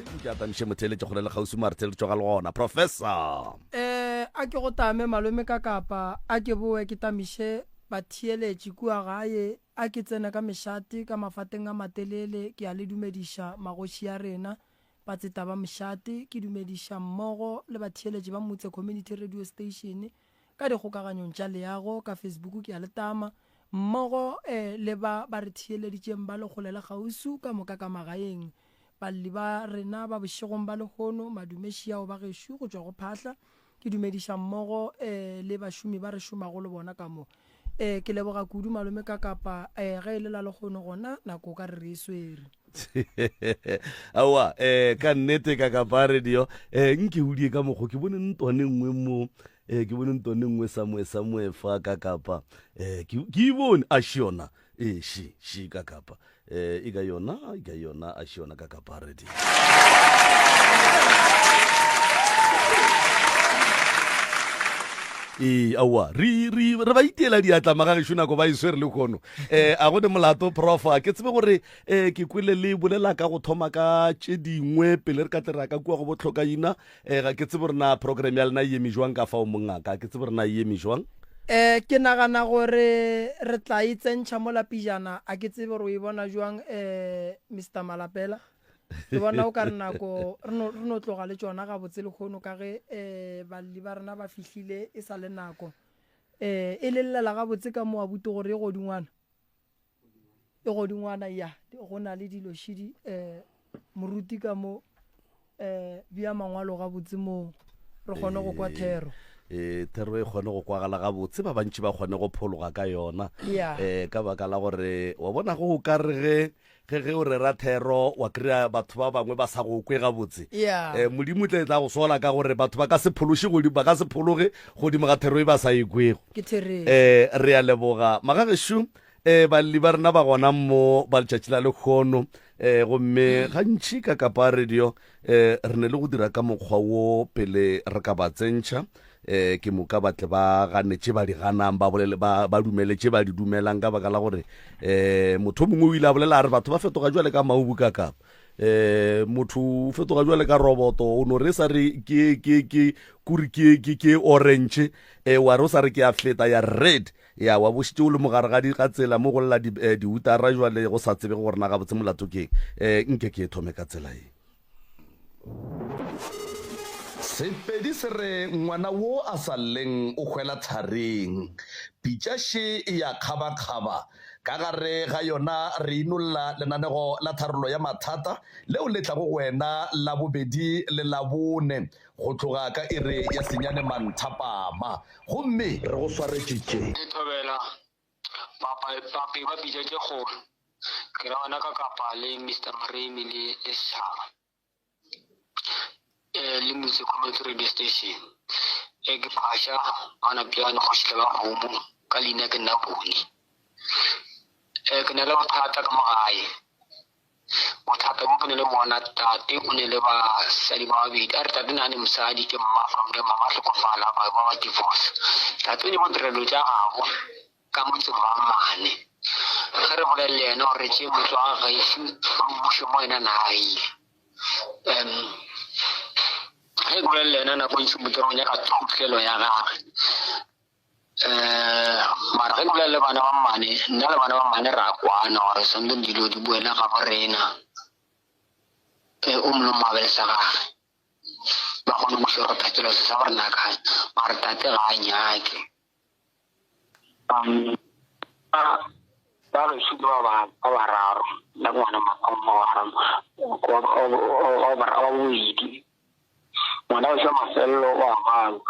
ke atanishe motheletše go le gausi maretheletšo ga le gona professor a ke go tame malome ka kapa a ke boe ke tamiše bathieletši kua gae a ke tsena ka mešate ka mafateng a matelele ke a le dumediša magoši ya rena ba tseta ba mešate ke dumediša mmogo le bathieletši ba motse community radio station ka dikgokaganyong tša leago ka Facebook ke a le tama mmogo le ba re thieleditšeng ba le kgolela gausu ka moka ka magaeng balli ba rena ba bošegong ba lehono madumeši ao ba gešo go tšwa go phahla ke dumediša mmogo le bašomi ba re šomago le bona ka mo ke leboga kudu malome ka kapa ge e lela lekgono gona nako ka re e swere awa ka nnete ka kapa radio nke hudie ka mokgo ke bone ntone nngwe mo ke bone ntone nngwe samwe fa ka kapa ke bone a shiona shi ka kapa e ka yona a shiona ka kapa radio awa re ba itiela diatla maga gešo nako ba iswere le kgono a gone molato profa ke tsebe gore ke kwele le bolela ka go thoma ka tše dingwe pele re ka tlera ka kua go botlhokaina ga ke tsebe gore na program ya lena e eme jwang ka fao mongaka ke tsebe gore na e eme jwang ke nagana gore re tla itsentšha mo lapijana a ke tsebe gore o e bona jwang Mr Malapela ke bona o ka re nako re no tloga le tšona ga botse le kgono ka ge balli ba rena ba fihlile e sa le nako e le llela ga botse ka mo a bute gore e godingwana ya go na le dilošidi moruti ka mo bia mangwalo ga botse mo re kgone go kwa thero thero e kgone go kwagala ga botse ba bantši ba kgone go phologa ka yona ka baka la gore wa bona go ka re ge o rera thero wa kry-a batho ba bangwe ba sa go kwe ga botse modimo tle tla go sola ka gore batho ba ka se phologe godimo ga thero e ba sa e kwego re a leboga magagešo balli ba rena ba gona mo ba letšatši la lekgono gomme gantši ka kapa radio re ne le go dira ka mokgwa wo pele re ka ba tsentšha ke moka batle ba ganetše ba di ganang ba dumeletše ba di dumelang ka baka la gore motho mongwe o ile a bolela a re batho ba fetoga jwale ka maubu ka kapa motho o fetoga jwale ka roboto o no re sa re ke orange wa re o sa re ke a fleta ya red ya wa bošitše o le mogare ga tsela mo go lela diutara jwale go sa tsebe gore na ga botse molato keng nke ke e thome ka tsela e Sepedi se re ngwana wo a sa leng o hwela thareng pitšaše ya kgaba-kgaba ka gare ga yona re inolla lenanego la tharolo ya mathata leo le tlago wena la bobedi le la bone go tloga ka ire ya senyane manthapama gomme re go swaretšitše thobela papi ba pitšatše kgolo ke ra bona ka kapa le Mr Maremi le Seshaba le motse community radio station ke phasha ana piano go shitla ba homo ka lina ke nna bone ke na le bothata ka magae bothata bo ke ne le bona tate o ne le ba sadi ba babedi a re tate na ne mosadi ke mma from the mama tlhokofala ba divorce tate ne bodirelo tša gago ka motse wa mane ge re bolele yena gore tše motho wa gaešo mmušo mo ena naile ge go le lena na go ntse modirong ya ka thutlelo ya gagwe mara ge go le bana ba mane nna le bana ba mane ra kwana gore sonto dilo di buela ga borena o mlo mabele sa gagwe ba gone go shoro phetolo se sa gore naka mara tate ga a nyake ba re shuka ba bararo la ngwana o boidi ngwana o sa mafello wa gago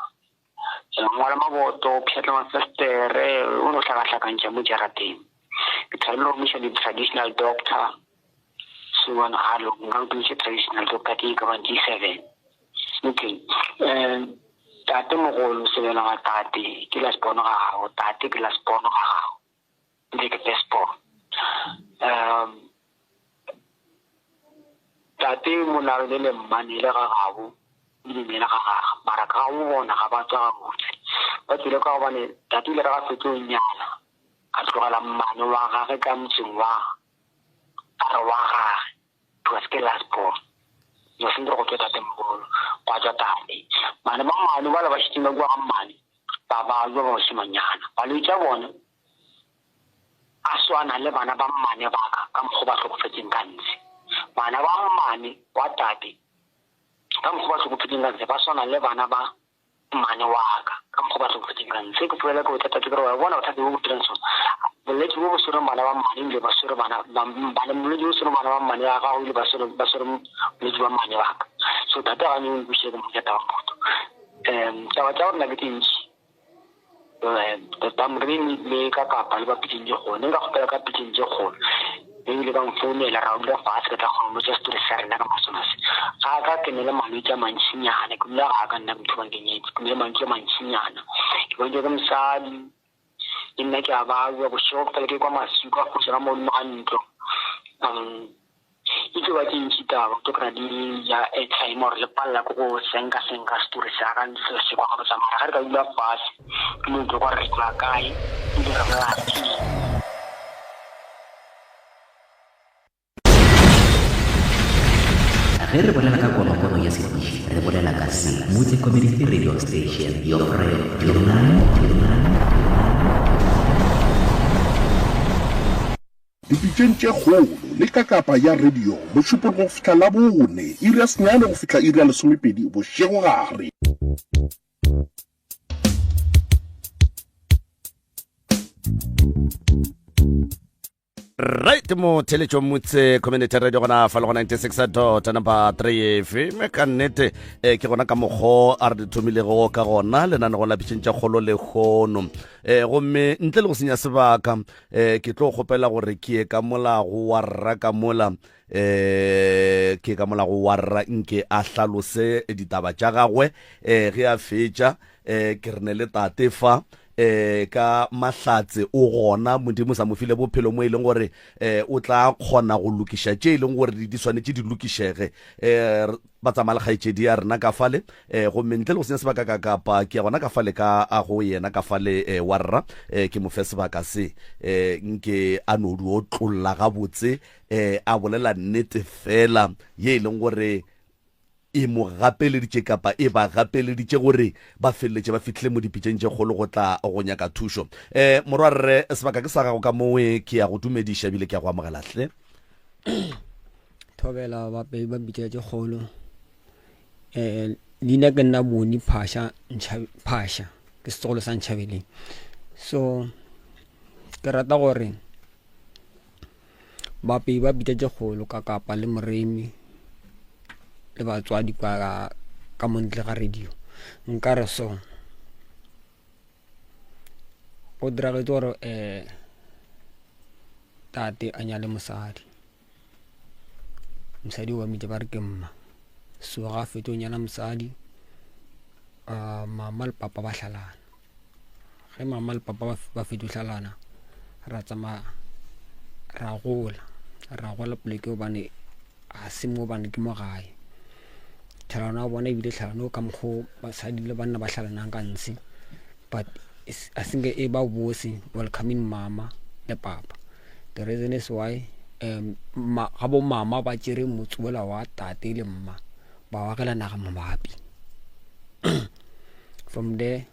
ngwana maboto pšhatla mafestere o no hlakahlakantša mo jarateng ke thabile go miša di-traditional doctor sebana halo nka nkiše traditional doctor ke e ka ba G7 okay tate mogolo sebela ga tate ke la sepono ga gago tate ke la sepono ga gago le ke pespo tate monare le mmanele ga gago le mena ga gaga mara ka go bona ga ba tswa ga botse ba tsile ka gobane tate ile re ga fetlo nyala a tlogela mmane wa gage ka motseng wa a re wa gage it was ke last born yo sindro go tota temogolo kwa tsa tane mana ba mane ba la ba shitinga kwa mane ba yo simanyana ba le tsa bona aswana le bana ba mane ba ka mgo ba tlhokofetseng ka ntse bana ba mane wa tate ka mgo ba tlhokofetseng ka ntse ba swana le bana ba mane wa ka mgo ba tlhokofetseng ka ntse ke pfela go tata ke re bona tata go trenso le tlo go sura bana ba mane le ba sura bana le go sura bana ba mane ga go le ba sura le ba mane wa ka so tata ga ne go shega mo tata wa motho taba tsa rona ke tintsi tamri le ka kapa le ba piteng je gone nka gopela ka piteng je gone le ba mfounela ra utlwa fatshe ka go mo just re sa rena ka masonase ga ka ke ne le malwetse a mantsinyana ke nna ga ka nna motho ba nkenyetse ke ne malwetse a mantsinyana ke bo ka msadi inna ke aba go shoka le ke kwa masuka go tsena mo ntlo ke ba tshita ba to kra di ya e time or le palla go senga story sa ga ntse se kwa go tsamaya ga re ka dula fase ke mo go re tla kae di ra ba re bolela ka konokono ya sediši re bolela ka se Motse Community Radio Station your friend dipitšeng tše kgolo le ka kapa ya radio mošupologo go fihla la bone iri ya senyane go fihla iri ya lesomepedi bošego gare right mo theletšo Motse Community Radio gona fa le go 96 number 3 FM ka nnete ke gona ka mokgo a re thomilego ka gona lenane go la pitšeng tša kgolo le kgono gomme ntle le go senya sebaka ke tlo kgopela gore ke ye ka molago wa rra ka mola ke ka molago wa rra nke a hlalose ditaba tša gagwe ge a fetša ke re ne le tate fa ka mahlatse o gona modimo sa mo file bophelo mo ileng gore o tla kgona go lokiša tše ileng gore di swanetše di lokišege ba tsamaya le kgaetšedi ya rena ka fale gomme ntle le go senya sebaka ka kapa ke gona ka fale ka a go yena ka fale wa rra ke mo fe sebaka se nke a no di o tlolola gabotse a bolela nnete fela ye ileng gore e mo gapeleditše kapa e ba gapeleditše gore ba feleletse ba fitlhile mo dipitšeng tše kgolo go tla go nyaka thušo morwa rre sebaka ke sa gago ka mowe ke ya go dumediša bile ke ya go amogelahle thobela ba pitša tše kgolo leina ke nna bone phasha ke setogolo sa Ntšhabeleng so ke rata gore ba pitša tše kgolo ka kapa le moremi le batswadi ka montle ga radio nka re so go diragetse gore tate a nyale mosadi wa mitse ba re ke mma so ga fete o nyala mosadi mama le papa ba hlalana ge mama le papa ba fete o hlalana ra tsamaya ra gola poleke obane a se mo bane ke mo gae tlhalano a bona ebile tlhalano ka mokgo basadi le banna ba tlhalanang ka ntse but I think e ba bose welcoming mama le papa the reason is why ga bo mama ba tšere motsoela wa tate le mma ba wagela naga mabapi from there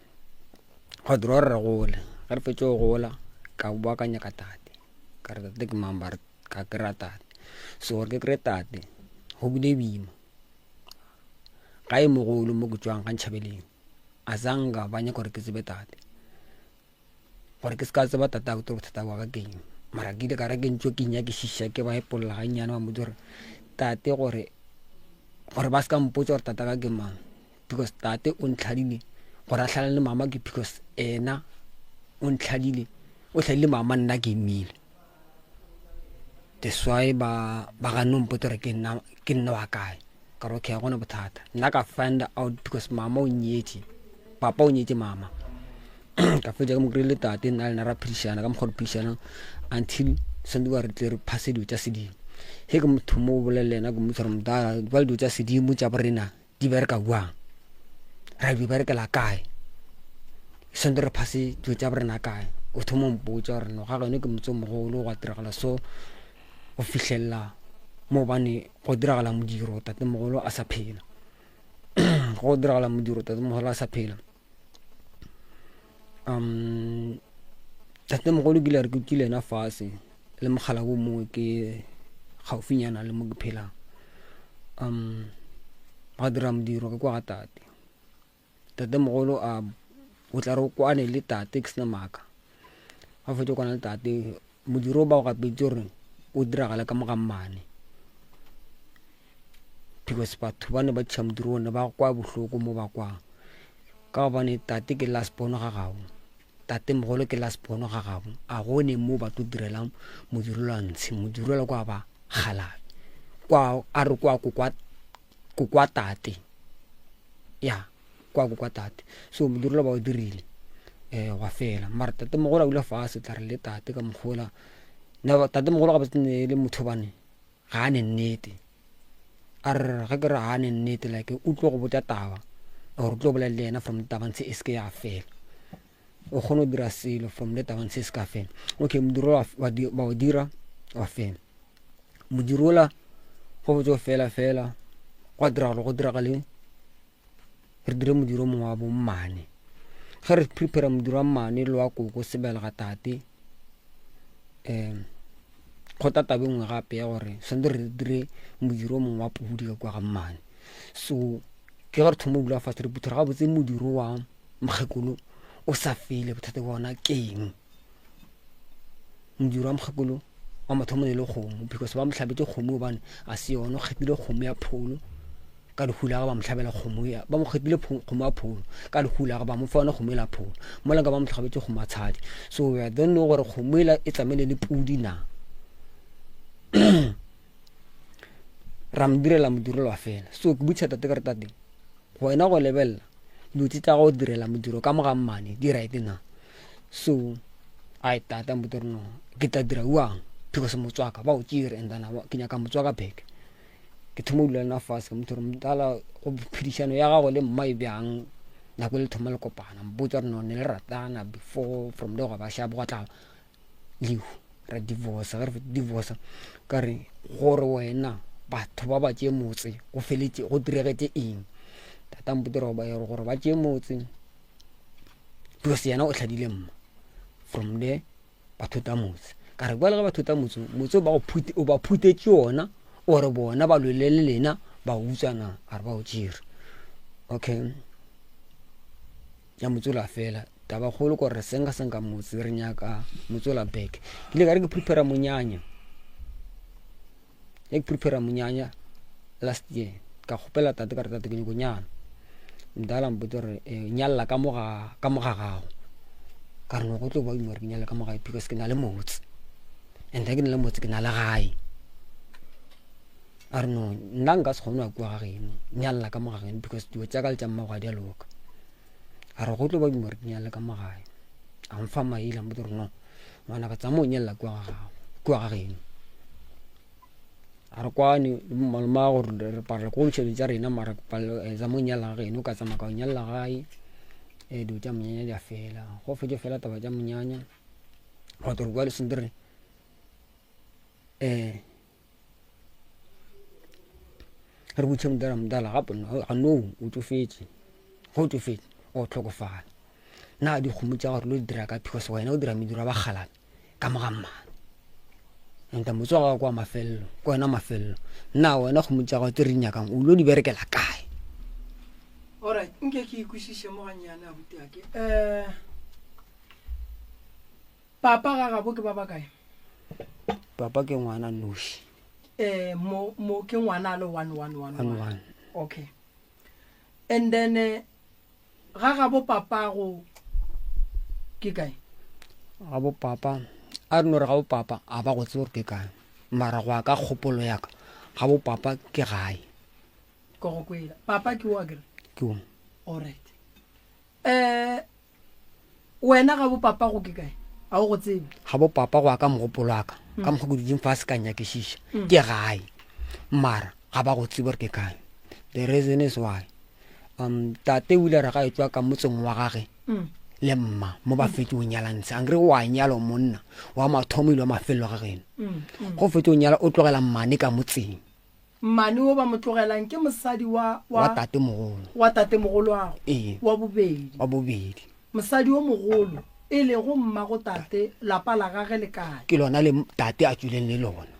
go dira re gole ga re fetse go gola ka boakanya ka tate ka re tate ke mamba ka kry-a tate so gore ke kry-e tate go bile boima ga e mogolo mo ke tswang ka Ntšhabeleng a zanga ba nyaka gore ke tsebe tate gore ke se ka tseba tate a go bothata wa ka keng mara ke ile ka re ke ntse ke nyakišiša ke ba epolola ga nnyane ba motse gore tate gore ba se ka mpotsa gore tata ka ke mang because tate o ntlhadile gore a tlhalane le mama ke because ena o tlhadile mama nna ke mmile that's why ba ga nompotsa gore ke nna wa kae ka re okay gona bothata nna ka find out because mama o nyetse papa o nyetse mama ka fetša ka mo kry-ile tate nna le na ra phedišana ka mokgwa re phedišana until sonte ba re tle re phase dilo tša sedimo ge ke motho mo o bolelena ke motho re motala ba le dilo tša sedimo tša borena di bereka buang ra di berekela kae sonte re phase dilo tša borena kae o thoma mpotsa gore no ga gone ke motse mogolo go a tiragala so o fitlhelela mo bane go diragala modiro tate mogolo a sa phela go diragala modiro tate mogolo a sa phela tate mogolo ke le re ke tsile na fase le mogala bo mongwe ke gaufinyana le mo ke phelang ba dira modiro ke kwa ga tate mogolo o tla re o kwane le tate ke sena maaka a fetse kwana le tate modiro ba o gapetse gore o diragala ka moga mmane because batho ba ne ba tšha modiro one ba kwa bohloko mo ba kwang ka gobane tate ke last bono ga gago tate mogolo ke last bono ga gago a gone mo ba tlo direlang modiro lwantshe modiro la kwa ba galabe kwa a re kwa kwa tate ya kwa tate so modiro la ba o dirile wa fela mara tate mogolo a bula fase tla re le tate ka mogola na tate mogolo ga ba tsene le motho bane ga ane nnete a re ga ke re ga ane nnete like o tlo go botsa taba or o tlo bolela le ena from tabantshe e se ke ya fela o kgone go dira selo from le tabantshe e se ka fela okay modiro ba o dira wa fela modiro la go botsa fela go diragale re dire modiro mongwe wa bo mmane ge re prepare modiro wa mmane le wa koko sebela ga tate go tatabe nngwe gape ya gore sante re dire modiro mongwe wa pudi ka kwa ga mmane so ke gore thomo bula fast re puthara ga botse modiro wa mokgekolo o sa fele bothata bona keng modiro wa mokgekolo wa mathomo le kgomo because ba motlhabetse kgomo bane a se yone o kgethile kgomo ya pholo ka dihula ga ba motlhabela kgomo ya ba mo kgethile kgomo ya pholo ka dihula ga ba mo fana kgomo la pholo mo langa ba motlhabetse kgomo ya tshadi so we don't know gore kgomo ela e tsamele le pudi na ra mdirela modiro wa fela so ke butsa tate ka re tate go wena go lebella dutse tsa go direla modiro ka moga mmane di right na so ai tata modiro no ke ta dira uang because motswaka ba o tsire endana ke nyaka motswaka back ke thomula na fase ke motho mdala go phidishano ya gago le mmai bjang na go le thoma le kopana mbotsa re no ne le ratana before from there ba sha bo tla liu ra divorce ka re gore wena batho ba ba tše motse go feletse go diregetse eng tata mbotsa ba yero gore ba tše motse because yana o tlhadile mma from there batho ta motse ka re ba batho ta motse ba phutetse yona ore bona ba lolele lena ba utsana a re ba o tšire okay ya motsola fela taba kgolo gore senga motse re nyaka motsola back ke le ka re ke prepare munyanya last year ka khopela tate ka re tate ke go nyana ndala mbotore nyalla ka moga gago ka re no go tlo ba mo re nyalla ka moga because ke na le motse and ke na le motse ke na le gae a re no nna nka se kgone kwa ga geno nyalla ka moga geno because di tsa ka le tsa mmago di a loka a re go tlo ba mo re nyalla ka moga a mfa maila mbotore no ngwana ka tsa mo nyalla kwa ga geno a re kwane malma go re parle go tšhe tsa rena mara za mo nyalla ga geno ka tsa maka nyalla gae di tsa mnyanya dia fela go fetse fela taba tsa mnyanya go tlo kwa le sindre re butse mdala gape a no o tsofetse go tsofetse o tlhokofala na di kgomo tsa gore lo dira ka because wena o dira mediro ba galabe ka mogamma enta motswa kwa mafello kwa na mafello na wena kgomo tsa go tse nyakang o lo di berekela kae alright nke ke ikusise mo ganyana a buti ake papa ga gabo ke baba kae papa ke ngwana noshi mo ke ngwana le 1 okay and then ga gabo papa go ke kae gabo papa a re no re gabo papa a ba go tsore ke kae mara go ka kgopolo ya ka gabo papa ke gae go go kwela papa ke wa ke o alright wena gabo papa go ke kae a go tsebe gabo papa go ka mogopolo ka mo go di fase ka nya ke shisha ke gae mara ga ba go tsebe ke kae the reason is why tate wile ra ga etswa ka motseng wa gage le mma mo ba fete o nyalantsha angre wa nyalo monna wa mathomo ile mafelo ga geno go fete o nyala o tlogela mmane ka motseng mmane o ba motlogelang ke mosadi wa tate mogolo wa bobedi mosadi o mogolo e le go mma go tate lapa la gage le kae ke lona le tate a tsuleng le lona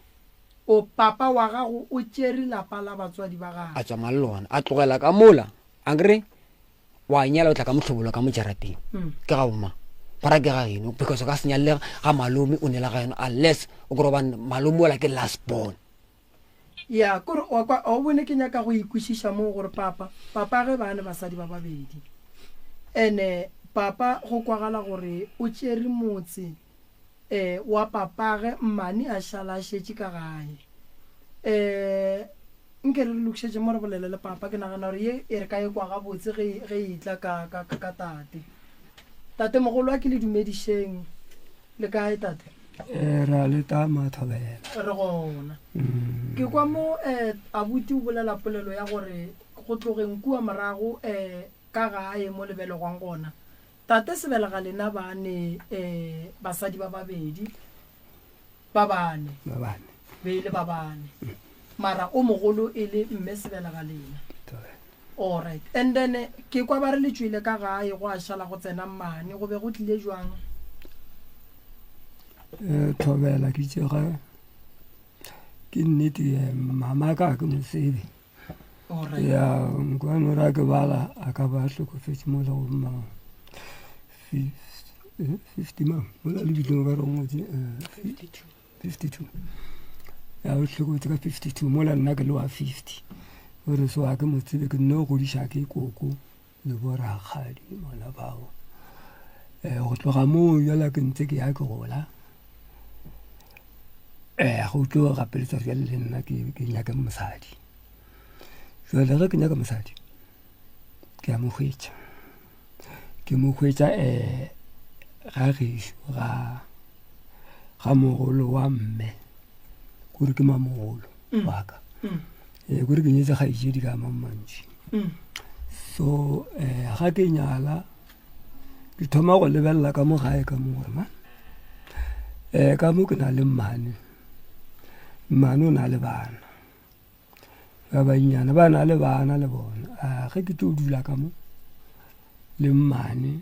o papa wa gago o tšere lapa la batswadi ba gage a tsama le lona a tlogela ka mola angre wa nyala o tla ka motlhobolo ka mojarateng ke ga boma para ke ga eno because ka senyalle ga malome o nela ga eno unless o go roba malome ola ke last born ya kore o bone ke nyaka go ikwishisha mo gore papa ge bana basadi ba babedi ene papa go kwagala gore o tšere motse wa papage mmane a šala šetše ka gae nke re lokšetše mo re bolele le papa ke nagana gore ye e re ka e kwa gabotse ge e tla ka tate mogolo a ke le dumedišeng le kae tate ra le ta mathobela re gona ke kwa mo abuti o bolela polelo ya gore go tlogeng kua morago ka gae mo lebelegwang gona tate sebelega lena bane basadi ba babedi ba bane beile ba bane mara o mogolo e le mme sebelega lena all right and then ke kwa ba re le tswile ka gae go a šala go tsena mmane go be go tlile jwang thobela ke tsega ke nnete mama ka ke mosebe ya ngwana ra ke bala aka ba hlokofetse mo la go mma 50 ma mo la le bitlo ga rongwe 52 ya o hlokotse ka 52 mo la nna ke le wa 50 ore so a ke motsebe ke no go disha ke koko le bora khadi mona bao go tloga mo ya la ke ntse ke ya ke gola go tlo ga peletsa ya le nna ke nyaka mosadi jwale ga ke nyaka mosadi ke a mo hwetša ga gešo ga mogolo wa mme kore ke mamogolo wa ka kore ke nyetse kgaetšedi ka mammantši so ga ke nyala ke thoma go lebelela ka mo gae ka mo gore man ka mo ke na le mmane o na le bana ba bannyana ba na le bana le bona ge ke tlo dula ka mo le mmane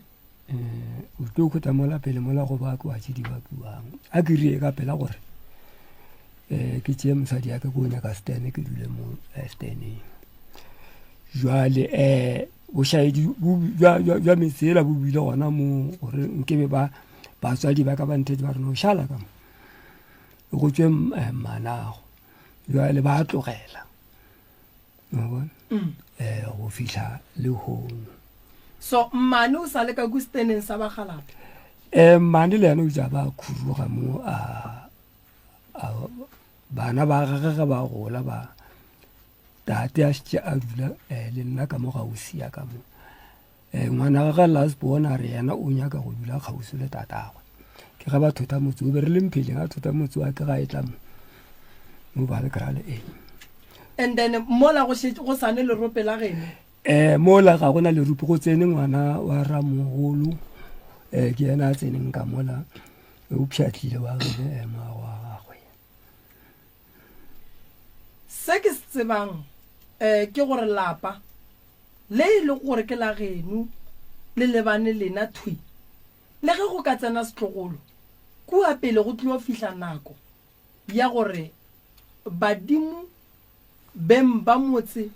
o tlo khota mola pele mola go ba kwa tšedi ba buang a ke rie ka pela gore ke tšee mosadi ya ke go nyaka stene ke dule mo steneng jwale bošaedi jwa metsela bo bile gona mo gore nkebe batswadi ba ka ba nthetse ba rena o šala ka mo go tswe manago jwale ba tlogela go fihla le hono so mmane o sa le ka gusteneng sa bagalape mmane le yana o ja ba khuruga mo bana ba gagwe ba gola ba tate a šitše a dula le nna ka mo gausi ya ka mo ngwana ga last born a re yena o nyaka go dula gausi le tatagwe ke ga ba thota motse o be re le mpheleng a thota motse wa ke ga e tla mo ba le kra le and then mola go sane le rope la gene mola ga gona le rupi go tsene ngwana wa ramogolo ke yena a tseneng ka mola o pšhatlile wa gene wa gagwe se ke se tsebang ke gore lapa le ile gore ke la genu le lebane lena thui le ge go ka tsena setlogolo kua pele go tlo fihla nako ya gore badimo beng ba motse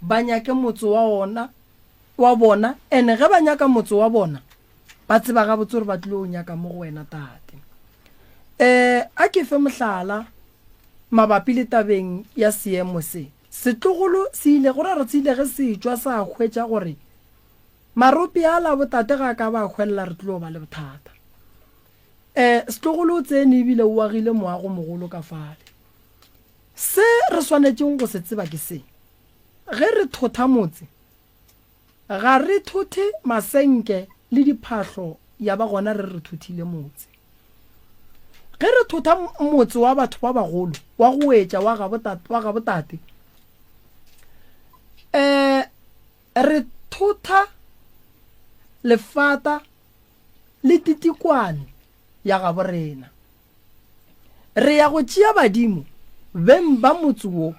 ba nyake motse wa bona ene ge ba nyaka motse wa bona ba tseba ga botse gore ba tlo nyaka mo go wena tate a ke fe mohlala mabapi le tabeng ya seemo se setlogolo se ile gore re tsile ge se tswa sa khwetša gore maropi a la botate ga ka ba khwella re tlo ba le bothata setlogolo tsene ebile o agile moago mogolo ka fale se re swanetseng go se tseba ke se ge re thotha motse ga re thothe masenke le diphahlo ya ba gona re thothile motse ge re thotha motse wa batho ba bagolo wa go etša wa ga botate re thotha lefata le titikwane ya ga borena re ya go tšea badimo beng ba motsuo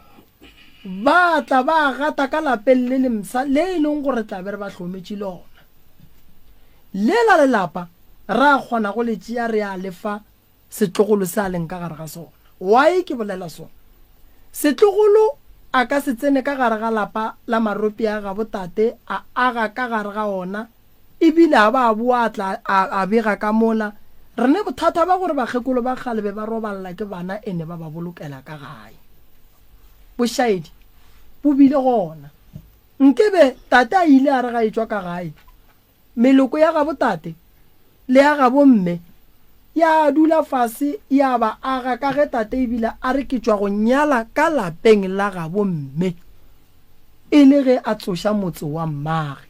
ba tla ba gata ka lapeng le lemsa le e leng gore tla be re ba hlometše lona le la lelapa ra kgona go le tšea re a lefa setlogolo se a leng ka gare ga sona why ke bolela sona setlogolo a ka se tsene ka gare ga lapa la maropi a ga botate a aga ka gare ga ona ebile a ba boa tla a bega ka mola re ne bothata ba gore bakgekolo ba kgalebe ba roballa ke bana ene ba ba bolokela ka gae bošaedi bo bile gona nkebe tate a ile a re ga e tswa ka gae meloko ya ga botate le ya ga bomme ya dula fase ya ba aga ka ge tate ebile a re ke tswa go nyala ka lapeng la ga bomme e le ge a tsoša motse wa mmage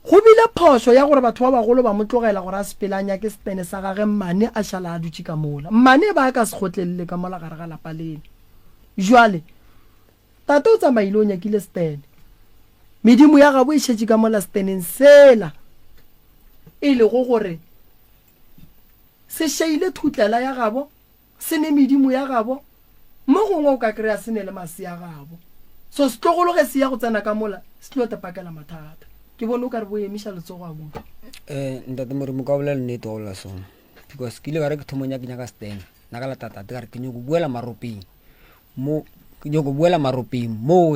go bile phoso ya gore batho ba bagolo ba motlogela gore a sepelanya ke stene sa gage mmane a šala a dutše ka mola mmane ba ka se gotlelele ka mola gare ga lapa lene jwale tate o tsamaile o nyakile stene medimo ya gabo e šetše ka mola steneng sela e le go gore se šeile thutlela ya gabo se ne medimo ya gabo mo gongwe o ka kry-a se ne le mase ya gabo so setlogolo ge se ya go tsena ka mola se tlo tepakela mathata ke bone o ka re bo emiša letsogo a buka ntate morimo ka bolela nnete go lela sona because ke ile ka re ke thomong ke nyaka stene nna ka latatate ka re ke nyako buela maropeng mo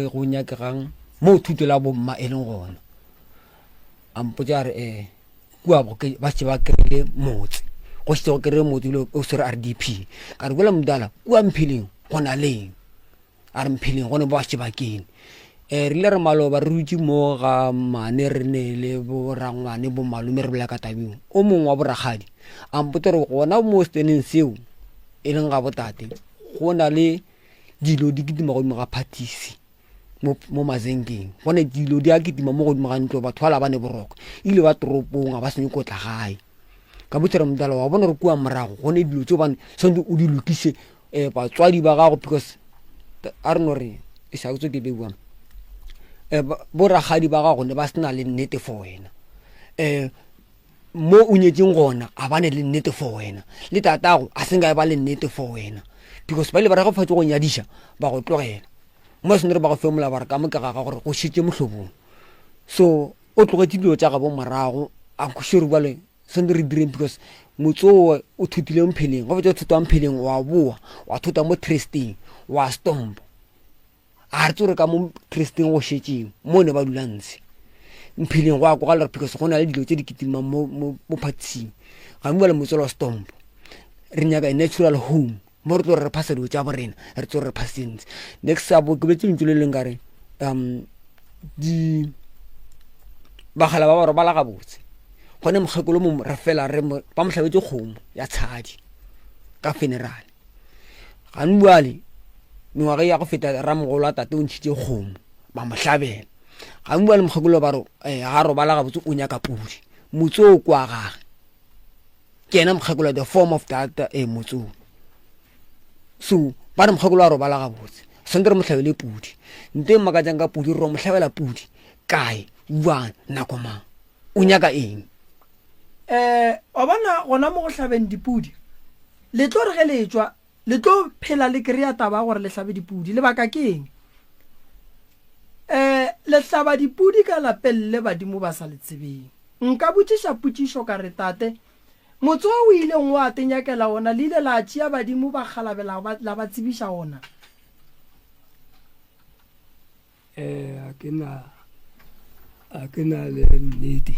go nyakegang mo thuto la bomma e leng gona ampotse a re kua ba tse ba kry-ile motse go setse go kry-ile motse o se re RDP ka re boela modala kua mpheleng go na leng a re mpheleng gone ba tse ba kene re ile re maloba re rutse mo ga mane re ne le borangwane bo malume re bolela ka tabeng o mongwe wa boragadi ampotse re gona mo steneng seo e leng ga botate go na le dilo di kitima godimo ga phathisi mo mazenkeng gone dilo di a kitima mo godimo ga ntlo batho ba labane boroko ile ba toropong a ba senye kotla gae ka botsere modala wa bona re kua morago gone dilo tse bane sonte o di lokise batswadi ba gago because a re no re e sa tso ke bebuang boragadi ba gago ne ba sena le nnete for wena mo o nyetseng gona a bane le nnete for wena le tatago a senga e ba le nnete for wena because ba ile ba re go fatse go nyadiša ba go tlogela mo se ne re ba go femola ba re ka moka ga gore go šitše mohlobong so o tlogetse dilo tša gabo morago a kgošere bale sonte re direng because motso o thutile mpheleng go fetsa o thuta mpheleng wa boa wa thuta mo trusting wa stompo a re tsore ka mo trusting go šetšeng mo ne ba dulantse mpheleng go a kogalela because go na le dilo tse di kitimang mo phatising ga mo le motsolo wa stompo re nyaka a natural home mo re tlo re phasa dilo tša borena re tlo re phasentse next sabo ke betse ntlo le leng kare di bagala ba ba la gabotse gone mogekolo mo re fela re ba mohlabetse kgomo ya tshadi ka funeral ga nbuale mengwaga ya go feta ramogolo a tate o ntšhitše kgomo ba mohlabela ga nbuale mogekolo ba re ga ro ba la gabotse o nyaka pudi motse o kwa gage ke ena mogekolo the form of that motse so ba re mogekolo a ro ba la gabotse sonte re mohlabele pudi nte makatsang ka pudi ro mohlabela pudi kae buang nako mang o nyaka eng o bona gona mo go hlabeng dipudi le tlo re ge le tswa le tlo phela le kry-a taba gore le hlabe dipudi lebaka ke eng le hlaba dipudi ka lapeng le badimo ba sa le tsebeng nka botšiša potšišo ka re tate motse o ileng wa tenyakela ona le ile la tšea badimo ba kgalabela la ba tsebiša ona a ke na le nnete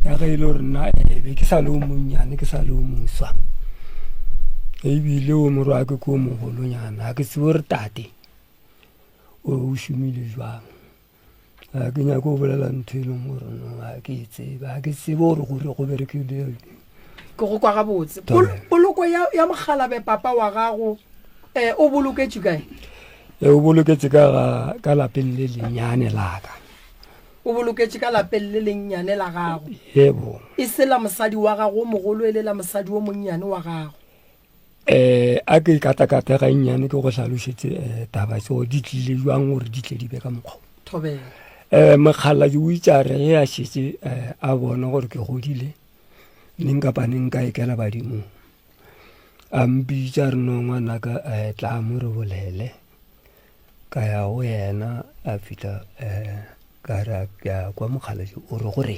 ya ge e le gore nna be ke sa le o monnyane ke sa le o moswa ebile o morwake ke o mogolonyana a ke tsebo re tate o šomile jwang a ke nyako o bolela ntho e leng gore no a ke tsebe a ke tsebe gore gore go berekile ke go kwa gabotse poloko ya mogalabe papa wa gago o boloketse kae o boloketse ka lapeng le lenyane laka o boloketse ka lapeng le lennyane la gago yebo e sela mosadi wa gago mogolo e le la mosadi wo monnyane wa gago a ke katakata ga nnyane ke go hlalošetse taba tseo di tlile jwang gore di tle di be ka mokgwa thobela mokgala o itšare ge a šetse a bona gore ke godile neng kapa neng ka ekela badimong a mpitša re no ngwanaka tla mo re bolele ka ya go yena a fitlha ka re ka kwa mokgaladi o re gore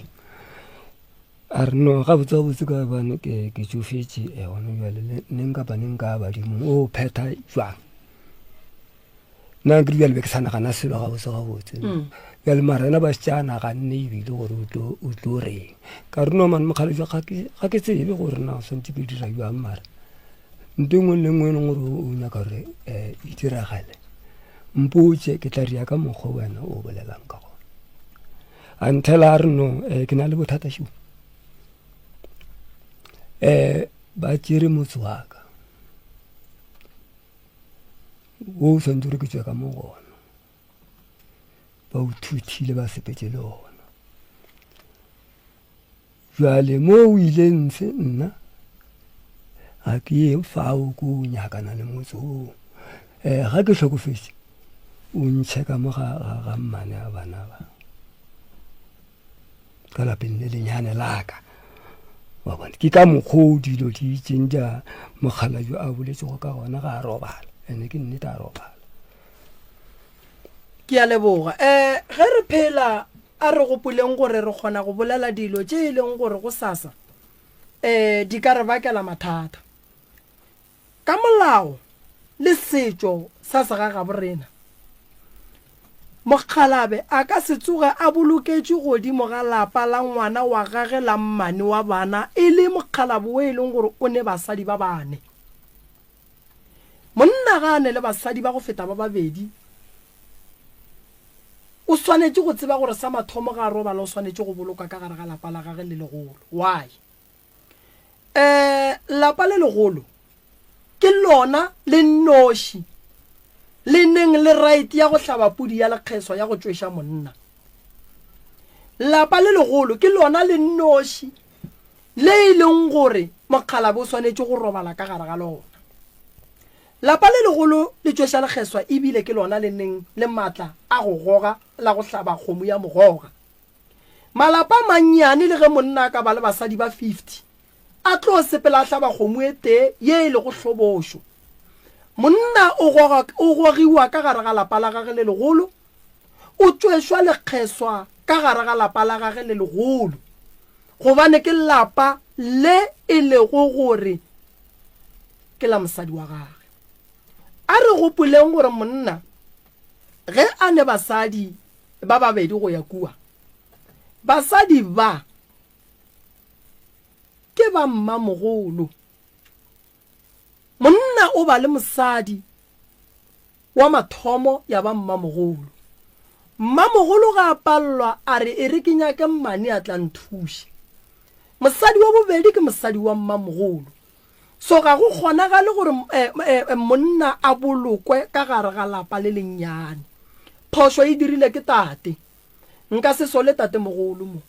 a re no ga botse ka bane ke tsofetse gona jale neng kapa neng ka badimong o pheta jwang nna ke bjale be ke sa nagana selo gabotse bjale marena ba setšana ga nne ebile gore o tlo reng ka re no mane mokgaladi ga ke tsebe gore na o swantse ke dira jwang mara nto engwe le ngwe e leng gore o nyaka gore e diragale mpotse ke tla ria ka mokgwa wena o bolelang ka gona until a re no ke na le bothata sho ba tsere motse wa ka o swantse gore ke tswe ka mo gona ba o thuthile ba sepetse le gona jwale mo o ile ntse nna a ke ye fao ko nyakana le motse o ga ke tlhokofetse o ntšheka mo ga mmane a bana ba ka lapeng le lenyane laka wa bona ke ka mokgwa dilo di itseng ja mogala jo a boletsego ka gona ga a robala ene ke nnete a robala ke a leboga ge re phela a re gopoleng gore re kgona go bolela dilo tše e leng gore go sasa di ka re bakela mathata ka molao le setšo sa segaga borena mokgalabe a ka se tsoge a boloketše godimo ga lapa la ngwana wa gage la mmane wa bana e le mokgalabe o e leng gore o ne basadi ba bane monna gane le basadi ba go feta ba babedi o swanetše go tseba gore sa mathomo ga robala o swanetše go boloka ka gare ga lapa la gage le legolo why lapa le legolo ke lona le noši le neng le right ya go hlaba pudi ya lekgeso ya go tšweša monna lapa le legolo ke lona le noši le e leng gore mokgalabe o swanetše go robala ka gare ga lona lapa le legolo le tšweša lekgeswa ebile ke lona le neng le maatla a go goga la go hlaba kgomo ya mogoga malapa mannyane le ge monna ka ba le basadi ba 50 a tlo sepela hlaba kgomo e tee ye le go hlobošo monna o gogiwa ka gare ga lapa la gage le legolo o tšwešwa lekgeswa ka gare ga lapa la gage le legolo gobane ke lapa le e lego gore ke la mosadi wa gage a re gopoleng gore monna ge a ne basadi ba babedi go ya kua basadi ba ke ba mmamogolo monna o ba le mosadi wa mathomo ya ba mmamogolo ga a pallwa a re e re ke nyake mmane a tla nthuše mosadi wa bobedi ke mosadi wa mmamogolo so ga go kgonagale gore monna a bolokwe ka gare ga lapa le lennyane phošo e dirile ke tate nka se sole tate mogolo mo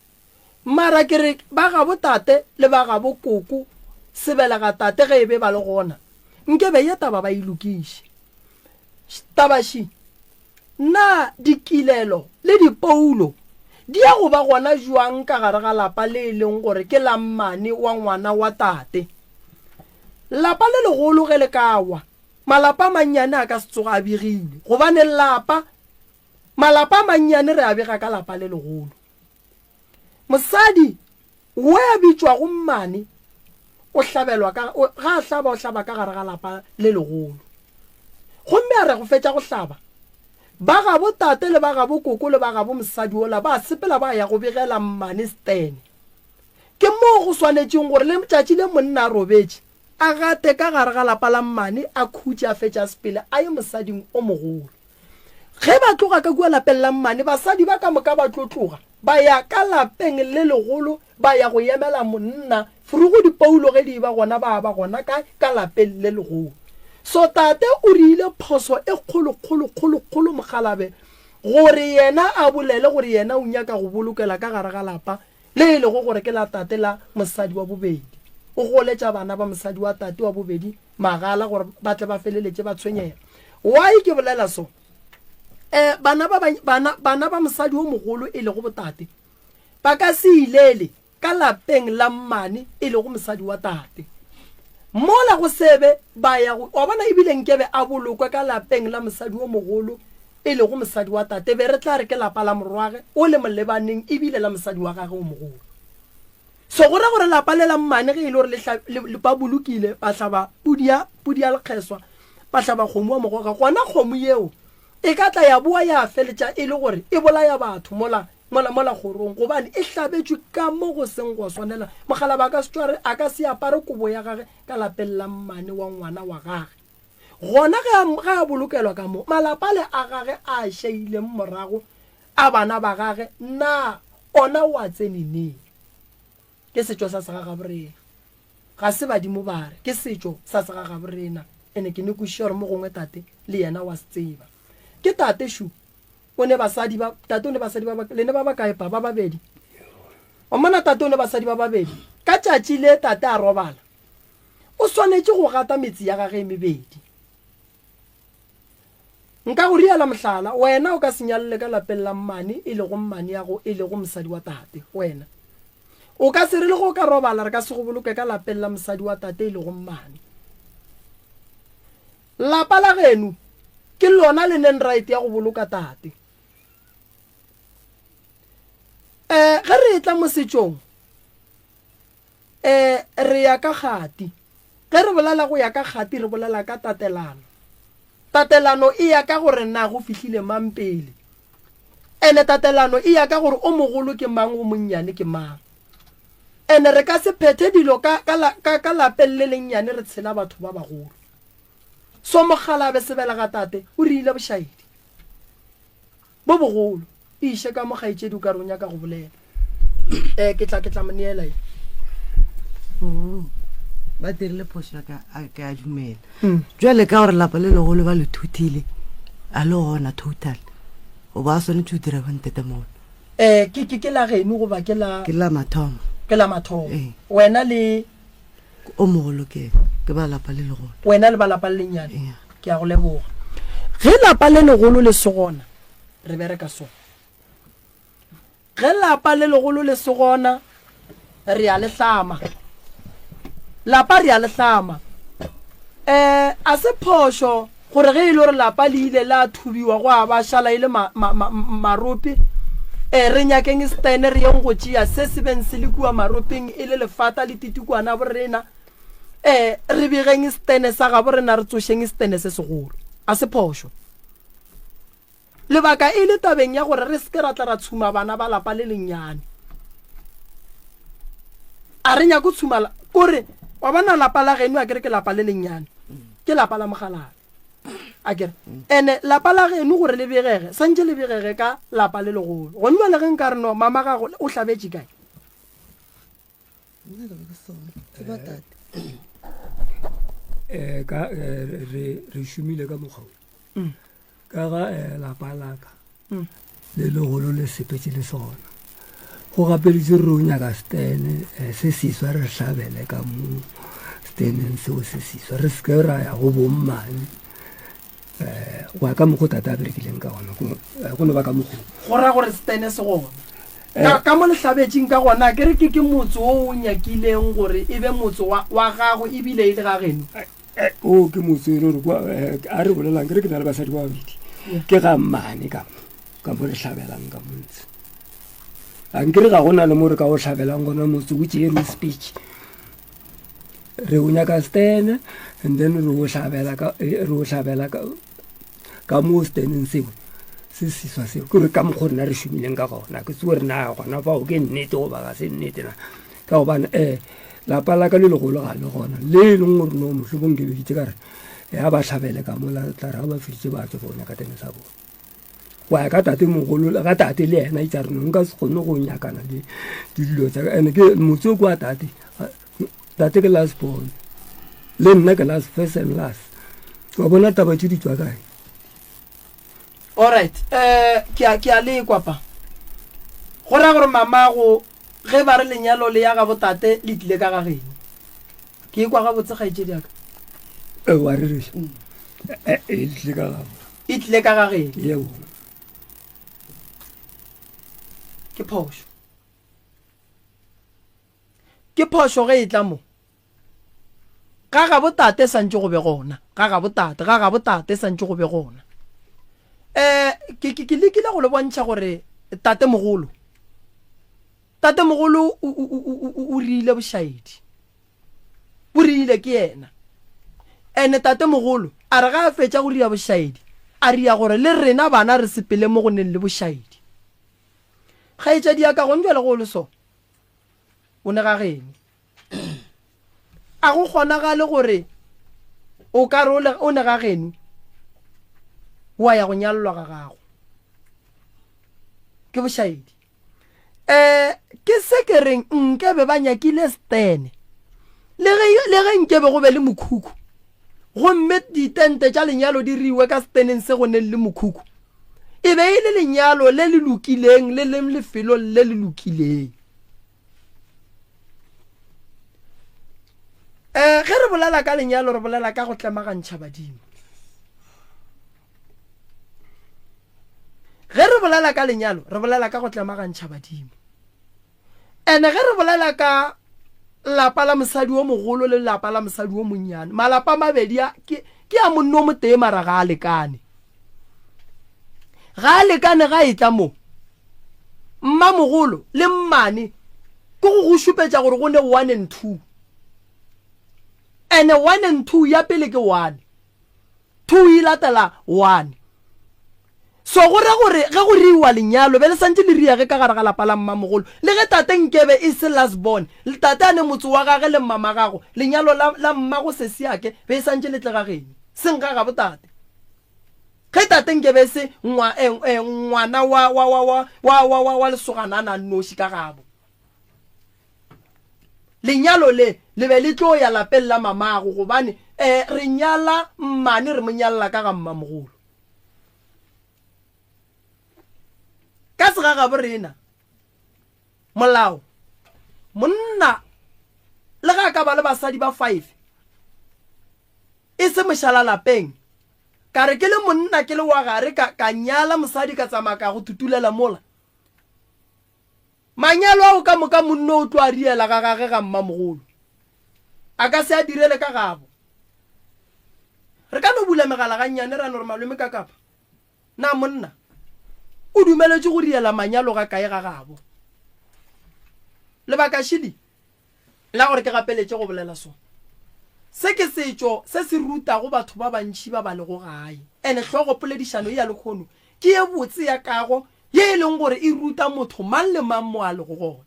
mara ke re ba ga botate le ba ga bokoko sebela ga tate ge e be ba le gona nke be ya taba ba ilukiše tabaši na dikilelo le dipoulo di ya go ba gona jwang ka gare ga lapa le e leng gore ke la mmane wa ngwana wa tate lapa le legolo ge le kawa malapa mannyane a ka se tsoga a begile gobane malapa mannyane re a bega ka lapa le legolo mosadi wo a bitšwa go mmane o hlabelwa ga a hlaba o hlaba ka gare ga lapa le legolo gomme a re go fetša go hlaba ba ga botate le ba ga bokoko le ba ga bo mosadi ola ba sepela ba ya go begela mmane stene ke mo go swanetšeng gore le motšatši le monna a robetše a gate ka gare ga lapa la mmane a khutše a fetša sepele a ye mosading o mogolo ge ba tloga ka kua lapeng la mmane basadi ba ka moka ba tloga ba ya ka lapeng le legolo ba ya go emela monna furugo dipoulo ge di ba gona ba gona ka lapeng le legolo so tate o rile phoso e kgolo mogalabe gore yena a bolele gore yena o nyaka go bolokela ka gare ga lapa le lego gore ke la tate la mosadi wa bobedi o goletša bana ba mosadi wa tate wa bobedi magala gore ba tle ba feleletše ba tshwenyega why ke bolela so bana ba mosadi o mogolo e le go botate ba ka se ilele ka lapeng la mmane e le go mosadi wa tate mola go sebe ba ya go wa bona ebile nkebe a bolokwe ka lapeng la mosadi o mogolo e le go mosadi wa tate be re tla re ke lapa la morwage o le molebaneng ebile la mosadi wa gagwe o mogolo so gore gore lapa le la mmane ge e le gore le ba bolokile ba tlaba pudia le kgeswa ba tlaba kgomo wa mogoga gona kgomo yeo e ka tla ya bua ya feletša e le gore e bolaya batho mola gorong gobane e hlabetšwe ka mo go seng go swanela mogala ba ka setšware a ka se apare kobo ya gage ka lapeng la mmane wa ngwana wa gage gona ga a bolokelwa ka mo malapa le a gage a šeile morago a bana ba gage na ona wa tseneneng ke setšo sa segagaborena ga se badimo bare ke setšo sa segagaborena ene ke ne kuša gore mo gongwe tate le yena wa se tseba ke tate shu o ne basadi ba le ne ba ba kae ba babedi o mona tate o ne basadi ba babedi ka tšatši le tate a robala o swanetše go gata metsi ya gage mebedi nka go riala mohlala wena o ka senyalele ka lapeng la mmane e le go mmane yago e le go mosadi wa tate wena o ka se re le go ka robala re ka se go boloke ka lapeng la mosadi wa tate e le go mmane lapa la genu ke lona le neng right ya go boloka tate ge re tla mo setšong re ya ka gati ge re bolela go ya ka gati re bolela ka tatelano e ya ka gore na go fihlile mampele ene tatelano e ya ka gore o mogolo ke mang o monnyane ke mang ene re ka se phethe dilo ka lapeng le lennyane re tshela batho ba bagolo so mogala be sebela ga tate o re ile bošaedi bo bogolo e iše ka mogaetšedi o ka ronya ka go bolela ke tla moneela ba dirile phoso ka a dumela jwale ka gore lapa le legolo ba le thuthile a le gona total o ba swanetse o dira bantetamolo ke la geno goba ke la mathomo wena le o mogolo ke ba lapa le legolo wena le ba lapa le lenyane ke a go leboga ge lapa le legolo le segona re bereka so ge lapa le legolo le segona re a le hlama lapa re a le hlama a se phošo gore ge e le gore lapa le ile la thubiwa go a ba šala ile maropi re nyakeng stene re yeng go tšea se se beng se le kua maropeng e le lefata le titikwana borena re begeng stene sa ga borena re tsošeng stene se segolo a se phošo lebaka e le tabeng ya gore re se ke ra tla ra tshuma bana ba lapa le lennyane a re nyako tshumala kore wa bana lapa la geno a kere ke lapa le lennyane ke lapa la mogalana a kere ene lapa la geno gore le begege santse le begege ka lapa le legolo go nwa le geng ka re no mama gago o hlabetše kae re šomile ka mokgao ka ga lapa laka le legolo le sepetse le sona go gapeleditse re o nyaka stene se seswa re hlabele ka mo steneng seo se seswa re seke ra ya go bommane wa ka mokgo tata a berekileng ka gona go no ba ka mokgo go ra gore stene se gona ka mo lehlabetseng ka gona ke re ke motse o o nyakileng gore e be motse wa gago ebile e le ga geno o ke motse le gore a re bolelang ke re ke na le basadi ba babedi ke ga mmane ka mo re hlabelang ka montse ankere ga gona le mo re ka o hlabelang gona motse o tšee re speech re o nyaka stene and then re o hlabela ka mo steneng seo se seswa seo ke re ka mokgo rena re šomileng ka gona ke tsewe re na gona fao ke nnete goba ga se nnete na ka gobane lapa la ka le legolo ga le gona le leng gore no mohlomong ke beditse ka re ya ba hlabele ka mo la tla re ga ba feditse batho go nyaka tene sa bona wa ka tate mogolo ga tate le yena itsa reno nka se kgone go nyakana le dilo tsa ene ke motse o kwa tate ke last born le nna ke last first and last wa bona taba tse di tswa kae alright ke a le kwapa go ra gore mama go ge ba re lenyalo le ya ga botate le tlile ka ga geno ke kwa ga botse ga itse diaka wa re re e tlile ka ga geno yeo ke phoso ge e tla mo ga botate santse go be gona ga botate santse go be gona ke lekile go le bontšha gore tate mogolo o rile bošaedi bo rile ke yena ene tate mogolo a re ga a fetša go ria bošaedi a ria gore le rena bana re sepele mo go neng le bošaedi kgaetšadi ya ka go njwa le go le so o ne ga gene a go kgonagale gore o ka re o ne ga geno wa ya go nyallwa ga gago ke bošaedi ke se ke reng nkebe ba nyakile stene le ge nkebe go be le mokhukhu gomme ditente tša lenyalo di riwe ka steneng se go neng le mokhukhu e be e le lenyalo le le lokileng le lefelo le le lokileng ge re bolela ka lenyalo re bolela ka go tlemagantšha badimo ge re bolela ka lenyalo re bolela ka go tlemagantšha badimo ene ge re bolela ka lapa la mosadi wo mogolo le lapa la mosadi wo monnyane malapa mabedi ke a monno o motee mara ga a lekane ga e tla mo mma mogolo le mmane ke go šupetša gore go ne 1 and 2 ene 1 and 2 ya pele ke 1 2 e latela 1 so gore ge go riwa lenyalo be le santse le ria ge ka gare ga lapa la mmamogolo le ge tate nkebe e se last born le tate a ne motse wa gage le mmama gago lenyalo la mmago se seake be e santse le tle ga gene seng ga botate ge tate nkebe se ngwana wa lesogana a na noši ka gabo lenyalo le be le tlo ya lapeng la mamago gobane re nyala mmane re monyalela ka ga mmamogolo ka sega ga borena molao monna le ga ka ba le basadi ba 5 e se mošala lapeng ka re ke le monna ke le wa gare ka nyala mosadi ka tsamaya ka go tutulela mola manyalo a o ka moka monno o tlo a riela ga gage ga mmamogolo a ka se a direle ka gabo re ka no bula megala ga nnyane ra no re malome ka kapa na monna o dumeletše go riela manyalo ga kae ga gabo lebaka šili la gore ke gapeletše go bolela so se ke setšo se se ruta go batho ba bantši ba ba le go gae ene hlogo poledišano ya lekgono ke ye botse ya kago ye e leng gore e ruta motho mang le mang mo a le go gona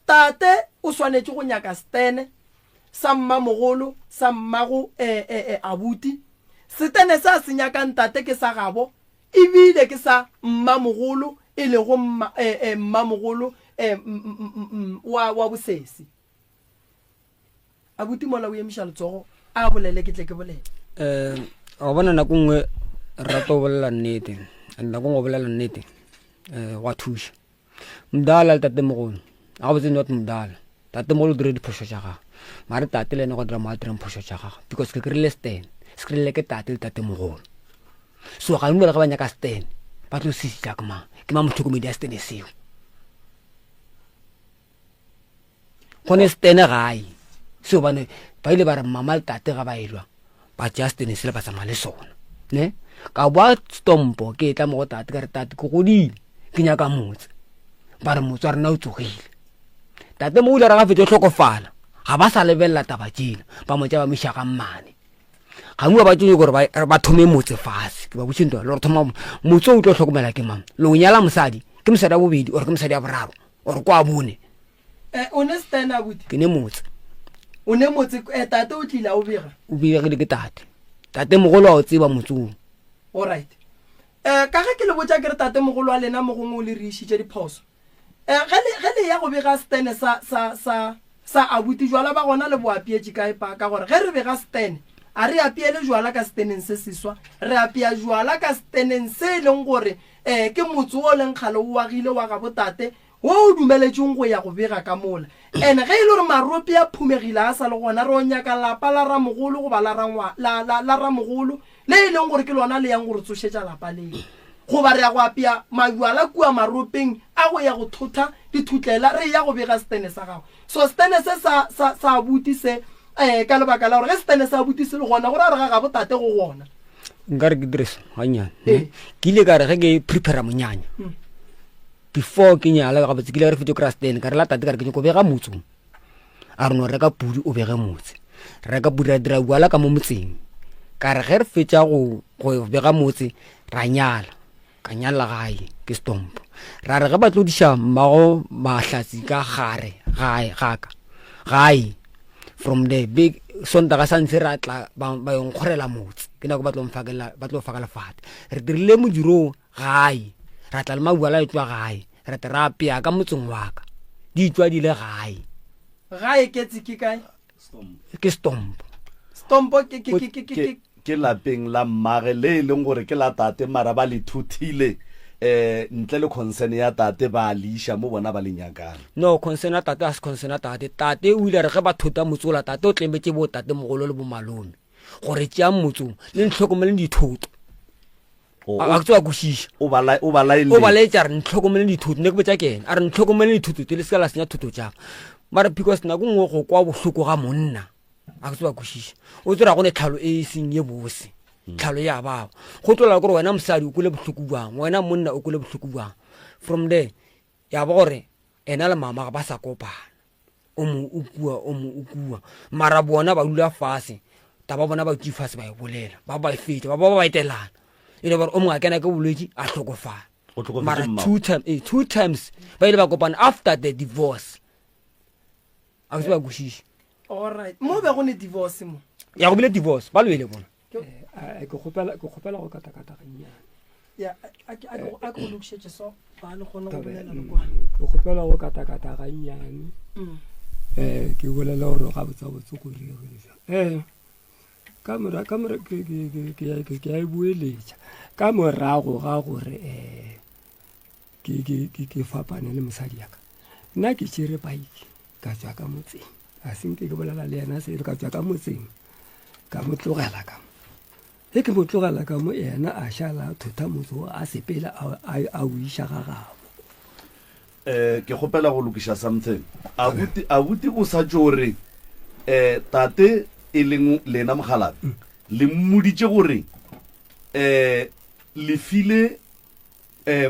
tate o swanetše go nyaka stene sa mmamogolo sa mmago abuti stene sa se nyakang tate ke sa gabo ebile ke sa mmamogolo e le go mmamogolo wa bosesi abuti mola o emiša letsogo a bolele ke tle ke bolele a bona nako nngwe rato bolela nnete nako nngwe bolela nnete wa thuša mdala le tate mogolo a go botse not mdala tate mogolo o dire diphoso tša gago mare tate le ene go dira mo a dirang phoso tša gago because ke kry-ile stene se kry-ile ke tate le tate mogolo so ga nngwe le ga ba nyaka stene ba tlo sisitša ke mang motlhokomedi ya stene seo gone stene gae so bane ba ile ba re mama le tate ga ba elwa ba tšea stene se le ba tsamaya le sona ne ka boa stompo ke tla mo go tate ka re tate ke godile ke nyaka motse ba re motse wa rena o tsogile tate mo ile ra ga fetša tlhokofala ga ba sa lebelela taba tšena ba mo tšea ba moša ga mmane ga ngwe ba tšee gore ba thome motse fase ke ba botšentwa le gore thoma motse o tlo tlhokomela ke mang le o nyala mosadi ke mosadi a bobedi ore ke mosadi a boraro ore kwa bone o ne stene abuti ke ne motse o ne motse tate o tlile o begile ke tate mogolo wa o tseba motsong alright ka ge ke le botša ke re tate mogolo wa lena mogongwe o le re išitše diphoso ge le ya go bega stene sa abuti jwala ba gona le boapietše kae pa ka gore ge re bega stene a re apiele jwala ka steneng se seswa re apia jwala ka steneng se e leng gore ke motse o leng kgale o wagile wa ga botate wo o dumeletšeng go ya go bega ka mola ene ge e le gore maropi a phumegile a sa le gona re o nyaka lapa la ramogolo goba la ramogolo le e leng gore ke lona le yang gore tsošetša lapa leo go ba re ya go apea majwala kua maropeng a go ya go thotha dithutlela re ya go bega stene sa gago so stene se sa buti se ka lebaka la gore ge stene sa buti se le gona gore a re ga botate go gona nka re ke dirisa ganyane ke ile ka re ge ke prepare monyanya before ke nyala ga botse ke ile re fetso krastene ka re la tate ka re ke go bega motso a re no reka pudi o bege motse reka pudi a dira bua ka mo motseng ka re ge re fetsa go bega motse ra nyala ka nyala gae ke stomp ra re ge ba tlodisha mmago mahlatsi ka gare gae from the big sontaga sa ntse ra tla ba yong khorela motse ke na go ba tlo fakala fate re dirile mojuro gae ra tla le mabua la tswa gae re terapi ka motseng wa ka di tswa di le gae ke tsiki kae ke stomp ke lapeng la mmage le leng gore ke la tate mara ba le thuthile ntle le concern ya tate ba leisha mo bona ba lenyakana no concern ya tate as concern ya tate o ile re ge ba thota motsola tate o tlemetse bo tate mogolo le bo malome gore tšea motso le ntlhokomele dithoto a tswa go shisha o ba laetša re ntlhokomele dithoto ne ke botsa kena a re ntlhokomele dithoto tse le se ka la senya thoto tša mara because nako ngwe go kwa bohloko ga monna a tswa go shisha o tsira go ne tlhalo e seng ye bose tlhalo ya baba go tlola gore wena mosadi o kole bohloko bang wena monna o kole bohloko bang from there ya ba gore ena le mama ba sa kopana o mo ukua mara bona ba dula fase taba bona ba tsi fase ba e bolela ba fetsa ba etelana ile ba o mo akena ka bolwetsi a hlokofala mara two times ba ile ba kopana after the divorce a tswa go shisha all right mo be go ne divorce mo ya go bile divorce ba lwele bona ke khopela go kata ganyana ya a go lokshetse so ba le gone go bolela le kwa ke khopela go kata ganyane ke bolela gore ga botsa go re kamera ke ya bueletša ka morago ga gore ke fapane le mosadi yaka nna ke tšere baiki ka tswa ka motseng a senke ke bolela le yena se ka tswa ka motseng ka mo tlogela ka e ke mo tlogela ka mo yena a šala thota motso a sepela a wiša ga gago ke gopela go lokiša something a buti o sa tšore tate e leng lena mogalabi le mmoditše gore le file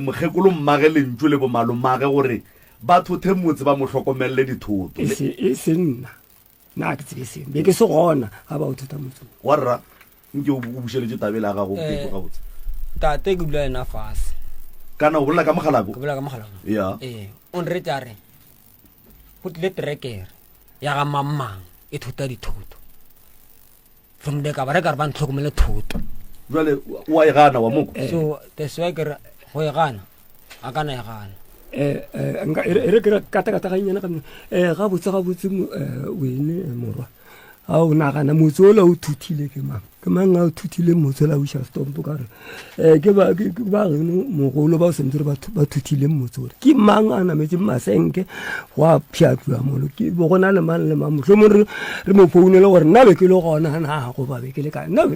mogekolo mmage lentšo le bomalomage gore ba thothe motse ba mo hlokomelele dithoto e se nna ke tsebe seng be ke se gona ga ba o thota motse wa rra nke o bušeletše tabela ga go peko ga botse tate ke dula ena fase kana o bolela ka mogalabi ya o nrete a re go tlile terekere ya ga mamang e thota dithoto from the ka ba re ka re ba ntlhokomele thoto jwale wa e gana wa moko so that's why ke go e gana a kana e gana re ke kata ganyana ga botse wene morwa a o nagana motsola o thuthile ke mang a o thuthile motsola o sha stompo ka re ke ba mogolo ba o sentse re ba thuthile motsola ke mang a nametse masenke go a pšhatlwa molo ke bo gona le mang le mang mohlomong re mo founele gore nna be ke le gona na go ba be ke le ka na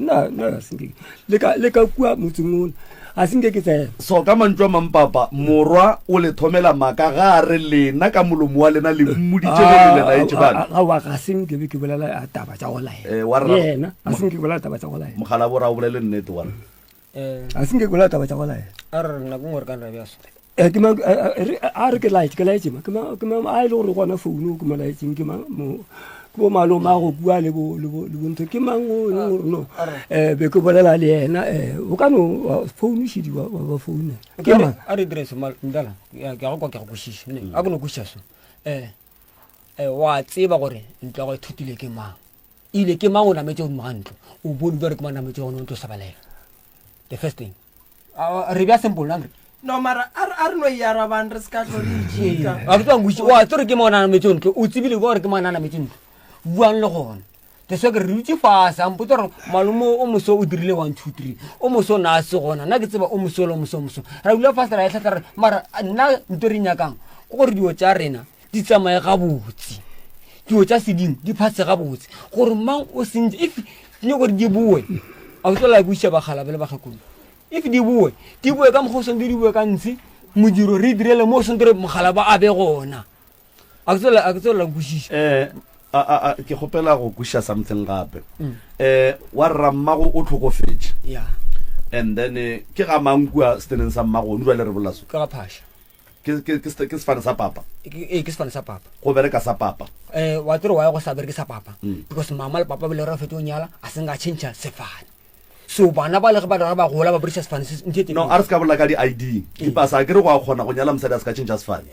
senke le ka kua motseng a senke ke tsena so ka mantswe a mampapa morwa o le thomela maka ga re lena ka molomo wa lena le mmoditše le lena e tšebana ga wa ga senke be ke bolela taba tša go laela yena a senke ke bolela taba tša go laela mogala bora o bolele nnete wa a senke ke bolela taba tša go laela a re nna go ngore ka nra bjaso ke mang a re ke laetse ma ke mang a ile gore gona founu ke mo laetseng ke mang bo malome a go bua le bo ntho ke mang no be ke bolela le yena o ka no founu shidi wa founu ke mang a re dress mal ndala ya go kwa ke go shisha ne a go no kusha so wa tseba gore ntlo go thutile ke mang ile ke mang o na metse o mantlo o bone ba re ke mang na metse o no ntlo sabalela the first thing re bia simple nang no mara ar no yara ban re ska tlodi ka a tswa ngushi wa tsore ke mang na metse o ntlo o tsibile gore ke mang na metse ntlo buang le gona te se ke re rutse fase a mpotsa gore malumo o moso o dirile 1 2 3 o moso na se gona nna ke tseba o moso ra dula fase ra etla re mara nna ntwe re nyakang go gore dio tša rena di tsamaye ga botse dio tša seding di phase ga botse gore mang o sentse if nye gore di bue a o tlola go isha ba gala bele ba gakolo if di bue ka mokgwa o sente di bue ka ntse modiro re direle mo o sente re mogala ba a be gona a ke tswelela kwešiša ke kgopela go kwešiša something gape wa rra mmago o tlhokofetse ya and then ke ga mankua steneng sa mmago o le re bolaso ka ga phasha ke sefane sa papa ke sefane sa papa go bereka sa papa wa tsere wa ya go sa bereke sa papa because mama le papa ba le ra fetso nyala a senga change sefane so bana ba le ba gola ba berisa sefane no a re ska bola ka di ID di pasa ke re go a kgona go nyala mosadi a ska change sefane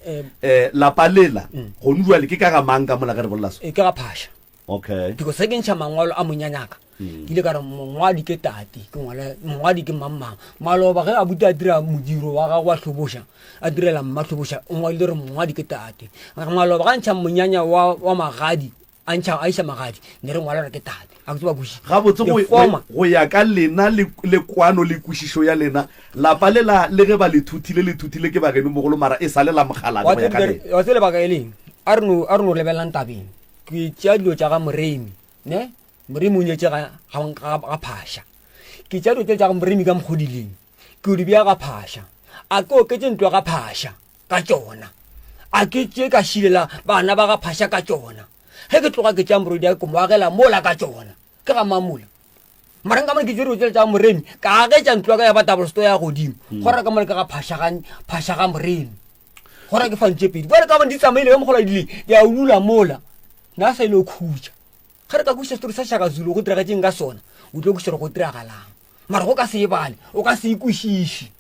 la palela go nduwa le ke ka ga manga mola ka re bolaso ke ga phasha okay because ke ntsha mangwalo a monyanyaka ile ka re mongwadi ke tati ke ngwala mongwadi ke mamma maloba ge a buta dira modiro wa ga wa hlobosha a direla mmahlobosha o ngwale re mongwadi ke tati maloba ga ntsha monyanya wa magadi a ntsha a isa magadi ne re ngwala re ke tati a ke tsoba bushi ga botse go ya ka lena le kwano le kwishisho ya lena la palela le ge ba le thutile ke ba geno mogolo mara e sale la mogala go ya ka le wa tsele ba ka eleng a re no lebelang tabeng ke tša dilo tša ga moremi ne moremi o nyetse ga phasha ke tša dilo tša ga moremi ka mokgodileng ke o di bja ga phasha a ke oketse ntwa ga phasha ka tšona a ke tše ka šilela bana ba ga phasha ka tšona ge ke tloga ke tša morodi a ke moagela mola ka tšona ke ga mamula marang ka mane ke tše dilo tša moremi ka agetša ntwa ka ya batabolsto ya godimo gora ka mane ka ga phasha ga moremi gora ke fantše pedi bale ka bane di tsamaile ka mogola dile ya o dula mola na sa ile o khutša ge re ka kweša setori sa Shaka Zulu go diragetseng ka sona o tlo kweša re go diragalang mara go ka se e bale o ka se ikwešiše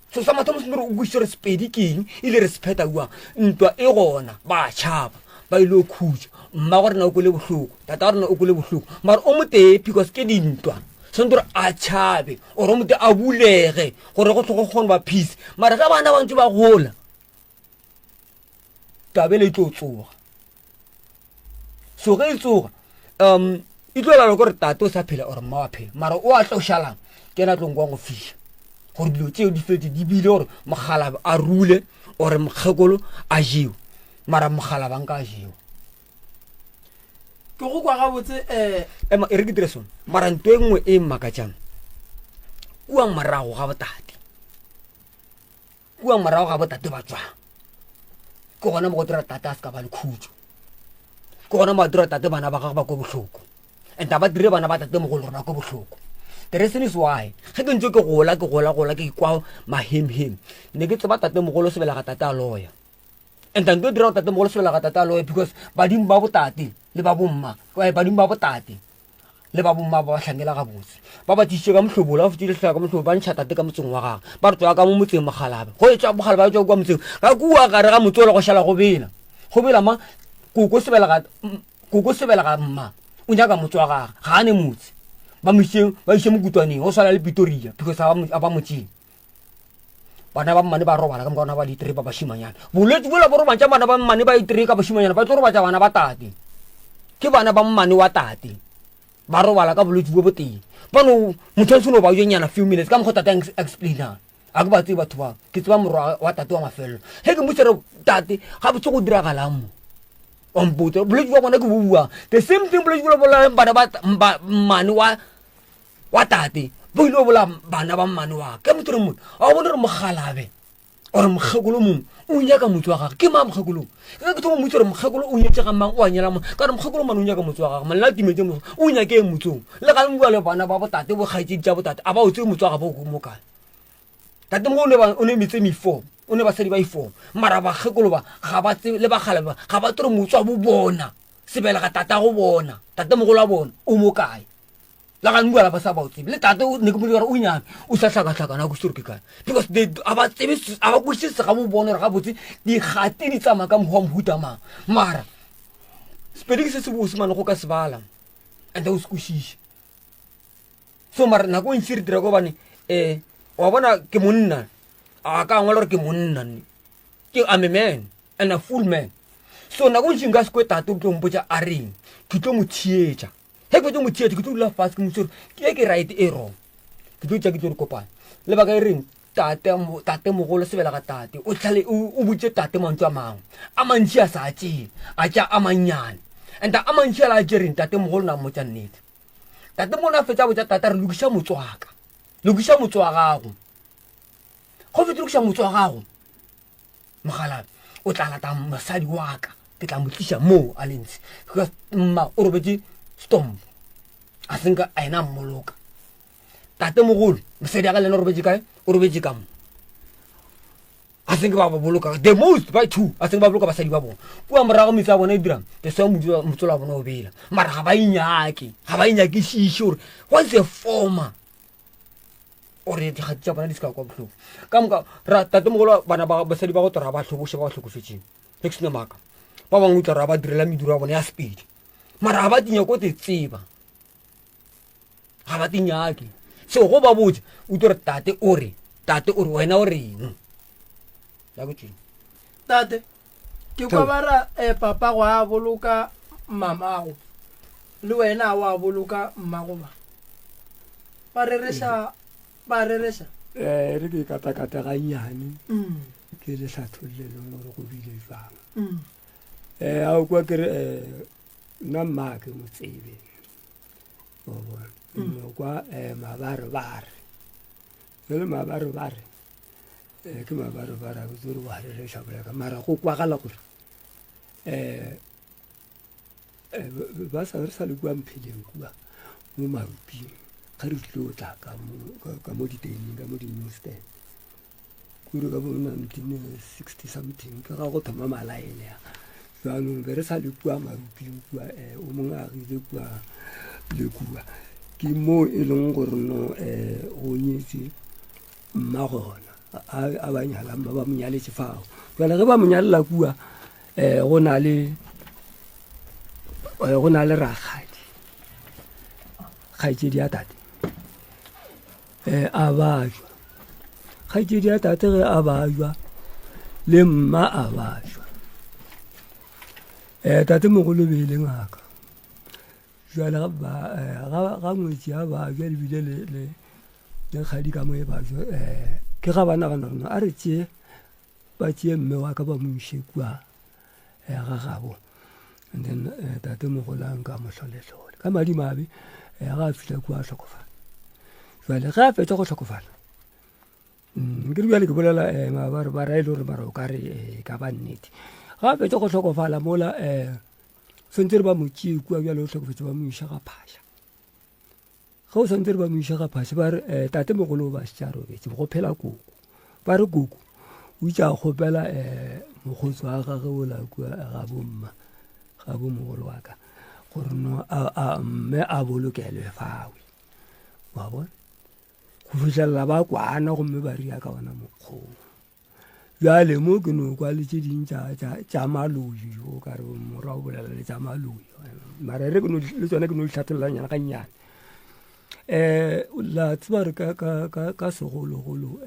so sa mathomo senore o kwešiše re sepedi keng ile re sepheta uang ntwa e gona ba tšhaba ba ile o khutša mma go rena o kwele bohloko tata go rena o kwele bohloko mara o motee because ke dintwa senore a tšhabe ore o mote a bulege gore go tlhogo kgone ba peace mara ga bana ba ntse ba gola tabele e tlo tsoga so ge e tsoga e tlo la gore tate o sa phela or mma wa phela mara o a tlošalang ke na tlong go fiša gore dilo tseo di fetse di bile gore mogala a rule or mokgekolo a jewe mara mogala ba nka a jewe ke go kwa gabotse e re ke dire sone mara nto e nngwe e mmakatšang kuang marago ga botate ba tswang ke gona mo go dira tate a se ka ba le khutso ke gona mo a dira tate bana ba gage ba ko bohloko and ba dire bana ba tate mogolo rona ko bohloko the reason is why ge ke ntse ke gola ke kwa mahemhem ne ke tseba tate mogolo sebela ga tate a loya and then do dira tate mogolo sebela ga tate a loya because badimo ba botate le ba bomma badimo ba botate le ba bomma ba hlangela ga botse ba ba tšitše ka mohlobola ba fetile hlaka ka mohlobo ba ntšha tate ka motseng wa gage ba re tswa ka mo motseng mogalabe go etswa mogala ba tswa kwa motseng ka kua gare ga motse o le go šala go bela ma koko sebela ga mma o nyaka motse wa gage ga a ne motse ba iše mokutwaneng o swana le Pretoria because a ba motseng bana ba mmane ba robala ka mokana ba ditere ba bašimanyana bolwetse bola bo robantša bana ba mmane ba itere ka bašimanyana ba tlo robatša bana ba tate ke bana ba mmane wa tate ba robala ka bolwetse bo boteng bano motho a seno ba uenyana few minutes ka mokgo tate explainang a ke ba tsebe batho ba ke tseba morwa wa tate wa mafelelo ge ke mosere tate ga botse go diragalang mo ompotse bolwetse ba bona ke bobuang the same thing bolwetse bola bana ba mmane wa tate bo ile bola bana ba mmane wa ke motho re motho a bone re mogalabe or mogekolo mongwe o nyaka motse wa gage ke ma mogekolo ke thomo motse re mogekolo o nyetse ga mang o a nyela mo ka re mogekolo mane o nyaka motse wa gage manela timetse mo o nyake motsong le ga bua le bana ba botate bo gaetse tša botate a ba o tswe motse wa gage bo mo kae tate mo o ne metse mefo o ne ba sedi ba ifo mara ba gekolo ba ga ba tse le ba gale ba ga ba tlo motswa bo bona sebela ga tata go bona tate mo go la bona o mo kae la ga ngwa la ba sa ba utse le tate ne ke mo dira o nyane o sa hlaka na go sure ke kae because they aba tsebe aba go se ga bo bona ga botse di gate di tsama ka mo huta mara speding se se bo se mane go ka sebala and those kushish so mara na go ntshiri dira go bane wa bona ke monna a ka ngwala re ke monna ke am a man and a full man so na go ntšhinga se kweta to tlo mpotsa a reng ke tlo mo thietša he ke tlo mo thietša ke tlo la fast ke motsore ke right e wrong ke tlo tša ke tlo re kopana le ba ka e reng tate mogolo sebela ga tate o tlhale o butse tate mantso a mangwe a mantši a sa tšee a tša a mannyane and a mantši a la tšereng tate mogolo na mmotša nnete tate mogolo a fetša botša tate re lokiša motswaka lokisa motho wa gago go fete lokisa motho wa gago mogala o tla lata mosadi wa ka ke tla mo tlisa moo a lentse mma o robetse storm a thinka a ena mmoloka tate mogolo mosadi ya ka lena o robetse kae o robetse ka mo a thinka ba boloka the most by two a thinka ba boloka basadi ba bona kua morago metsi a bona e dirang te sa motsolo wa bona o bela mara ga ba inyake šiše gore what's a former ore di gatsa bona di ska kwa botlhoko ka moka ra tate mogolo bana ba basadi ba go tora ba tlhoboshe ba tlhokofetseng next ne maka ba bangwe tla ra ba direla meduro ya bona ya speed mara ga ba tinya ko te tseba ga ba tinyake so go ba botse o tore tate ore wena o reng ya go tseng tate ke kwa bara papa go a boloka mamago le wena wa boloka mmago ba reresha re ke kata ga nyane ke le hlathollelo gore go bile jwang a o kwa kere nna mma ke mo tsebe o bona kwa mabarebare le mabarebare ke mabarebare go tsore wa reresha boleka mara go kwagala gore ba sa re sa le kwa mpheleng kua mo maruping ga re tlo tla ka mo diteng ka mo di-newsstand kure ka bo 1960 something ka ga go thoma malaene ya jaanong be re sa le kua maruping kua o mongwe a agile kua le kua ke mo e leng gore no go nyetse mma gona a ba nyalang ba mo nyaletse fao jale ge ba mo nyalela kua go na le rakgadi kgaitsedi ya tate a bajwa kgaitsedi ya tate ge a bajwa le mma a bajwa tate mogolo be le ngaka jale ga ngwetsi a bajwa lebile le kgadi ka mo e bajwa ke ga bana rona a re tšee ba tšee mme wa ka ba mo ise kua ga gabo and then tate mogolo a nka motlholetlhole ka madimabe ga a fitlha kua a tlhokofala jale ge a fetsa go tlhokofala ke re bjale ke bolela mabarebara e le gore mara o ka re ka ba nnete ga a fetsa go tlhokofala mola santse re ba mo tšee kua bjale o tlhokofetse ba mo isa ga phasha ge o santse re ba mo isa ga phasha ba re tate mogolo o ba setša robetse go phela koko ba re koko o itse a kgopela mokgotsi wa gage ola kua ga bo mogolo wa ka gore no mme a bolokelwe fawe wa bona go fitlhelela ba kwana gomme ba ria ka ona mokgong bjale mo ke no kwa le tse ding tša maloi o ka re mora o bolela le tša maloi mara re le tsone ke no di tlhatololanyana ga nnyane la tseba re ka segologolo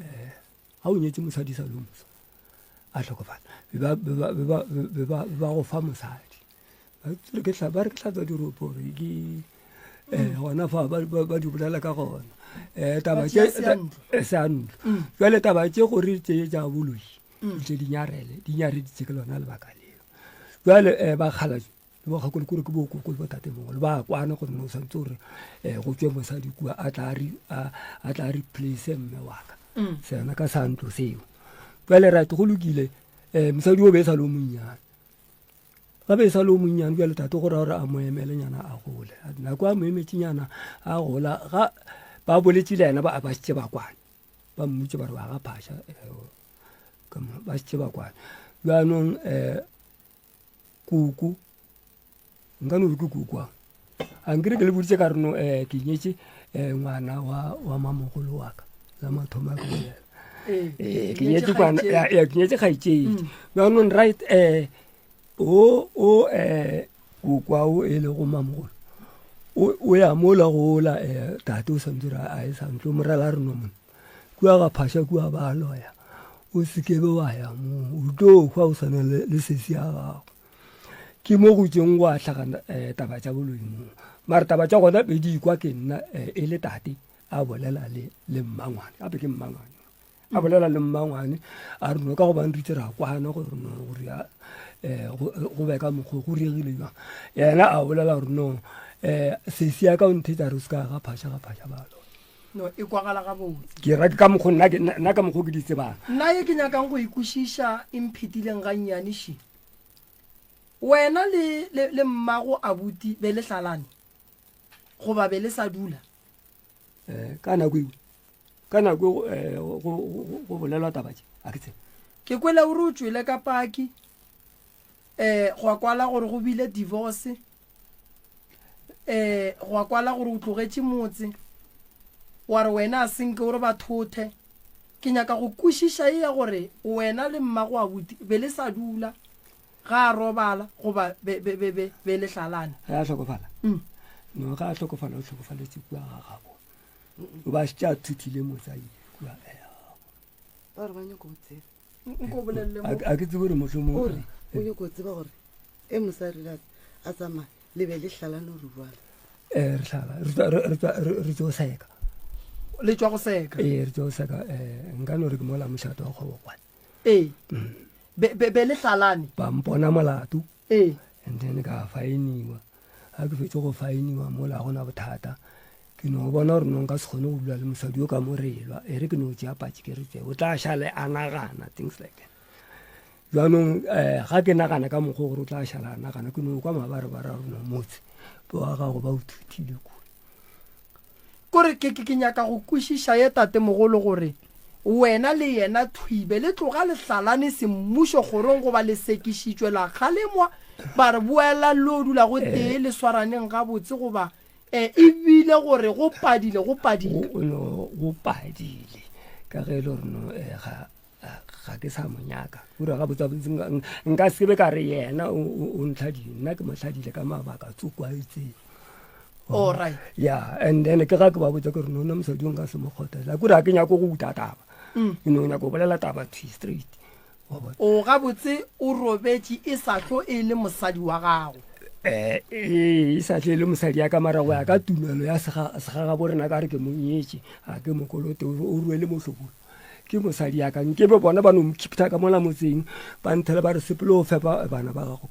ga o nyetse mosadi sa lomosa a tlhokofala be ba go fa mosadi ba re ke hlatswa diropo re ke gona fa ba di bolela ka gona taba seanlo jale taba tše gore tše tša boloi tše dinyareditse ke lona lebaka leo jale ba kgalatso le bakgakole kore ke bokoko le botate mongwe le ba kwana gore no santse gore go tswe mosadi kua a tla replace mme waka sena ka santlo seo jale rate go lokile mosadi o be sa le o monnyane ga be sa le o monnyane jale tate gore gore a mo emelenyana a gole nako a mo emetsenyana a gola ga ba boletse le ena ba setse ba kwane ba mmutse ba re ba ga phasha ba setse ba kwane jaanong kuku nka no ke kukwa a nkere ke le boditse ka reno ke nyetse ngwana wa mamogolo wa ka la mathoma ke bolela ke nyetse kgaitsedi jaanong right kukwa o e le go mamogolo o ya mola gola tate o santse a e santlo morala re no mone kua ga phasha kua ba loya o sekebe wa ya mo o tlo kwa o sana le sesi ya gago ke mo go tseng wa tlhagana taba tša boloi mo mara taba tša gona be di kwa ke nna e le tate a bolela le mmangwane gape ke mmangwane a bolela le mmangwane a re no ka go bang ritse ra kwana gore no gore go be ka mokgwa go riegile jang yena a bolela gore no sesi ya ka o nthetsa re se ka ga phasha balo no e kwagala ga botse ke ra ka mokgo nna ka mokgo ke di tsebang nna ye ke nyakang go ikwešiša imphetileng ga nnyaniši wena le mmago abuti be le hlalane goba be le sa dula ka nako go bolelwa tabatše a ke tsebe ke kwele o re o tswele ka paki go a kwala gore go bile divorce go a kwala gore o tlogetše motse wa re wena a senke o re ba thothe ke nyaka go kwešiša e ya gore wena le mmago abuti be le sa dula ga a robala goba be le hlalane ga a tlhokofala no ga a tlhokofala o tlhokofaletše kua ga gabo o ba se tša thuthile motsae kua ba re ba nyako o tseba nko bolelele mo a ke tsebe gore motlhomo ore o nyako o tseba gore e mosadi a tsamaya le be le hlalane o re bala re tlala re tso seka le tswa go seka re tso seka nka no re ke mola mošato wa kgobo kwane be le hlalane ba mpona molato and then ka fainiwa a ke fetse go fainiwa mola gona bothata ke no bona gore no nka se kgone go dula le mosadi o ka morelwa re ke no tšea patši ke re tse o tla šale a nagana things like that jaanong ga ke nagana ka mokgwa gore o tla šala a nagana ke no kwa mabarebara rona motse ba gago ba o thuthile kore ke nyaka go kwešiša ye tate mogolo gore wena le yena thwibe le tloga le hlalane semmušo gorong goba le sekišitšwe la kgalemwa ba re boela lo dula go tee le swaraneng ga botse goba ebile gore go padile go padile ka ge le gore no ga ke sa monyaka ura ga botsa nka sebe ka re yena o ntlhadile nna ke motlhadile ka mabaka tsokwaetseng alright yeah and then ke ga ke ba botsa ke re no nna mosadi o nka se mokgothela kore ga ke nyako go uta taba no nyako bolela taba twi straight o ga botse o robetse e sa tlo e le mosadi wa gago e sa tle le mosadi ya ka mara go ya ka tumelo ya segaga borena ka re ke monyetse a ke mokolote o ruele motlhokolo ke mosadi ya ka nke be bona ba no mkhipta ka mola motseng ba nthele ba re sepelo o fepa bana ba gago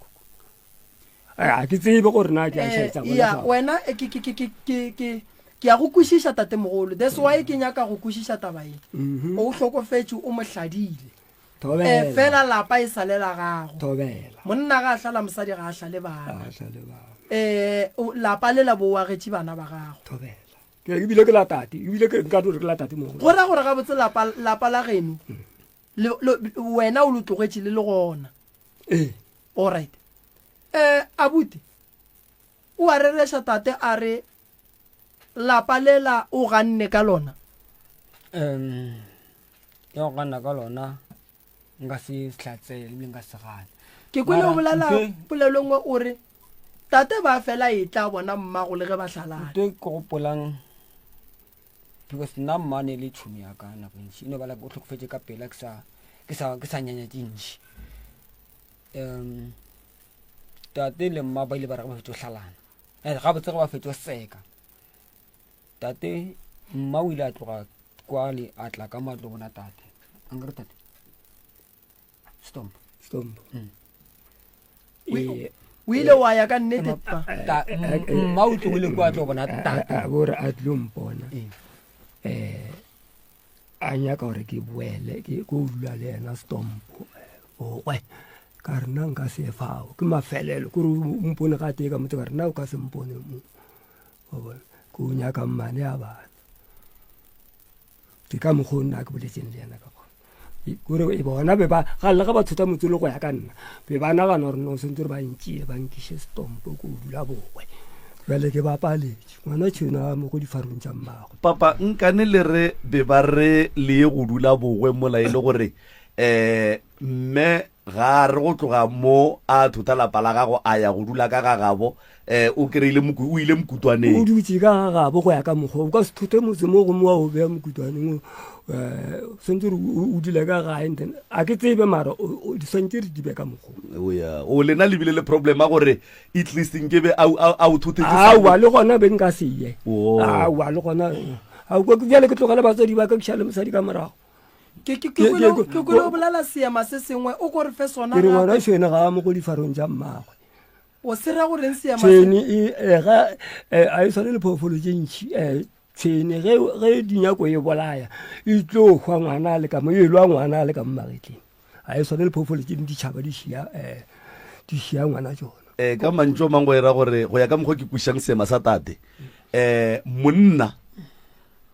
a ke tsebe gore na ke a šaetsa ya wena ke a go kwešiša tate mogolo that's why ke nyaka go kwešiša taba e o hlokofetse o mohladile fela lapa e salela gago monna ga a hlala mosadi ga a hlale bana lapa le la boagetše bana ba gago ebile ke latate ebile nka re ke latate mo gora gore ga botse lapa la geno wena o lo tlogetše le gona alright abuti o a rereša tate a re lapa lela o ganne ka lona ya go ganna ka lona nka se hlatsele ebile nka se gane ke kwele o bolela polelongwe o re tate ba fela e tla bona mmago le ge ba hlalane ke gopolang because nna mmane le tšhomi ya ka nako ntši eno bala o tlhokofetse ka pela ke sa nyanya tintši tate le mma ba ile ba re ba fetso hlalana ga botse ge ba fetso seka tate mma o ile a tloga kwale a tla ka matlo bona tate ankere tate stomp o ile wa ya ka nnete mma o tlogile kwa tlo bona tate bore a tlo mpona a nyaka gore ke boele ke go dula le ena stompo owe ka re nna nka se fao ke mafelelo kore o mpone ga tee ka motse ka re nna o ka se mpone mo ko nyaka mmane ya bana ke ka mokgwa o nna ke boletseng le ena ka kore e bona be ba ga le ga ba thota motse le go ya ka nna be ba nagana gore no sentse re ba nkie ba nkiše stompo ko dula bowe jale ke ba paletše ngwana tšhona mo go difarong tša mmago papa nkane le re be ba re le ye go dula bowe mola e le gore mme ga re go tloga mo a thota lapa la gago a ya go dula ka ga gabo o kry-ile o ile mokutwaneng o dutse ka ga gabo go ya ka mokgwa o ka se thote motse mo go moa o beya mokutwaneng sentse o dile ka gae then a ke tsebe mara diswantse re dibe ka mokgwa o lena lebile le problema gore at least nkebe a o thothetse aowa le gona be nka seye aowa le gona bjale ke tlogele batswadi ba ka kešale mosadi ka morago ke kwele o bolela seema se sengwe o kore fe sona ke re ngwana tšhwene ga mo go difarong tša mmagwe o se ra goreng seema tšhwene a e tshwane le phoofolo tše ntšhi tshene ge dinyako e bolaya e tlo hwa ngwana le ka mo e lwa ngwana le ka mmagetleng a e sone le phofolo tse di tšhaba di šia ngwana tsona ka mantso mango era gore go ya ka mokgwa ke kušang seema sa tate monna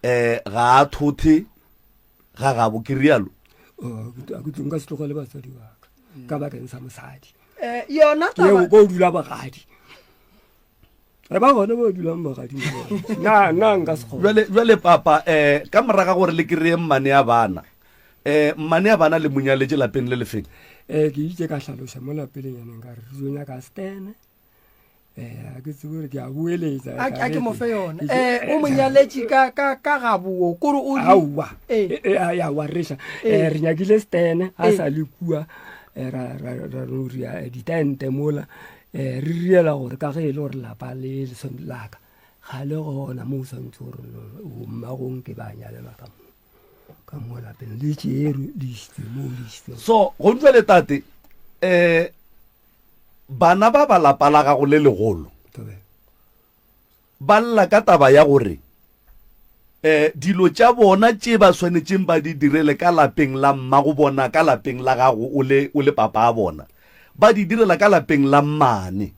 ga a thothe ga gabo ke rialo a ke tlong ka se tlogele batswadi wa ka bakeng sa mosadi yona yeo ko dula bagadi re ba gone ba dulang bagadi na nka sekgone jwale papa ka moraga gore le kry-e mmane ya bana mmane ya bana le monyaletse lapeng le lefeng ke itse ka tlhaloša mo lapeleng yaneng ka re re ka stene a ke tsebe gore ke a bueletsa a ke mo fe yona o monyaletše ka gabuo kore o aowa ya wa reša re nyakile stene a sa le kua ra noria ditente mola re riela gore ka ge e le gore lapa le lesomi laka ga le gona mo o santse gore mmagong ke ba nyalelwa ka mo lapeng le tšeere le isitse mo le isitse so go ntse le tate bana ba ba lapa la gago le legolo ba lla ka taba ya gore dilo tša bona tše ba swanetšeng ba di direle ka lapeng la mmago bona ka lapeng la gago o le papa a bona ba di direla ka lapeng la mmane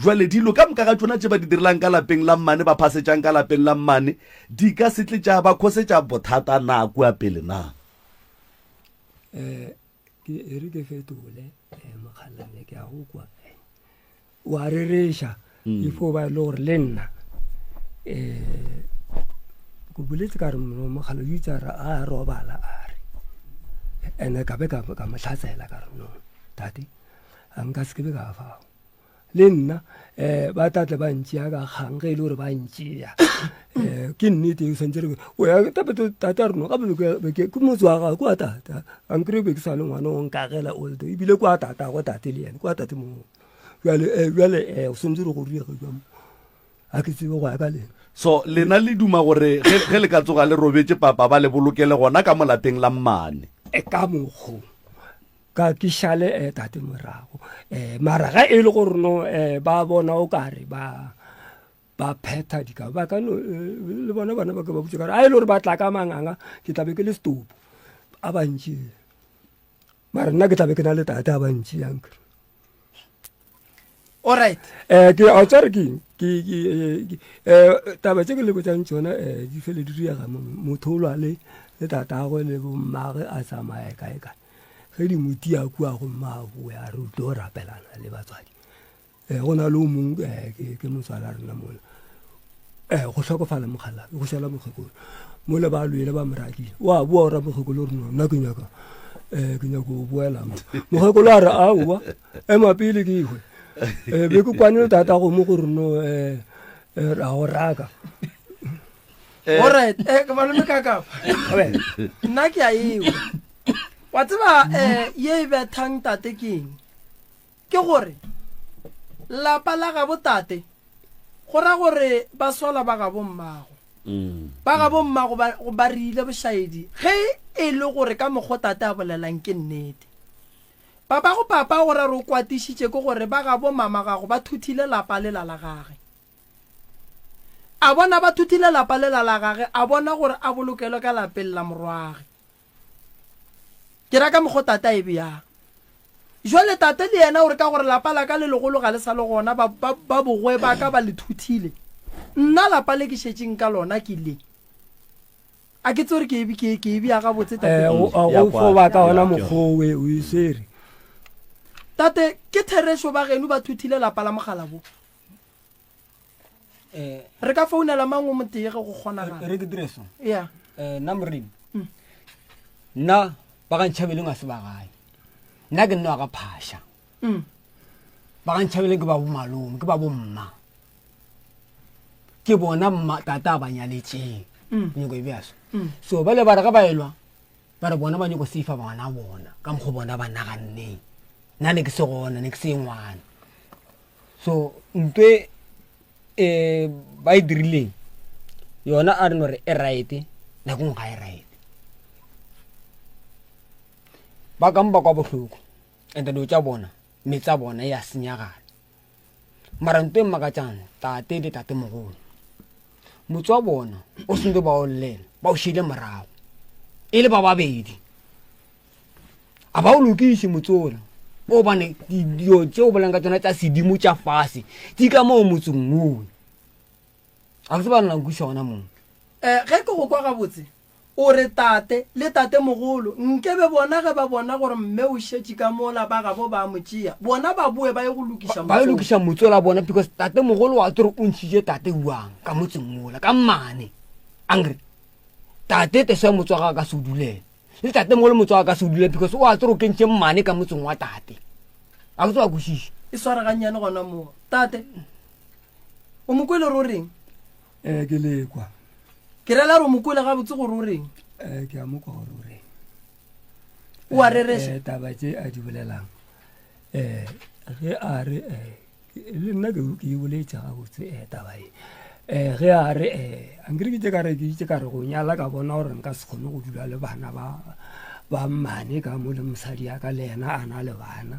jwale dilo ka moka ga tšona tše ba di direlang ka lapeng la mmane ba phasetšang ka lapeng la mmane di ka setle tša ba khosetša bothata na kua pele na ke ere ke fetole mokgalane ke a go kwa wa rereša ifo ba le gore le nna ko boletse ka re mogala o itse re a robala a re ene ka be ka motlhatsela ka re no tate a nka se ke be ka fao le nna ba tatle ba ntšea ka kgang ge e le gore ba ntšea ke nnete o santse re o ya tate a reno gape ke motse wa gago kwa tata a nkry be ke sa le ngwana o nkagela oldo ebile kwa tata go tate le ene kwa tate mo jale o santse re go riega jamo a ke tsebe go ya ka lena so lena le duma gore ge le ka tsoga le robetse papa ba le bolokele gona ka molateng la mmane ka mokgo ka ke šale tate morago mara ga e le gore no ba bona o kare ba phetha dika ba ka no le bona bana ba ka ba butse ka a e le gore ba tla ka manganga ke tlabe ke le stopo a bantši mara nna ke tlabe ke na le tate a bantši yank alright ke a tsare ke taba tse ke le botsang tsona di fele di riega motho o lwale le tatagwe le bommage a tsamaya kae ge di moti a kua go mmabo ya re tlo rapelana le batswadi go na le o mongwe ke motswala rena mola go tlhokofala mogala go šala mokgekolo mola ba lwele ba morakile wa boa ora mokgekolo re nna ke nyaka go boela mokgekolo a re aowa emapele ke ihwe be ke kwane le tata go mo gore no ra go raka alright ke malome kakapa nna ke a ewa wa tseba ye e bethang tate keng ke gore lapa la gabo tate go ra gore ba sola ba gabo mmago ba gabo mmago ba rile bošaedi ge e le gore ka mokgo tate a bolelang ke nnete papa gore re o kwatišitše ke gore ba gabo mama gago ba thuthile lapa le la gage a bona ba thuthile lapa le la gage a bona gore a bolokelo ka lapeng la morwage ke ra ka mokgo tata e bjang jwale tate le yena gore ka gore lapa la ka le legolo ga le sa le gona ba bogwe ba ka ba le thuthile nna lapa le ke šetšeng ka lona ke le a ke tsore ke e bja ga botse tate o fo ba ka ona mokgowe o isere tate ke theresho ba geno ba thuthile lapa la mogala bo re ka founela mang o motege go kgonagala re ke direso ya nna morena nna ba ka ntšhabeleng a se ba gae nna ke nne wa ka phasha ba ka ntšhabeleng ke ba bo malome ke ba bo mma ke bona mma tata a ba nyaletšeng nyako e bjaso so ba le ba re ga ba elwa ba re bona ba nyako seifa bana bona ka mokgo bona ba naganneng nna ne ke se gona ne ke se ngwana so ntwe ba e dirileng yona a re no re e right nako ngwe ga e right ba ka mba kwa bohloko and dilo tša bona metsa bona ya senyagala mara ntwe mmakatsang tate le tate mogolo motse wa bona o sentse ba o llela ba o shile morago e le ba babedi a ba o lokiše motsona o bane dio tšeo bolang ka tsona tša sedimo tša fase di ka moo motseng oo a se ba nna nkuša gona moo ge ke go kwa gabotse o re tate le tate mogolo nkebe bona ge ba bona gore mme o šetše ka mola ba gabo ba motšea bona ba boe ba ye go lokiša motso la bona because tate mogolo wa tore o ntšhitše tate uang ka motseng mola ka mane angre tate teso ya motso wa ga ka se o dulele le tate mogolo motso wa ka se o dulele because o a tore o kentše mane ka motseng wa tate a botse wa kwešiše e swareganyane gona moo tate o mokwele re o reng ke lekwa ke rela re o mokwele ga botse gore o reng ke a mokwa gore o reng o a rereša taba tše a di bolelang ge a re le nna ke e boletša gabotse taba e ge a re ankere ke itse ka re go nyala ka bona gore nka se kgone go dula le bana ba mmane ka mo le mosadi ya ka le ena a na le bana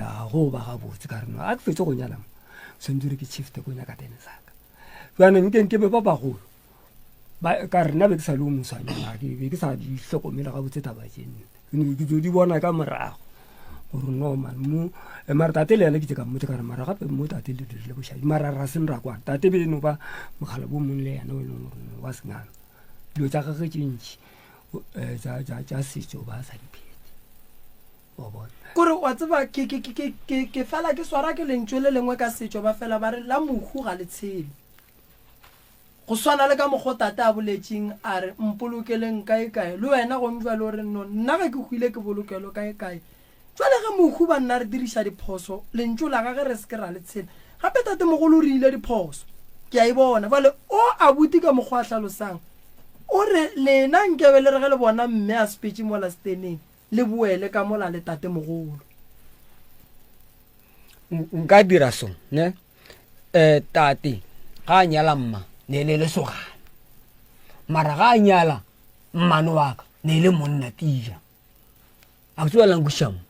a go ba gabotse ka reno a ke fetse go nyala mo sentse re ke chifte ko nyaka tene saka jwaneng nkebe ba bagolo ka rena be ke sa le o mosanyana be ke sa di hlokomela gabotse taba tsene ke tso di bona ka morago gore normal mo mara tate le ena ke tse ka mmotse ka re mara gape mo tate le dirile bošadi mara ra seng ra kwana tate be no ba mogala bo mong le ena o leng gore wa sengana dilo tša gage tše ntši tša setso ba sa diphete wa bona kore wa tseba ke fela ke swara ke lentšwe le lengwe ka setso ba fela ba re la mohu ga le tshele go swana le ka mokgo tate a boletšeng a re mpolokeleng kae le wena go njwa le gore no nna ge ke hwile ke bolokelo kae jwale ge mohu ba nna re diriša diphoso lentšo la gage re se ke ra le tshele gape tate mogolo o re ile diphoso ke a e bona bale o a buti ka mokgwa a hlalosang o re lena nkebe le re ge le bona mme a sepetše mola steneng le boele ka mola le tate mogolo nka dira so ne tate ga a nyala mma ne le lesogana mara ga a nyala mmane wa ka ne le monna tija a ke tswa langushamo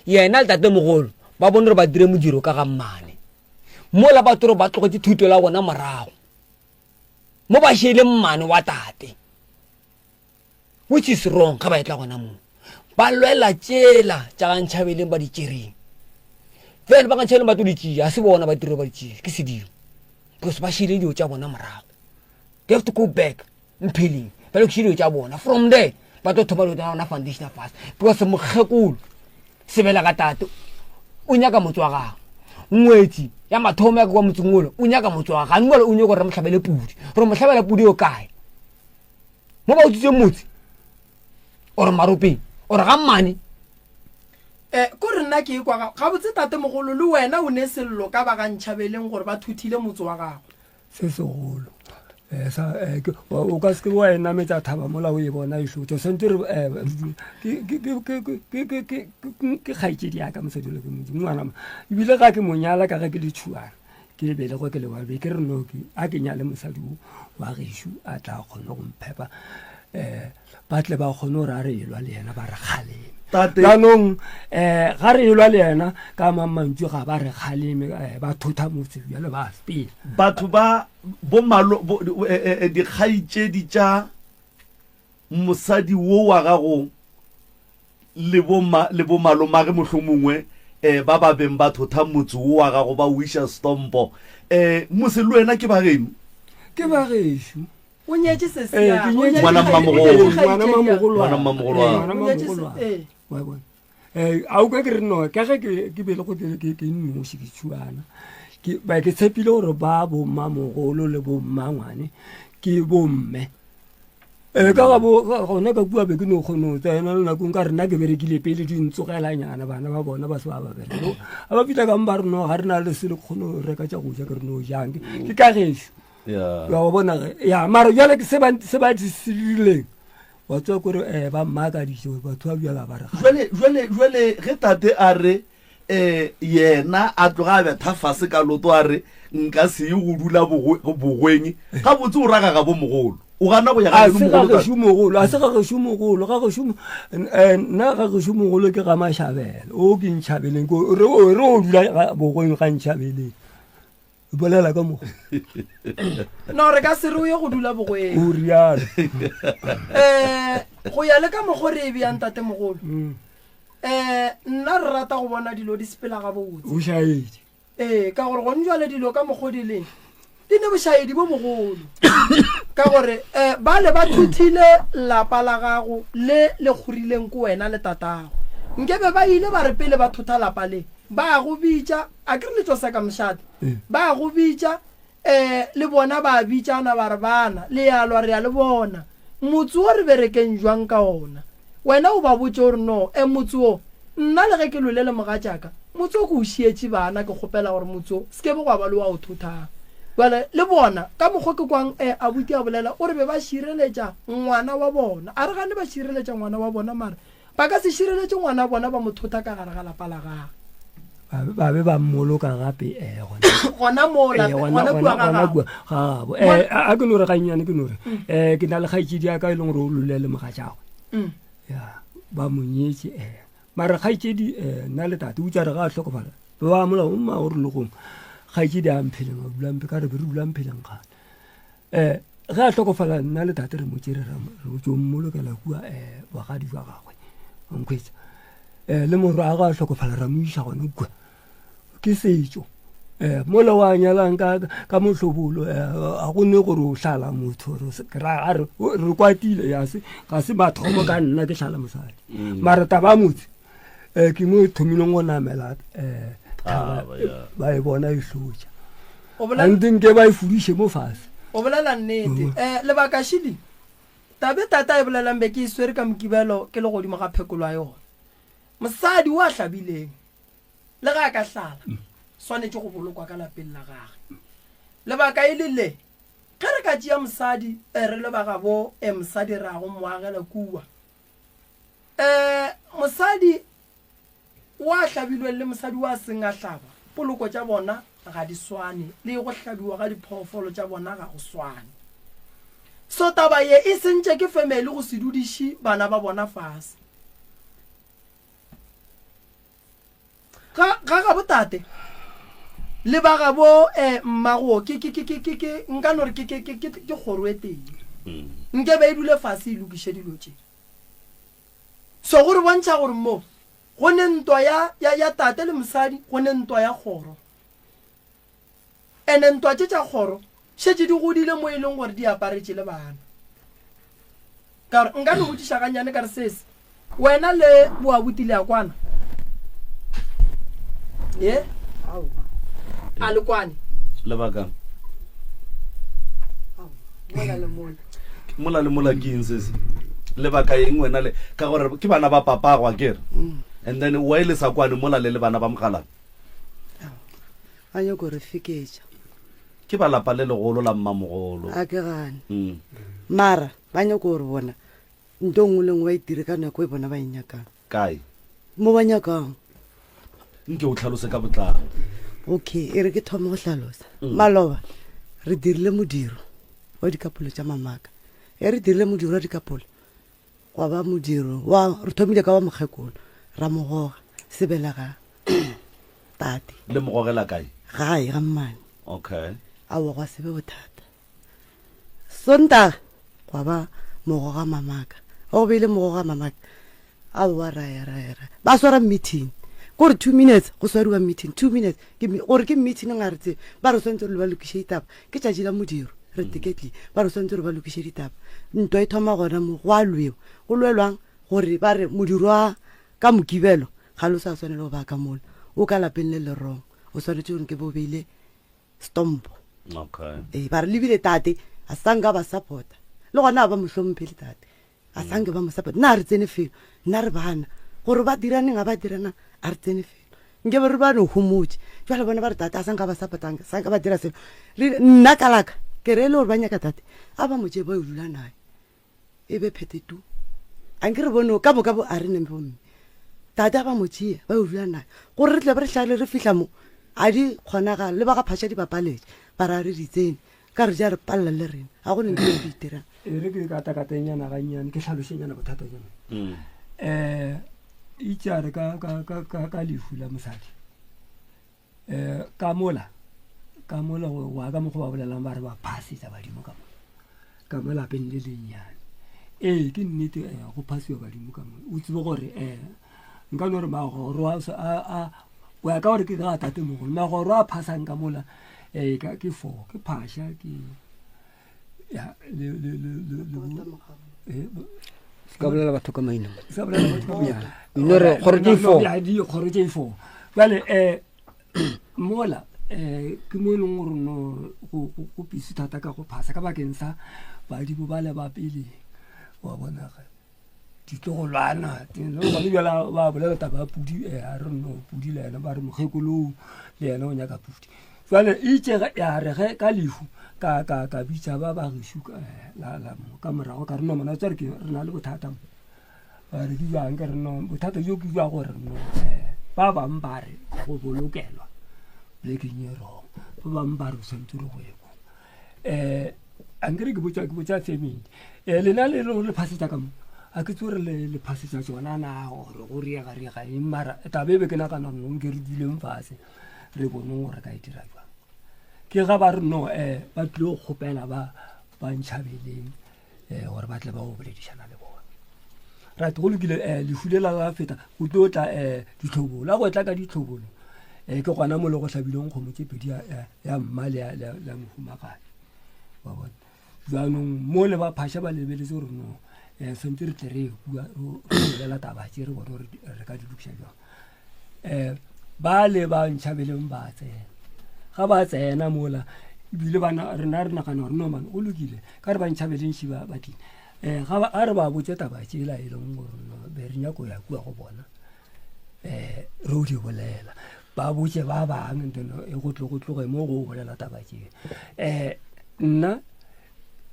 yena le tate mogolo ba bone re ba dire modiro ka ga mmane mola ba toro ba tlogetse thuto la bona morago mo ba shele mmane wa tate which is wrong ga ba etla gona moo ba lwela tšela tša ga ntšhabeleng ba di tšereng fela ba ga ntšhabeleng ba to di tšea a se bona ba dire ba di tšea ke sedimo because ba shile dio tša bona morago they have to go back mpheleng ba le kšhile dio tša bona from there ba to thoma dio tša bona foundation fast because mokgekolo sebela ka tate o nyaka motse wa gago ngwetsi ya mathomo ya ka kwa motseng ole o nyaka motse wa gago ngwele o nyaka gore mohlabele pudi gore mohlabela pudi o kae mo ba utsitse motse ore maropeng ore ga mmane ko re nna ke e kwa ga botse tate mogolo le wena o ne sello ka ba ga ntšhabeleng gore ba thuthile motse wa gago se segolo o ka seke wa ena metsa thaba mola o e bona e hlotse sentse ke kgaitsedi yaka mosadilo ke modimo ngwana ebile ga ke monyala ka ga ke le tšhuana ke lebele go ke le wabe ke re noke a ke nyale mosadi wa gešo a tla kgone go mphepa ba tle ba kgone gore a re elwa le yena ba re kgaleme jaanong ga re elwa le yena ka mammantso ga ba re kgaleme ba thotha motse bjale ba spela batho ba dikgaitsedi tša mosadi wo wa gago le bomalomage mohlomongwe ba ba beng ba thotha motse wo wa gago ba o iša stompo mose le wena ke bageno ke bagešo o nyetse se se ya ngwana mmamogolo wa bona a o ka ke re no ka ge ke bele go ke nnoši ke tšhuana ba ke tshepile gore ba bommamogolo le bommangwane ke bomme ka gona ka bua be ke no kgone go tsena le nakong ka rena ke berekile pele di ntsogelanyana bana ba bona ba se ba bereko a ba fitlha ka mba re no ga re na le se le kgone go reka tša go ja ke re no jang ke ka gešo wa bona ya mara jale ke se ba di silileng wa tswa kore ba mmaka dijo batho ba bjala ba re jwale ge tate a re yena a tloga a betha fase ka loto a re nka se ye go dula bogweng ga botse o raka ga bo mogolo o gana go ya ga mogolo a se ga ge mogolo ga ge nna ga ge mogolo ke ga mashabele o ke ntšhabeleng re o dula bogweng ga ntšhabeleng bolela ka mo no re ka se re o ye go dula bogweng o rialo go ya le ka mokgo re e beyang tate mogolo nna re rata go bona dilo di sepela ga botse o shaedi ka gore gone jwale dilo ka mokgo di leng di ne bošaedi bo mogolo ka gore ba le ba thuthile lapa la gago le le kgorileng ko wena le tatago nkebe ba ile ba re pele ba thutha lapa le ba go bitša a ke re le tsosa ka mošate ba go bitša le bona ba bitšana ba re bana le yalwa re ya le bona motse o re berekeng jwang ka ona wena o ba botse gore no motse o nna le ge ke lolele mogatšaka motse o ke o šietše bana ke kgopela gore motse o se ke be go ba le wa o thuthang wale le bona ka mokgwa ke kwang a buti a bolela o re be ba šireletša ngwana wa bona a re gane ba šireletša ngwana wa bona mare ba ka se šireletše ngwana wa bona ba mothota ka gare ga lapa la gago ba be ba mmoloka gape gona mola gabo a ke no re gannyane ke no re ke na le kgaitsedi ya ka e leng gore o lolele mogatšagwe ya ba monyetse mare kgaitsedi nna le tate o tsa re ga a tlhokofala ba mola o mma gore le gongwe kgaitsedi a mpheleng a dulang ka re be re dulang mpheleng gane ge a tlhokofala nna le tate re motsere re tso mmolokela kua bagadi jwa gagwe onkgwetsa le morwa a ga a tlhokofala ra mo isa gone kua ke setso mola wa nyalang ka mohlobolo a gonne gore o hlala motho re kwatile ga se mathomo ka nna ke hlala mosadi mare taba motse ke mo thomileng go namela ba e bona e hlotša anteng ke ba e fudiše mo fase o bolela nnete lebaka shidi tabe tata e bolelang be ke e swere ka mokibelo ke le godimo ga phekolo a yone mosadi o a hlabileng le ga a ka hlala swanetše go bolokwa ka lapeng la gage lebaka e le le ge re ka tšea mosadi re le bagabo mosadi re a go moagela kua mosadi o a hlabilweng le mosadi wa seng a hlaba poloko tša bona ga di swane le go hlabiwa ga diphoofolo tša bona ga go swane so taba ye e sentše ke family go se dudiše bana ba bona fase ga botate le ba ga bo mmago nka no re ke kgoro e teng nke ba e dule fase e lokiše dilo tše so gore bontšha gore mo go ne ntwa ya tate le mosadi go ne ntwa ya kgoro ene ntwa tše tša kgoro šetše di godile mo e leng gore di aparetše le bana ka gore nka no botiša ganyane ka re sese wena le boa botile ya kwana ye a le kwane lebaka mola le mola ke eng sese lebaka eng wena le ka gore ke bana ba papagwa kere and then wa ile sa kwane mola le bana ba mogalana a nyako re fiketša ke ba lapa le legolo la mmamogolo a ke gane mara ba nyako gore bona nto ngwe le ngwe ba itire ka nako e bona ba enyakang kae mo ba nyakang nke o tlhalose ka botlalo okay e re ke thoma go tlhalosa maloba re dirile modiro wa dikapolo tša mamaka re dirile modiro wa dikapolo wa ba modiro re thomile ka wa mokgekolo ra mogoga sebela ga tate le mogogela kae gae ga mmane okay a wa gwa sebe bothata sontaga gwa ba mogoga mamaka go beile mogoga mamaka a wa raya ba swara meeting gore 2 minutes go swariwa meeting 2 minutes gore ke meeting nga re tse ba re swantse re ba lokiše ditaba ke tšatši la modiro re tiketli ba re swantse re ba lokiše ditaba ntwa e thoma gona mo go a lwewa go lwelwang gore ba re modiro wa ka mokibelo ga lo sa swanele go ba ka mola o ka lapeng le lerong o swanetse gore ke bo beile stompo okay ba re lebile tate a sanga ba supporta le gona ba mohlomphele tate a sange ba mo support na re tsene felo nna re bana gore ba dirane ga ba dirana a re tsene felo nke ba re ba no humotse jwale bona ba re tate a sanga ba supportang sanga ba dira selo nna kalaka ke re le gore ba nyaka tate a ba motse ba o dula nae e be phete tu a nke re bono ka boka bo a re neme bomme tate a ba motse ba o dula nae gore re tle ba re hlale re fihla mo a di kgonaga le ba ga phasha di bapaletse ba ra re ditsene ka re ja re palla le rena a go ne ke ditira e re ke katakatenyana gannyane ke tlhalosenyana bothata jone itšare ka lefu la mosadi ka mola ka mola wa ka mo go ba bolelang ba re ba phasitsa badimo ka mo lapeng le lenyane ke nnete go phasiwa badimo ka mo o tsebe gore nka no re magoro a wa ka gore ke ga tate mogolo magoro a phasang ka mola ke 4 ke phasha ke ya le ka bolela batho ka maina sa bolela batho ka maina no re gore ke 4 ya di gore ke 4 vale mola ke mo leng gore no go pisi thata ka go phasa ka bakeng sa badimo ba le ba pele wa bona ga di tlo lwana no ba le ba bolela taba pudi a re no pudi le ena ba re mogekolo le ena o nyaka pudi vale itse ya re ge ka lifu ka bitsa ba ba re shuka la ka morago ka re no mona tsare ke re na le bothata ba re di bang ka re no bothata yo ke jwa gore no ba ba mbare go bolokelwa le ke nyero ba ba mbare sentse go yego angere ke botsa family le na le re phasitsa ka mo a ke tsore le phasitsa tsona na gore go riega mara tabe be ke na kana no ke re dileng fase re bonong gore ka itira jwa ke ga ba re no ba tlo khopela ba ntšhabeleng gore ba tle ba o boledishana le bona ra go lokile le fulela la feta go tlo tla ditlhobolo go tla ka ditlhobolo ke gona mo le go hlabileng go motse pedi ya mmale la mofumagadi ba bona jaanong mo le ba phasha ba lebeletse gore no sentse re tle re bua re la taba tse re bona gore re ka di lukisa jang ba le ba ntšhabeleng ba tsena ga ba tsena mola ebile bana re nagana gore no man o lokile ka re ba ntšhabeleng shiba ba tlile ga re ba botse taba tse la e leng gore no be re nyako ya kua go bona re o di bolela ba botse ba bang nteno e go tloge mo go bolela taba tse nna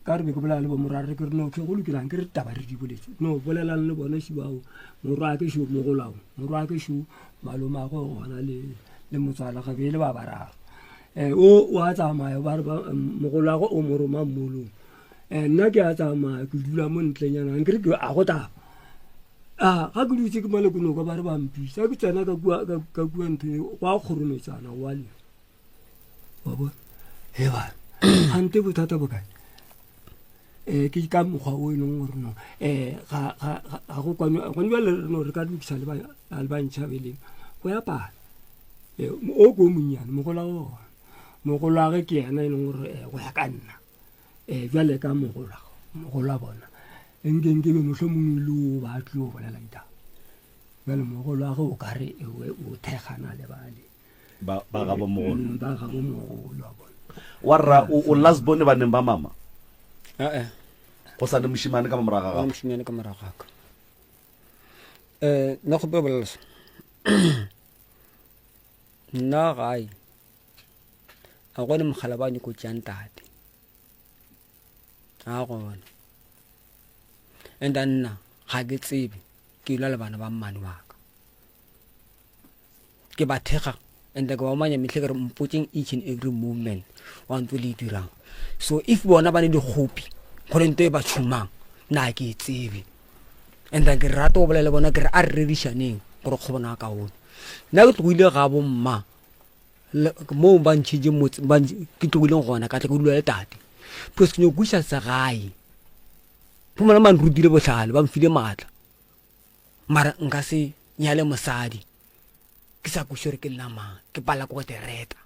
ka re be ke bolela le bo morare ke re no ke go lokelang ke re taba re di boletse no bolelang le bona shibao morwa ke shu mo go lawo morwa ke shu maloma go gona le motswala ga be le ba bararo o wa tsamaya ba re mogolago o moroma mmolong nna ke a tsamaya ke dula mo ntlenyana nkere ke a go taba ga ke dutse ke malekonoka ba re bampisa ke tsena ka kua ntho go a kgorometsana wa le wa bona ba gante bothata bokae ke ka mokgwa o e leng gore no ga go kwane jale no re ka lokisa le ba ntšhabeleng go ya pala o ko monnyane mogolwage ke yana e leng gore go ya ka nna jale ka mogolwa bona enkeng ke be motlho mongwe le o ba tlo bolela ditaba jale mogolwage o kare o thegana le bale ba gabo mogolo wa bona wa rra o lasbone ba neng ba mama go sa le moshimane ka moraga ga moshimane ka moraga ka nna go bolela nna gae a gone mogala ba nyako tšantate a gona and nna ga ke tsebe ke ila le bana ba mmane wa ka ke ba thega and ke ba manya metlhe ke re mpotseng each and every moment wa ntse le dirang so if bona ba ne di khopi gore nto e ba tshumang na ke tsebe and ke rata go bolela bona ke re a re redishaneng gore go bona ka ona nna ke tlogile ga bo mma mo ba ntšhije motse ke tlogileng gona ka tle ke dula le tate because ke nyokwisha sa gae po mona man rutile botlhale ba mfile matla mara nka se nyale mosadi ke sa kushore ke nna mang ke pala go te reta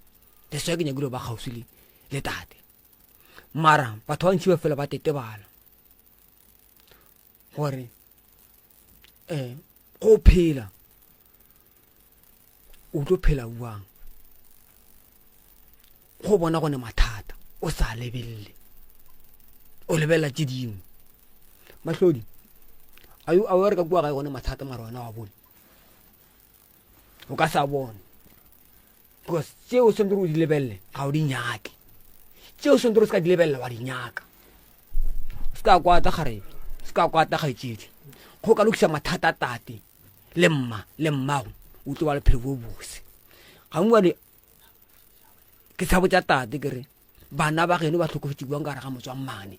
le so ke nyakile ba gausile le tate mara batho ba ntši ba fela ba tetebala gore go phela o tlo phela uang go bona gone mathata o sa lebelle o lebella tse dingwe mahlodi a re ka bua ga gone mathata mara wena wa bone o ka sa bone because tseo se ntse o di lebelle ga o di nyake tseo se ntse o se ka di lebella wa di nyaka se ka kwata garebe se ka kwata ga itsedi go ka lokisa mathata tate le mmago o tlo ba le phelo bo bose ga ngwane ke sa botsa tate ke re bana ba geno ba tlhokofetse buang ka re ga motswa mmane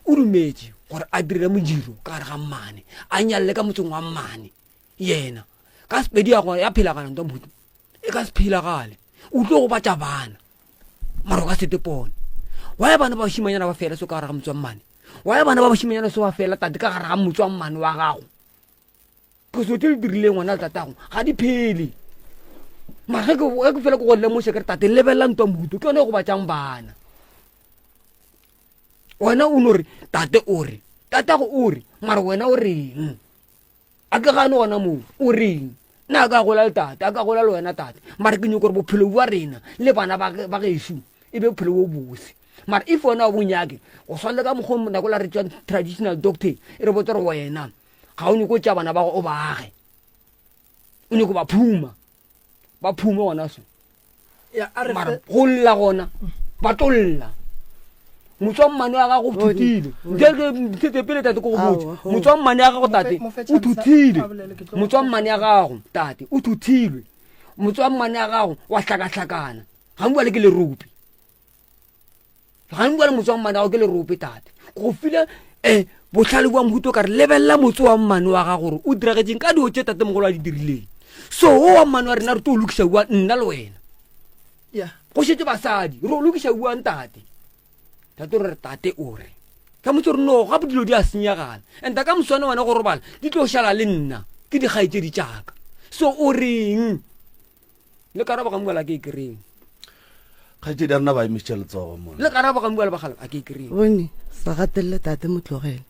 o dumetse gore a direla modiro ka re ga mmane a nyalle ka motseng wa mmane yena ka sepedi ya phela kana nto mbutu e ka se phela gale o tlo go batsa bana mara o ka sete pone wa ya bana ba bašimanyana ba fela so ka gare ga motswammane wa ya bana ba bašimanyana so ba fela tate ka gare ga motswammane wa gago koso te le dirileng ngwana tatago ga di phele mara ke fela ko go lemoše kere tate lebelela ntwa mohuto ke yone go batšang bana wena o no re tate ore tatago o re mara wena o reng a ke gane gona moo o reng nna ka gola le tate a ka gola le wena tate mara ke nyoko gore bophelo bua rena le bana ba gešo e be bophelo bo bose mara if wena wa bonyake go swanle ka mokgwa nako la re tswang traditional doctor e re botse re wena ga o nyako tša bana ba go o baage o nyako ba phuma gona so mara go lla gona ba tlolla motswammane wa gago o thuthile ntete pele tate ko go botse motswammane ya gago tate o thuthile motswammane ya gago tate o thuthilwe motswammane ya gago wa hlakahlakana ga mo bua le ke lerupi ga mo bua le motswammane ya gago ke lerupi tate go file botlhale bua mohuto ka re lebelela motswammane wa gago gore o diragetseng ka dio tše tate mogolo a di dirileng so o wa mmane wa rena re to o lokisa bua nna le wena go šetse basadi re o lokisa buang tate tate re tate ore ka motse re no gape dilo di a senyagala and ka moswane wana go robala di tlo šala le nna ke dikgaetse di tšaka so o reng le karaba ka mbuala ke ikereng kgaetse di a rena ba emisitše letsogo mona le karaba ka mbuala bagala a ke ikereng bone sa gatelele tate mo tlogele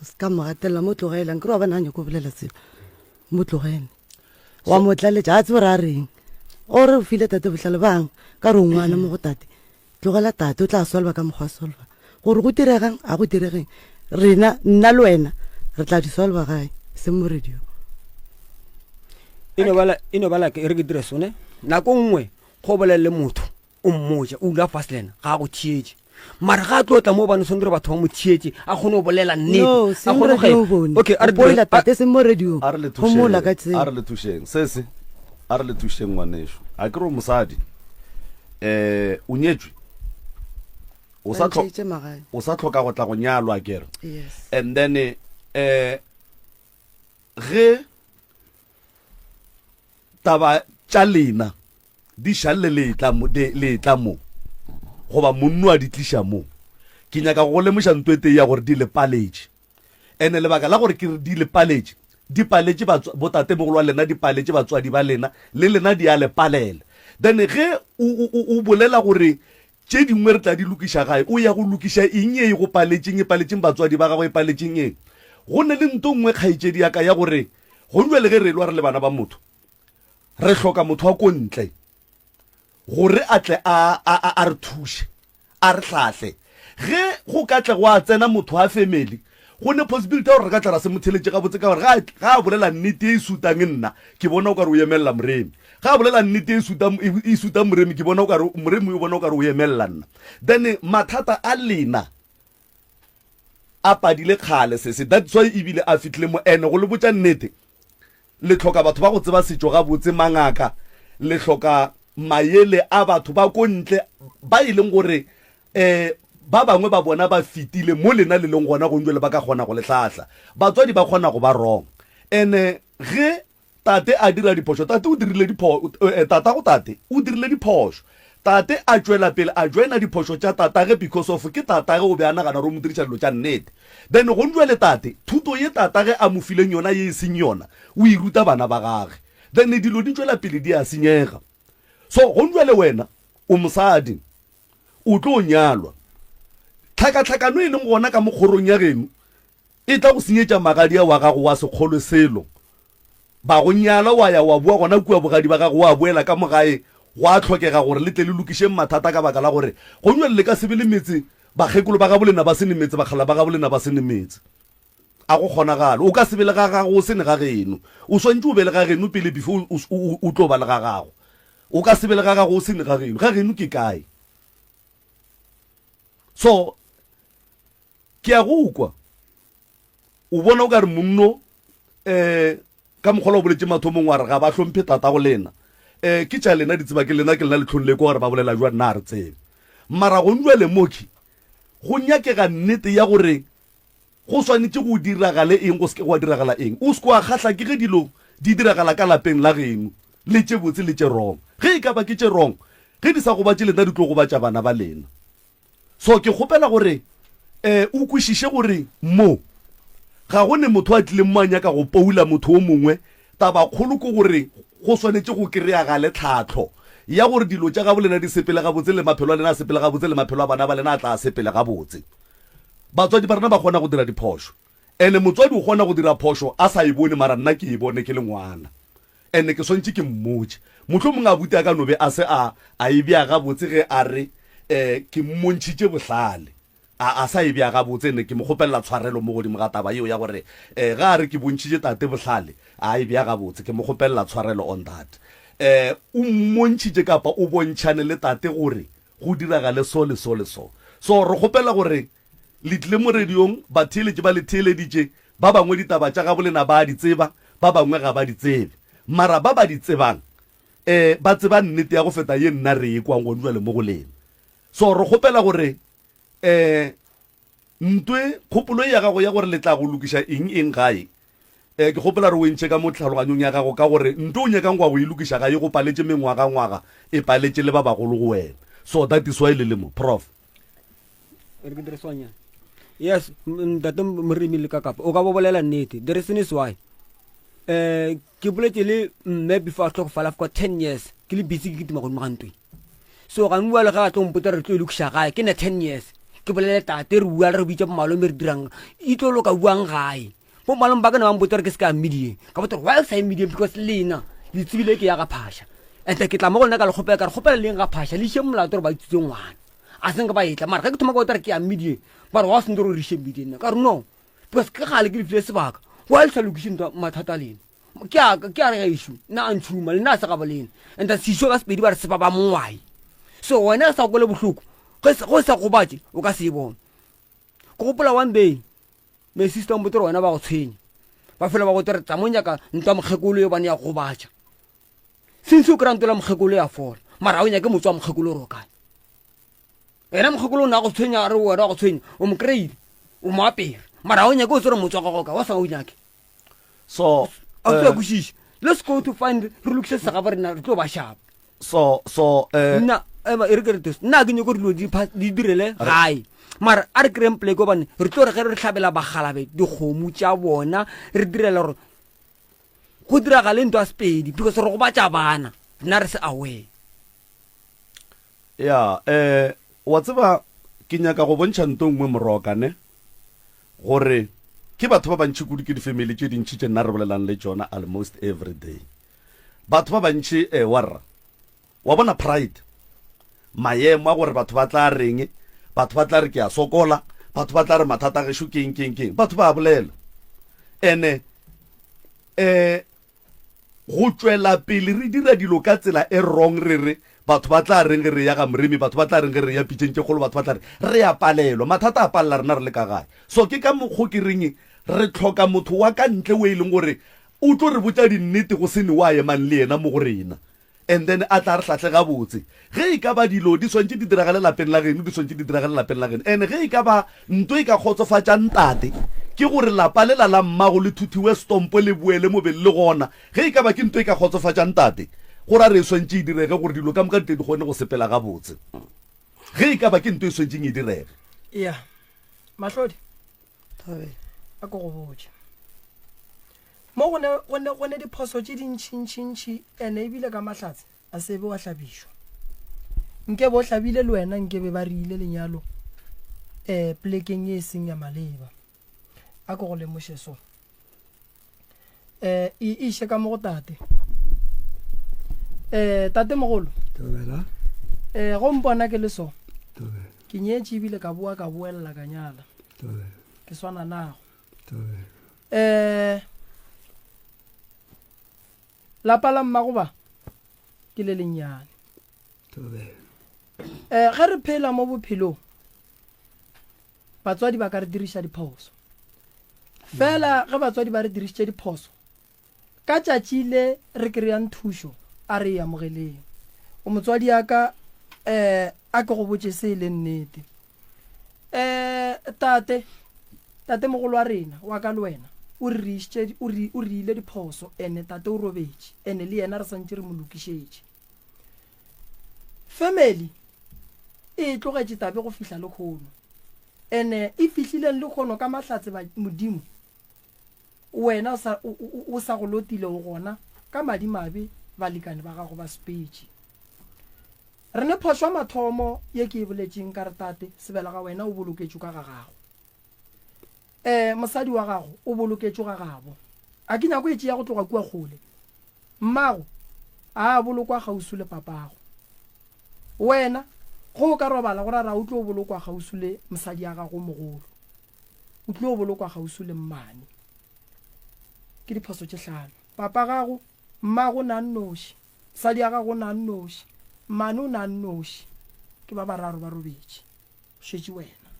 se ka mo gatelela mo tlogela nkere wa bana a nyako bolela selo mo tlogele wa mo tlaletša a tsebo re a reng o re o file tate botlhale bang ka re o ngwana mo go tate tlogela tate o tla solva ka mokgwa solva gore go diregang a go diregeng rena nna le wena re tla di solva gae se mo radio ino bala ke re ke dire sone nako nngwe go bolelele motho o mmoja o dula fast lena ga go thietse mara ga tlotla mo bana sondre batho ba mo thietse a kgone go bolela nnete a kgone go okay a re bolela tate se mo radio a re le thušeng se a re le thušeng ngwanesho a ke re o mosadi o nyetswe o sa tlhoka go tla go nyalwa kere and then ge taba tša lena di šalle letla mo goba monno a di tliša mo ke nyaka go lemoša ntwete ya gore di lepaletše ene lebaka la gore ke di lepaletše di paletše botate mogolo wa lena di paletše batswadi ba lena le lena di a lepalela then ge o bolela gore tše dingwe re tla di lokiša gae o ya go lokiša eng e go paletšeng e paletšeng batswadi ba gago e paletšeng eng go ne le nto nngwe kgaetšedi yaka ya gore go jwa le ge re lwa re le bana ba motho re hloka motho wa ko ntle gore a tle a re thuše a re hlahle ge go ka tle go a tsena motho wa family go ne possibility ya gore re ka tla ra se motheletše gabotse ka gore ga a bolela nnete e sutang nna ke bona o ka re o emelela moremi ga a bolela nnete e sutang moremi ke bona o ka re moremi o bona o ka re o emelela nna then mathata a lena a padile kgale se that's why ebile a fitlhile mo ene go le botša nnete le tlhoka batho ba go tseba setšo gabotse mangaka le tlhoka maele a batho ba ko ntle ba e leng gore ba bangwe ba bona ba fitile mo lena le leng gona go ntse le ba ka kgona go lehlahla batswadi ba kgona go ba wrong ene ge tate a dira diphoso tate o dirile diphoso tate a tšwela pele a joina diphoso tša tatage because of ke tatage o be a nagana gore o mo diriša dilo tša nnete then go ntse le tate thuto ye tatage a mo fileng yona ye e seng yona o e ruta bana ba gage then dilo di tšwela pele di a senyega so go ntse le wena o mosadi o tlo nyalwa tlhakatlhakano e leng gona ka mokgorong ya geno e tla go senyetša magadi a wa gago wa sekgolo selo ba go nyala wa ya wa bua gona kua bogadi ba gago wa boela ka mogae go a tlhokega gore le tle le lokišeng mathata ka baka la gore go nwe le ka sebe le metse bakgekolo ba ga bolena ba sene metse bakgala ba ga bolena ba sene metse a go kgonagala o ka sebe le ga gago o sene ga geno o swantse o be le ga geno pele before o tlo ba le ga gago o ka sebe le ga gago o sene ga geno ke kae so ke a go kwa o bona o ka re monno ka mokgolo o boletse mathomong wa re ga ba hlomphe tata go lena ke tša lena ditseba ke lena ke lena le tlhonle ko gore ba bolela jwa nna re tsebe mara go njwa le moki go nyakega nnete ya gore go swanetse go diragale eng go seke go diragala eng o se kwa khatla ke ge dilo di diragala ka lapeng la geno le tše botse le tše wrong ge e ka ba ke tše wrong ge di sa gobatse lena di tlo gobatsa bana ba lena. So ke kgopela gore o kwešiše gore mo ga go ne motho a tlileng mo a nyaka go poula motho o mongwe taba kgolo ko gore go swanetse go kry-a ga le tlhatlho ya gore dilo tša ga bolena di sepele gabotse le maphelo a lena a sepele gabotse le maphelo a bana ba lena a tla sepele gabotse. Batswadi ba rena ba kgona go dira diphošo ene motswadi o kgona go dira phošo a sa e bone mara nna ke e bone ke le ngwana ene ke swantse ke mmotse motlho mongwe a bute a ka nobe a se a e bea gabotse ge a re ke mmontšhitše bohlale a sa e bea gabotse ene ke mo kgopelela tshwarelo mo godimo ga taba eo ya gore ga a re ke bontšhitše tate bohlale a e bea gabotse ke mo kgopelela tshwarelo on that. O mmontšhitše kapa o bontšhane le tate gore go diragale so le so le so. So re kgopela gore le tlile mo radiong batheeletše ba le theeleditše ba bangwe ditaba tša ga bolena ba di tseba ba bangwe ga ba di tsebe mara ba di tsebang ba tseba nnete ya go feta ye nna re e kwang gone jwale mo go lena. So re kgopela gore ntwe kgopolo ya gago ya gore le tla go lokiša eng gae ke kgopela re o ntšhe ka mo tlhaloganyong ya gago ka gore ntwe o nyakang go go e lokiša gae go paletše mengwaga e paletše le ba bagolo go wena. So that is why le le mo prof yes ntate moremi le kakapa o ka bobolela nnete. The reason is why ke boletse le mme before a tlhokofala I've got 10 years ke le busy ke tima go magantwe so ga mbua le ga tlo mpotsa re tlo lokiša gae ke na 10 years ke bolele tate re bua re bitša malome re dirang e tlo loka buang gae bo malome ba ka na ba mpotsa re ke se ka medium ka botsa why sa medium because lena le tsibile ke ya ga phasha and ke tla mo go nna ka le kgopela ka re kgopela leng ga phasha le she molato re ba tsitse ngwana a senga ba itla mara ga ke thoma go tara ke ya medium but wa se ndoro re she medium ka re no because ke gale ke le file sebaka wa le sa lokishin mathata lena ke a re issue na antshuma le na sa ga bolena and that sisho ka spedi ba re se ba ba mwai so wena sa go le bohloko go sa go batse o ka se bona go gopola one day my sister mbotoro wena ba go tshwenya ba fela ba go tere tsamonya ka ntwa mkhekolo yo bana ya go batsa since o krantola mkhekolo ya fola mara o nya ke motswa mkhekolo ro ka ena mkhekolo na go tshwenya re wena go tshwenya o mkreile o moapere mara o nya ke o tsore motswa go ka wa sa o nyake so let's go to find relukse sa ga rena re tlo ba sharp so na ema irgretus na ke nyoko dilo di direle gae mara a re krem play go bane re tlo re ge re tlhabela bagalabe di kgomu tša bona re direla gore go diragale ntwa spedi because re go batša bana nna re se aware ya wa tseba ke nyaka go bontšha nto nngwe morokane gore ke batho ba bantši kudu ke di-family tše dintšhi tše nna re bolelang le tšona almost every day batho ba bantši warra wa bona pride maemo a gore batho ba tla reng batho ba tla re ke a sokola batho ba tla re mathata ge sho keng batho ba bolela ene go tswela pele re dira dilo ka tsela e wrong re batho ba tla reng re ya ga moremi batho ba tla reng re ya pitšentše kgolo batho ba tla re ya palelwa mathata a palela rena re le ka gae so ke ka mokgo ke reng re tlhoka motho wa ka ntle o e leng gore o tlo re botsa dinnete go sene wa emang le ena mo go rena and then a tla re hlatle gabotse ge e ka ba dilo di swantse di diragale lapeng la geno di swantse di diragale lapeng la geno and ge e ka ba ntwe e ka kgotsofatša ntate ke gore lapa lela la mmago le thuthiwe stompo le boele mobele le gona ge e ka ba ke ntwe e ka kgotsofatša ntate gore a re e swantse e direge gore dilo ka moka di kgone go sepela gabotse ge e ka ba ke ntwe e swantšeng e direge ya mahlodi a ko go botša mo gone diphoso tše dintšintšintši ene ebile ka mahlatse a sebe wa hlabišwa nke bo hlabile le wena nke be ba rile lenyalo plekeng e seng ya maleba a ko go lemoše so e iše ka mo go tate tate mogolo go mpona ke le so ke nyetše ebile ka boa ka boelela ka nyala ke swana nago lapa la mmagoba ke le lenyane ge re phela mo bophelong batswadi ba ka re diriša diphoso fela ge batswadi ba re dirišitše diphoso ka tšatši le re kry-ang thušo a re amogeleng o motswadi aka a ke go botše se le nnete tate mogolo wa rena wa ka le wena o rile diphoso ene tate o robetše ene le yena re santše re mo lokišetše family e tlogetse tabe go fihla le khono ene e fihlileng le khono ka mahlatse ba modimo wena o sa go lotile o gona ka madimabe balekane ba gago ba speech re ne phoswa mathomo ye ke boletseng ka re tate sebela ga wena o boloketšwe ka ga gago mosadi wa gago o boloketšwe ga gabo a ke nyako e tšea go tloga kua kgole mmago a bolokwa gausu le papago wena go ka robala go rara o tlo bolokwa gausu le mosadi ya gago mogolo o tlo bolokwa gausu le mmane ke diphoso tše hlano papa gago mmago na nnoši mosadi ya gago na nnoši mmane o na nnoši ke ba bararo ba robetše o šetše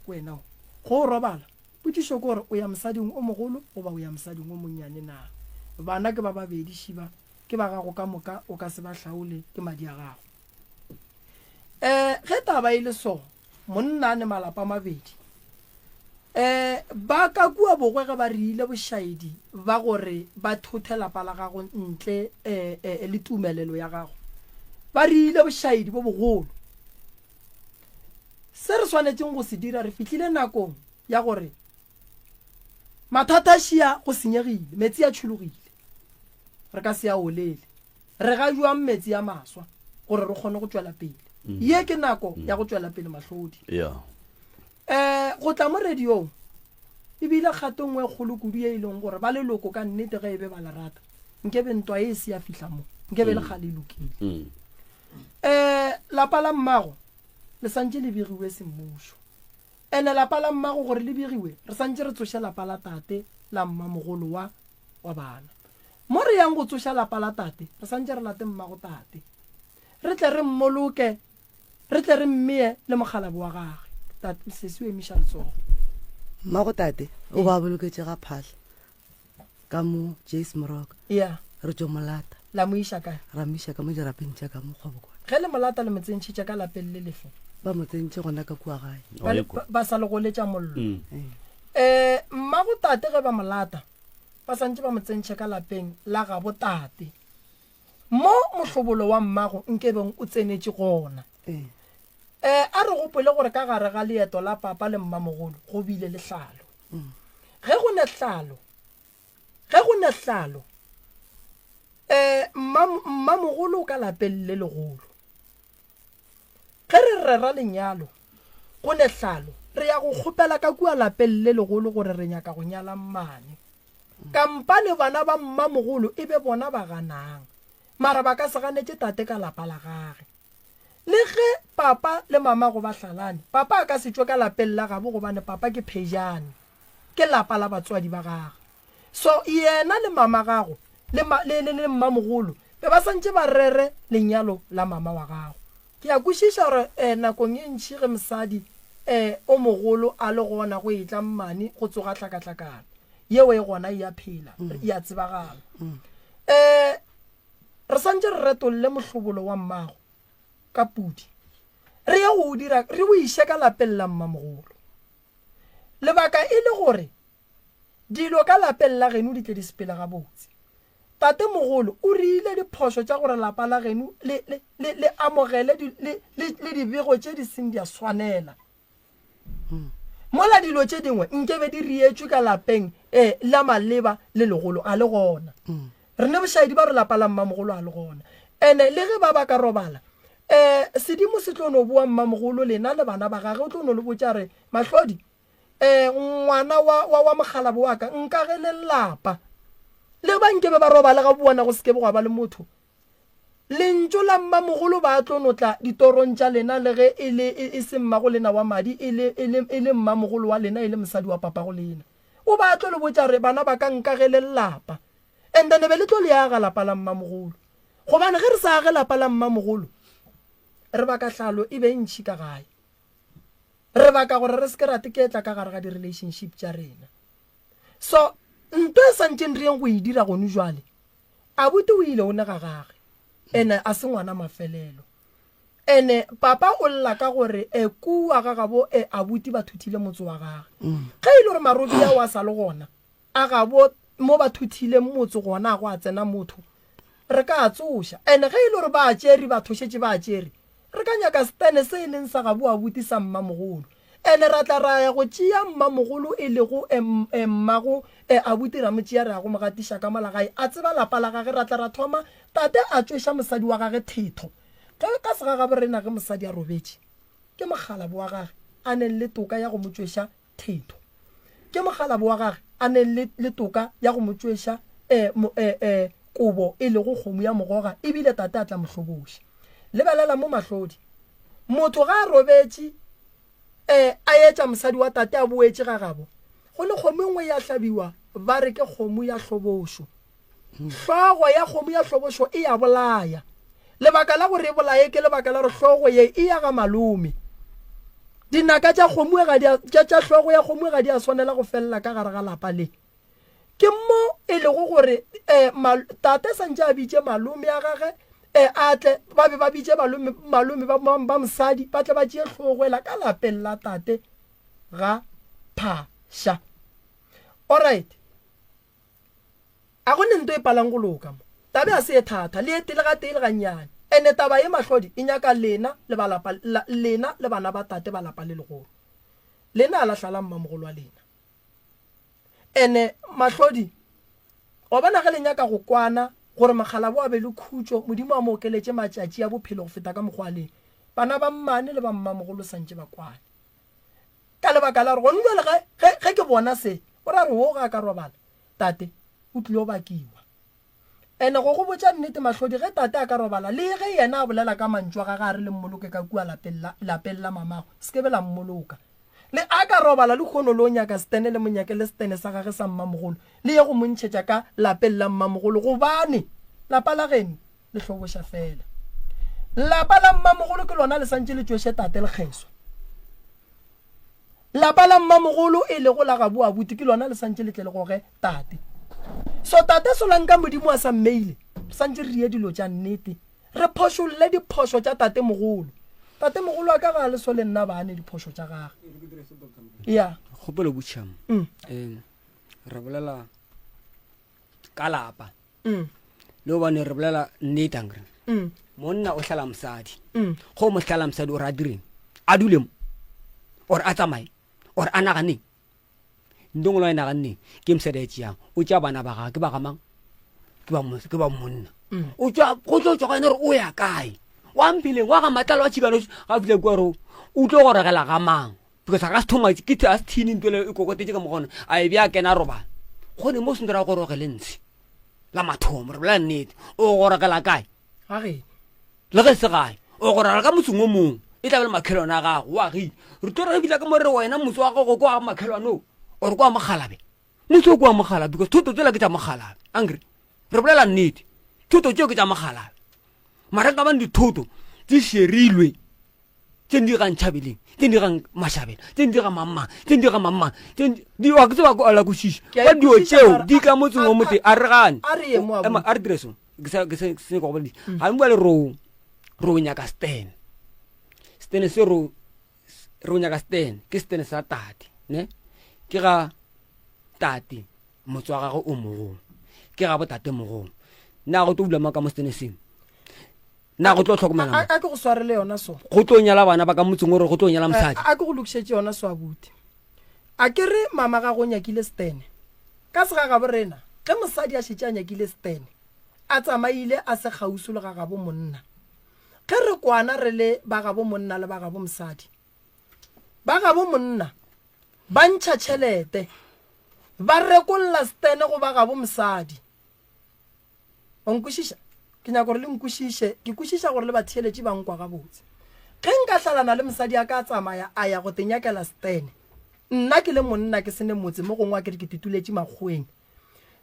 wena go robala potšišo ke gore o ya mosading o mogolo goba o ya mosading o monnyane na bana ke ba babedi šiba ke ba gago ka moka o ka se ba hlaole ke madi a gago ge taba e le so monna ne malapa mabedi ba ka kua bogwe ge ba riile bošaedi ba gore ba thothe lapa la gago ntle le tumelelo ya gago ba riile bošaedi bo bogolo se re swanetseng go se dira re fihlile nakong ya gore mathata šia go senyegile metsi a tšhologile re ka se a olele re ga jwang metsi a maswa gore re kgone go tšwela pele ye ke nako ya go tšwela pele mahlodi go tla mo radiong e bile kgato nngwe kgolo kudu ye e leng gore ba leloko ka nnete ge e be ba le rata nkebe ntwa e se ya fihla mo nkebe le kgale lokile lapa la mmago le santse le begiwe semmušo ene lapa la mmago gore le begiwe re santse re tsoša lapa la tate la mmamogolo wa bana mo re yang go tsoša lapa la tate re santse re late mmago tate re tle re mmoloke re tle re mmeye le mogalabi wa gage tate sesi o emiša letsogo mmago tate o ba boloketse ga phahla ka mo Jace Moroka re tšo molata la mo iša kae ra mo iša ka mo dirapeng tša ka mo kgwabokwa ge le molata le motsentšhitša ka lapeng le lefe ba mo tsentše gona ka kua gae ba sa le go letša mollo mmago tate ge ba molata ba santse ba motsentšhe ka lapeng la gabo tate mo mohlobolo wa mmago nkebeng o tsenetše gona a re gopole gore ka gare ga leeto la papa le mmamogolo go bile lehlalo ge go ne hlalo mmamogolo ka lapeng le legolo ge re rera lenyalo go ne hlalo re ya go kgopela ka kua lapeng le legolo gore re nyaka go nyala mmane kampane bana ba mmamogolo e be bona ba ganang mara ba ka se ganetse tate ka lapa la gage le ge papa le mama go ba hlalane papa a ka se tšwe ka lapeng la gabo gobane papa ke phejane ke lapa la batswadi ba gage so yena le mama gago le mmamogolo be ba santse ba rere lenyalo la mama wa gago ke ya kwešiša gore nakong e ntši ge mosadi o mogolo a le gona go etla mmane go tsoga tlhakatlhakana yeo e gona e a phela e a tsebagala re santse re retolle mohlobolo wa mmago ka pudi re ya go dira re o iše ka lapeng la mmamogolo lebaka e le gore dilo ka lapeng la geno di tle di sepela gabotse tate mogolo o rile diphoso tša gore lapa la geno le amogele le dibego tše di seng di a swanela mola dilo tše dingwe nkebe di rietšwe ka lapeng la maleba le legolo a le gona re ne bošaedi ba re lapa la mmamogolo a le gona ene le ge ba ba ka robala sedimo se tlo no bua mmamogolo lena le bana ba gage o tlo no le botša re mahlodi ngwana wa mogalabi wa ka nka ge le lapa le ba nkebe ba robala ga buana go sekebe go ba le motho lentso la mmamogolo ba tlo notla ditorong tša lena le ge e se mmago lena wa madi e le mmamogolo wa lena e le mosadi wa papa go lena o ba tlo le botša re bana ba ka nka ge le lapa and then be le tlo le aga lapa la mmamogolo gobane ge re sa age lapa la mmamogolo re ba ka hlalo e be ntšhi ka gae re ba ka gore re se ke rate ke tla ka gare ga di-relationship tša rena so nto e santseng re yeng go e dira gone jwale a bute o ile o ne ga gage ene a se ngwana mafelelo ene papa o lla ka gore kua ga gabo a bute ba thuthile motse wa gage ge e le gore marobi a wa sa le gona a gabo mo ba thuthile motse gona a go a tsena motho re ka a tsoša ene ge e le gore ba tšere ba thošetse ba tšere re ka nyaka stene se leng sa ga bua buti sa mmamogolo ene ra tla ra ya go tšea mmamogolo e le go mmago a butira mo tšea re ya go mogatiša ka malagae a tseba lapa la gage ra tla ra thoma tate a tšweša mosadi wa gage thetho ka se ga gabe rena ge mosadi a robetše ke mogalabo wa gage a neng le toka ya go mo tšweša thetho ke mogalabo wa gage a neng le toka ya go mo tšweša kobo e le go kgomo ya mogoga ebile tate a tla mohloboša lebelela mo mahlodi motho ga a robetše a etša mosadi wa tate a boetše ga gabo go le kgomo engwe ya hlabiwa ba re ke kgomo ya hlobošo hlogo ya kgomo ya hlobošo e ya bolaya lebaka la gore e bolaye ke lebaka la re hlogo ye e ya ga malome dinaka tša kgomo tša hlogo ya kgomo ga di a swanela go felela ka gare ga lapa le ke mo e lego gore tate santše a bitše malome ya gage atle ba be ba bitše malome ba mosadi ba tle ba tšee hlogwela ka lapeng la tate ga phasha alright a go nento e palang go loka mo tabe a se e thata le etele ga tele ga nnyane ene taba ye mahlodi e nyaka lena le bana ba tate ba lapa le legolo lena a lahlala mmamogolo wa lena ene mahlodi o bona ge le nyaka go kwana gore mogalabo a be le khutšo modimo a mo okeletše matšatši a bophelo go feta ka mokgwa le bana ba mmane le ba mmamogolo santše ba kwane ka lebaka la re go nngwe le ge ke bona se o ra re wo ga ka robala tate o tlile o bakiwa ene go go botša nnete mahlodi ge tate a ka robala le ge yena a bolela ka mantšwa ga gare le mmoloke ka kua lapeng la mamago se ke be la mmoloka le a ka robala le kgono le o nyaka stene le monyake le stene sa gage sa mmamogolo le ye go montšhetša ka lapeng la mmamogolo gobane lapa la gene le hloboša fela lapa la mmamogolo ke lona le santše le tšweše tate lekgeso lapa la mmamogolo e le go la gabu a buti ke lona le santše le tle le goge tate so tate solanka modimo a sa mmeile santše re rie dilo tša nnete re phošolle diphošo tša tate mogolo a ka ga le so le nna bane diphošo tša gage ya kgopelo botšhamo re bolela ka lapa le obane re bolela nnete angre monna o hlala mosadi go mo hlala mosadi o re a direng a dule mo or a tsamaye or a naganeng ndongolo a naganeng ke mosadi a tšeang o tša bana ba gage ke ba gamang ke ba monna o tšwa go tlo tswa gane re o ya kae wa mpileng wa ga matlalo a tšhikano ga file kwa ro o tlo go regela gamang because ga se thoma ke a se thini ntwele e kokotetse ka mogona a e bja kena robana gone mo se ndira go roge le ntse la mathomo re bolela nnete o go regela kae le ge se gae o go regela ka motseng o mongwe e tla bele makhelwane a gago wa ge re tlo re bila ka mo re wena motse wa gago kwa makhelwane or kwa mogalabe motse o kwa mogalabe because thuto tsela ke tša mogalabe angry re bolela nnete thuto tšeo ke tša mogalabe mara ka bane dithoto tse sherilwe tse di gang tšhabeleng tse di gang mašhabela tse di ga mamang tse di ga mamang di wa ke tseba go ala go shisha ba dio tšeo di ka motseng o mote a re gane a re direso ke se go bodi ga mo le ro nyaka stene se ro nyaka stene ke stene sa tate ne ke ga tate motswa ga go o mogolo ke ga botate mogolo na go tobula maka mo stene seng na go tlo tlhokomela a ke go swarele yona so go tlo nyala bana ba ka motseng gore go tlo nyala mosadi a ke go lokšetse yona so abuti a ke re mama ga go nyakile stene ka se ga ga borena ge mosadi a šetse a nyakile stene a tsamaile a se gausu le ga ga bo monna ge re kwana re le ba ga bo monna le ba ga bo mosadi ba ga bo monna ba ntšha tšhelete ba rekolla stene go ba ga bo mosadi o nkwešiša ke nyaka gore le nkwešiše ke kwešiša gore le batheeletše ba nkwa gabotse ge nka hlalana le mosadi a ka tsamaya a ya go tenyakela stene nna ke le monna ke sene motse mo gongwe a ke tituletše makgweng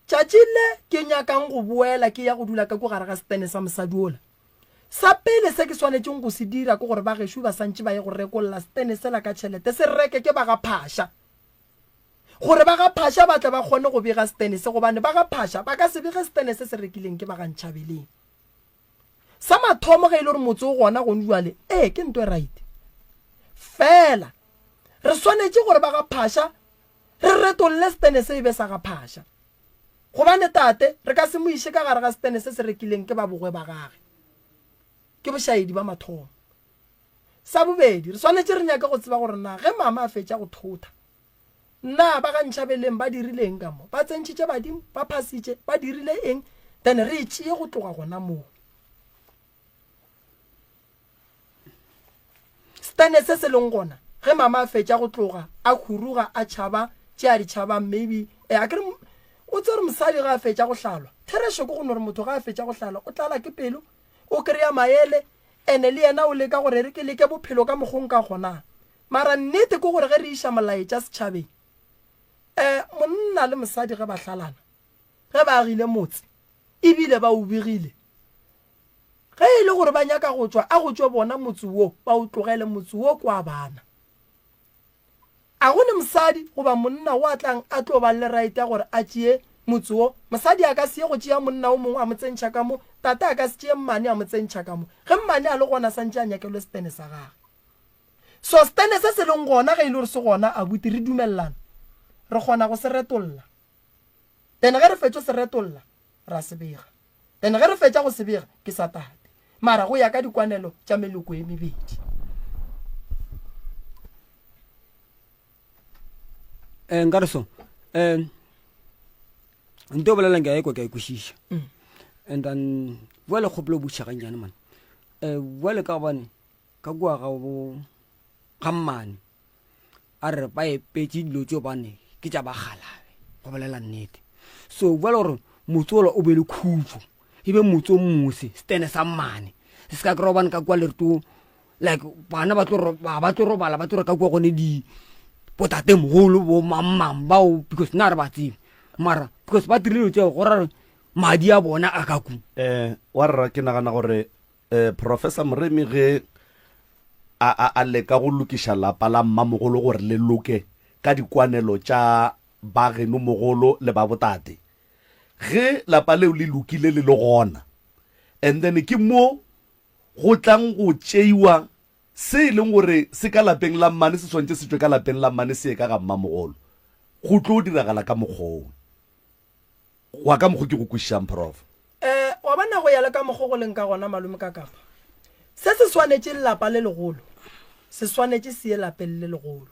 tšatši le ke nyakang go boela ke ya go dula ka ko gare ga stene sa mosadi ola sa pele se ke swanetšeng go se dira ke gore ba gešo ba santše ba ye go rekolla stene sela ka tšhelete se reke ke ba ga phasha gore ba ga phasha ba tle ba kgone go bega stene se gobane ba ga phasha ba ka se bege stene se se rekileng ke ba ga ntšhabeleng sa mathomo ge e le gore motse o gona go nduale ke nto e right fela re swanetše gore ba ga phasha re retolle stene se e be sa ga phasha gobane tate re ka se mo iše ka gare ga stene se se rekileng ke ba bogwe ba gage ke bošaedi ba mathomo sa bobedi re swanetse re nyaka go tseba gore na ge mama a fetša go thota nna ba ga ntšhabeleng ba dirileng ka mo ba tsentšhitše badimo ba phasitše ba dirile eng then re tšee go tloga gona moo stane se se leng gona ge mama a fetša go tloga a khuruga a tšhaba tše a di tšhabang maybe a kere o tse gore mosadi ga a fetša go hlalwa theresho ke gone gore motho ga a fetša go hlalwa o tlala ke pelo o kry-a maele ene le yena o leka gore re ke leke bophelo ka mokgong ka gonang mara nnete ke gore ge re iša molaetša setšhabeng monna le mosadi ge ba hlalana ge ba agile motse ebile ba o begile ge e le gore ba nyaka go tswa a go tswe bona motse wo ba o tlogele motse wo kwa bana a gone mosadi goba monna o a tlang a tlo ba le right ya gore a tšee motse wo mosadi a ka se ye go tšea monna o mongwe a mo tsentšha ka mo tata a ka se tšee mmane a mo tsentšha ka mo ge mmane a le gona santše a nyakelwe stene sa gage so stene se se leng gona ge e le gore se gona a buti re dumelelana re kgona go se retolola then ge re fetša se retolola ra se bega then ge re fetša go se bega ke sa tate mara go ya ka dikwanelo tša meloko e mebedi nka re so nto bolelang ke a ekwa ke a ekwešiša and then boele kgopolo bušaganyane mane boele ka gobane ka kua ga mmane a re ba epetse dilo tšeo bane ke tša bagalabe go bolela nnete so boele gore motse ola o be le khutso e be motse o mose stene sa mmane se se ka kry bane ka kua lerito like bana ba tlo robala ba tlo re ka kua gone di botate mogolo bo mammang bao because nna re ba tsebe mara because ba dirile tšeo go ra madi a bona a ka ku wa rra ke nagana gore professor Moremi ge a leka go lokiša lapa la mmamogolo gore le loke ka dikwanelo tša bageno mogolo le ba botate ge lapa leo le lokile le le gona and then ke mo go tlang go tšeiwa se e leng gore se ka lapeng la mmane se swantse se tswe ka lapeng la mmane se e ka ga mmamogolo go tlo diragala ka mokgong wa ka mokgo ke go kwešišang prof wa bana go ya le ka mokgo go leng ka gona malome ka kapa se se swanetše lelapa le legolo se swanetše se ye lapeng le legolo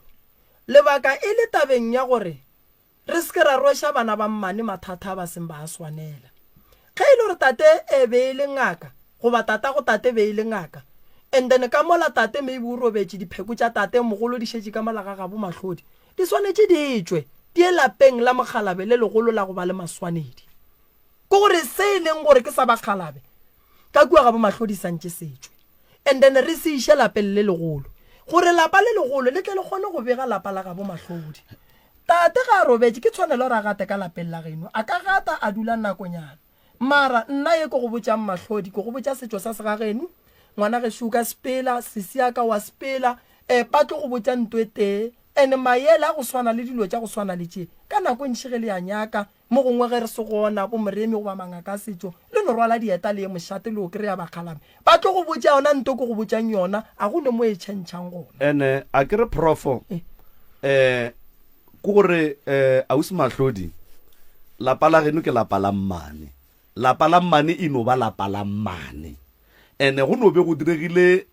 lebaka e le tabeng ya gore re se ke ra rweša bana ba mmane mathata ba seng ba a swanela ge e le gore tate e be e le ngaka goba tata go tate be e le ngaka and then ka mola tate maybe o robetše dipheko tša tate mogolo di šetše ka malaga ga bo mahlodi di swanetše di tšwe di e lapeng la mogalabe le legolo la go ba le maswanedi ko gore se e leng gore ke sa bagalabe ka kua ga bo mahlodi santše setšwe and then re se iše lapeng le legolo gore lapa le legolo le tle le kgone go bega lapa la ga bo mahlodi tate ga a robetše ke tshwanelo re a gate ka lapeng la geno a ka gata a dula nakonyana mara nna ye ko go botšang mahlodi ko go botša setšo sa segageno ngwana ge šuka sepela sesiaka wa sepela patlo go botša nto e tee ene maele a go swana le dilo tša go swana le tšee ka nako ntšhi ge le ya nyaka mo gongwe ge re se gona bo Moremi goba mangaka setšo le no rwala dieta le ye mošate le o kry-a bakgalame ba tlo go botša yona nto ko go botšang yona a go ne mo e tšhentšhang gona ene a kere profo ke gore ausi Mahlodi lapa la geno ke lapa la mmane lapa la mmane e no ba lapa la mmane ene go no be go diregile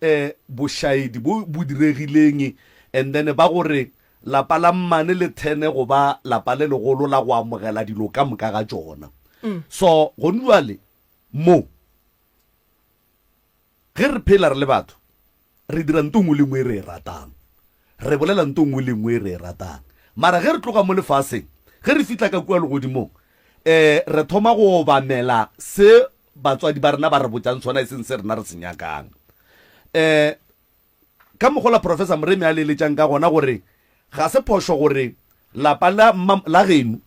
bošaedi bo diregileng and then ba gore lapa la mmane le thene go ba lapa le legolo la go amogela dilo ka moka ga tsona so go nduale mo ge re phela re le batho re dira ntongwe le ngwe re ratang re bolela ntongwe le ngwe re ratang mara ge re tloga mo lefaseng ge re fitla ka kua le godimo re thoma go obamela se batswadi ba rena ba re botsang tsona e seng se rena re senyakang ka mogola professor Moremi a leletšang ka gona gore ga se phošo gore lapa la geno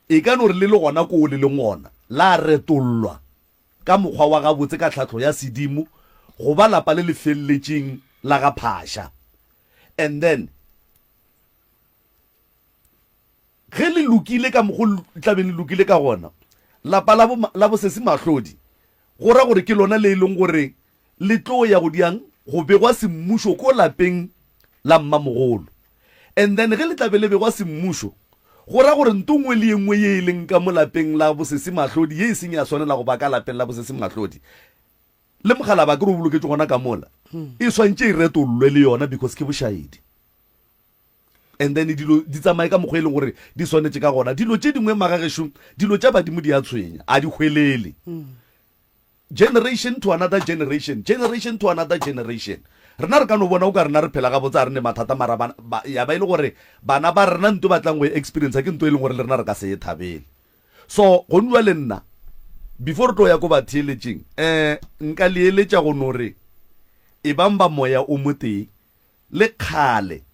e ka no re le gona ko le ngona la retolwa ka mokgwa wa gabotse ka tlhatlho ya sedimo go ba lapa le felletšeng la ga phasha and then ge le lokile ka mogolo tlabe le lokile ka gona lapa la bo sesi Mahlodi go ra gore ke lona le leng gore le tlo ya go diang go begwa semmušo ko lapeng la mmamogolo and then ge le tlabe le begwa semmušo go ra gore ntongwe le engwe ye e leng ka mo lapeng la bo sesi Mahlodi ye e seng ya swanela go ba ka lapeng la bo sesi Mahlodi le mogala ba ke re o boloketse gona ka mola e swantse e retolwe le yona because ke bošaedi and then dilo di tsamaye ka mokgwa e leng gore di swanetse ka gona dilo tse dingwe magagešong dilo tša badimo di a tshwenya a di hwelele generation to another generation to another generation rena re ka no bona o ka rena re phela ga botsa re ne mathata mara ya ba ile gore bana ba rena nto batlang go experience ke nto e leng gore le rena re ka se thabele so go nwa le nna before to ya go ba theeletseng nka leeletša go nore e bamba moya o moteng le khale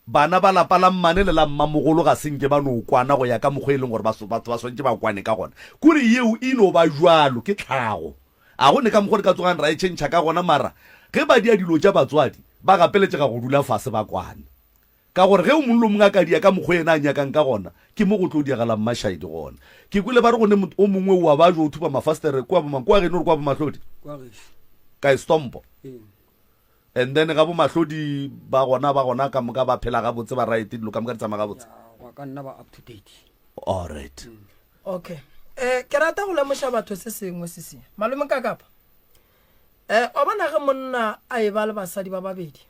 bana ba lapa la mmane le la mmamogolo ga senke ba no kwana go ya ka mokgwa e leng gore batho ba swantse ba kwane ka gona kore yeo e no ba jwalo ke tlhago a go ne ka mokgwa ka tsogang ra e tšhentšha ka gona mara ge ba dia dilo tša batswadi ba gapeletše ga go dula fase ba kwane ka gore ge o mollo mongwe a ka dia ka mokgwa ena a nyakang ka gona ke mo go tlo diagalang mashaidi gona ke kwile ba re gone o mongwe wa ba jo o thupa mafastere kwa geno re kwa bo mahlodi ka estompo and then ga bo mahlodi ba gona ka moka ba phela ga botse ba right dilo ka moka di tsamaya ga botse ka nna ba up to date all right okay ke rata go lemoša batho se sengwe se se malome ka kapa o bona ge monna a e ba le basadi ba babedi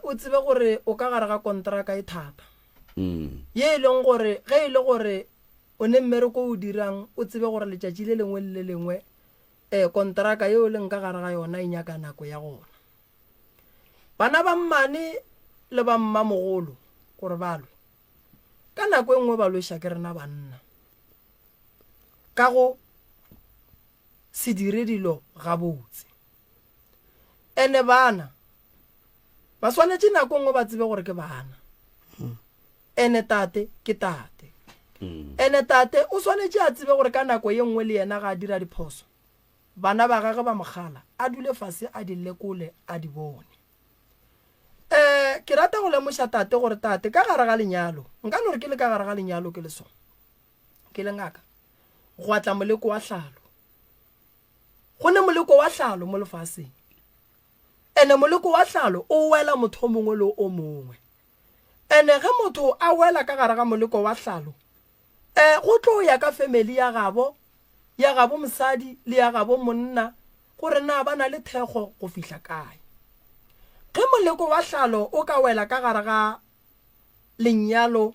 o tsebe gore o ka gare ga kontraka e thata ye e leng gore ge e le gore o ne mmereko o dirang o tsebe gore letšatši le lengwe le lengwe kontraka yeo le nka gare ga yona e nyaka nako ya gona bana ba mmane le ba mmamogolo gore balwe ka nako e nngwe ba loša ke rena banna ka go se dire dilo ga botse ene bana ba swanetše nako nngwe ba tsebe gore ke bana ene tate ke tate ene tate o swanetše a tsebe gore ka nako ye nngwe le yena ga a dira diphoso bana ba gage ba mogala a dule fase a di lekole a di bone ke rata go lemoša tate gore tate ka gare ga lenyalo nka no re ke le ka gare ga lenyalo ke le sona ke le ngaka go atla moleko wa hlalo go ne moleko wa hlalo mo lefaseng ene moleko wa hlalo o wela motho mongwe le o mongwe ene ge motho a wela ka gare ga moleko wa hlalo go tlo ya ka family ya gabo mosadi le ya gabo monna gore na ba na le thego go fihla kae ge moleko wa hlalo o ka wela ka gare ga lenyalo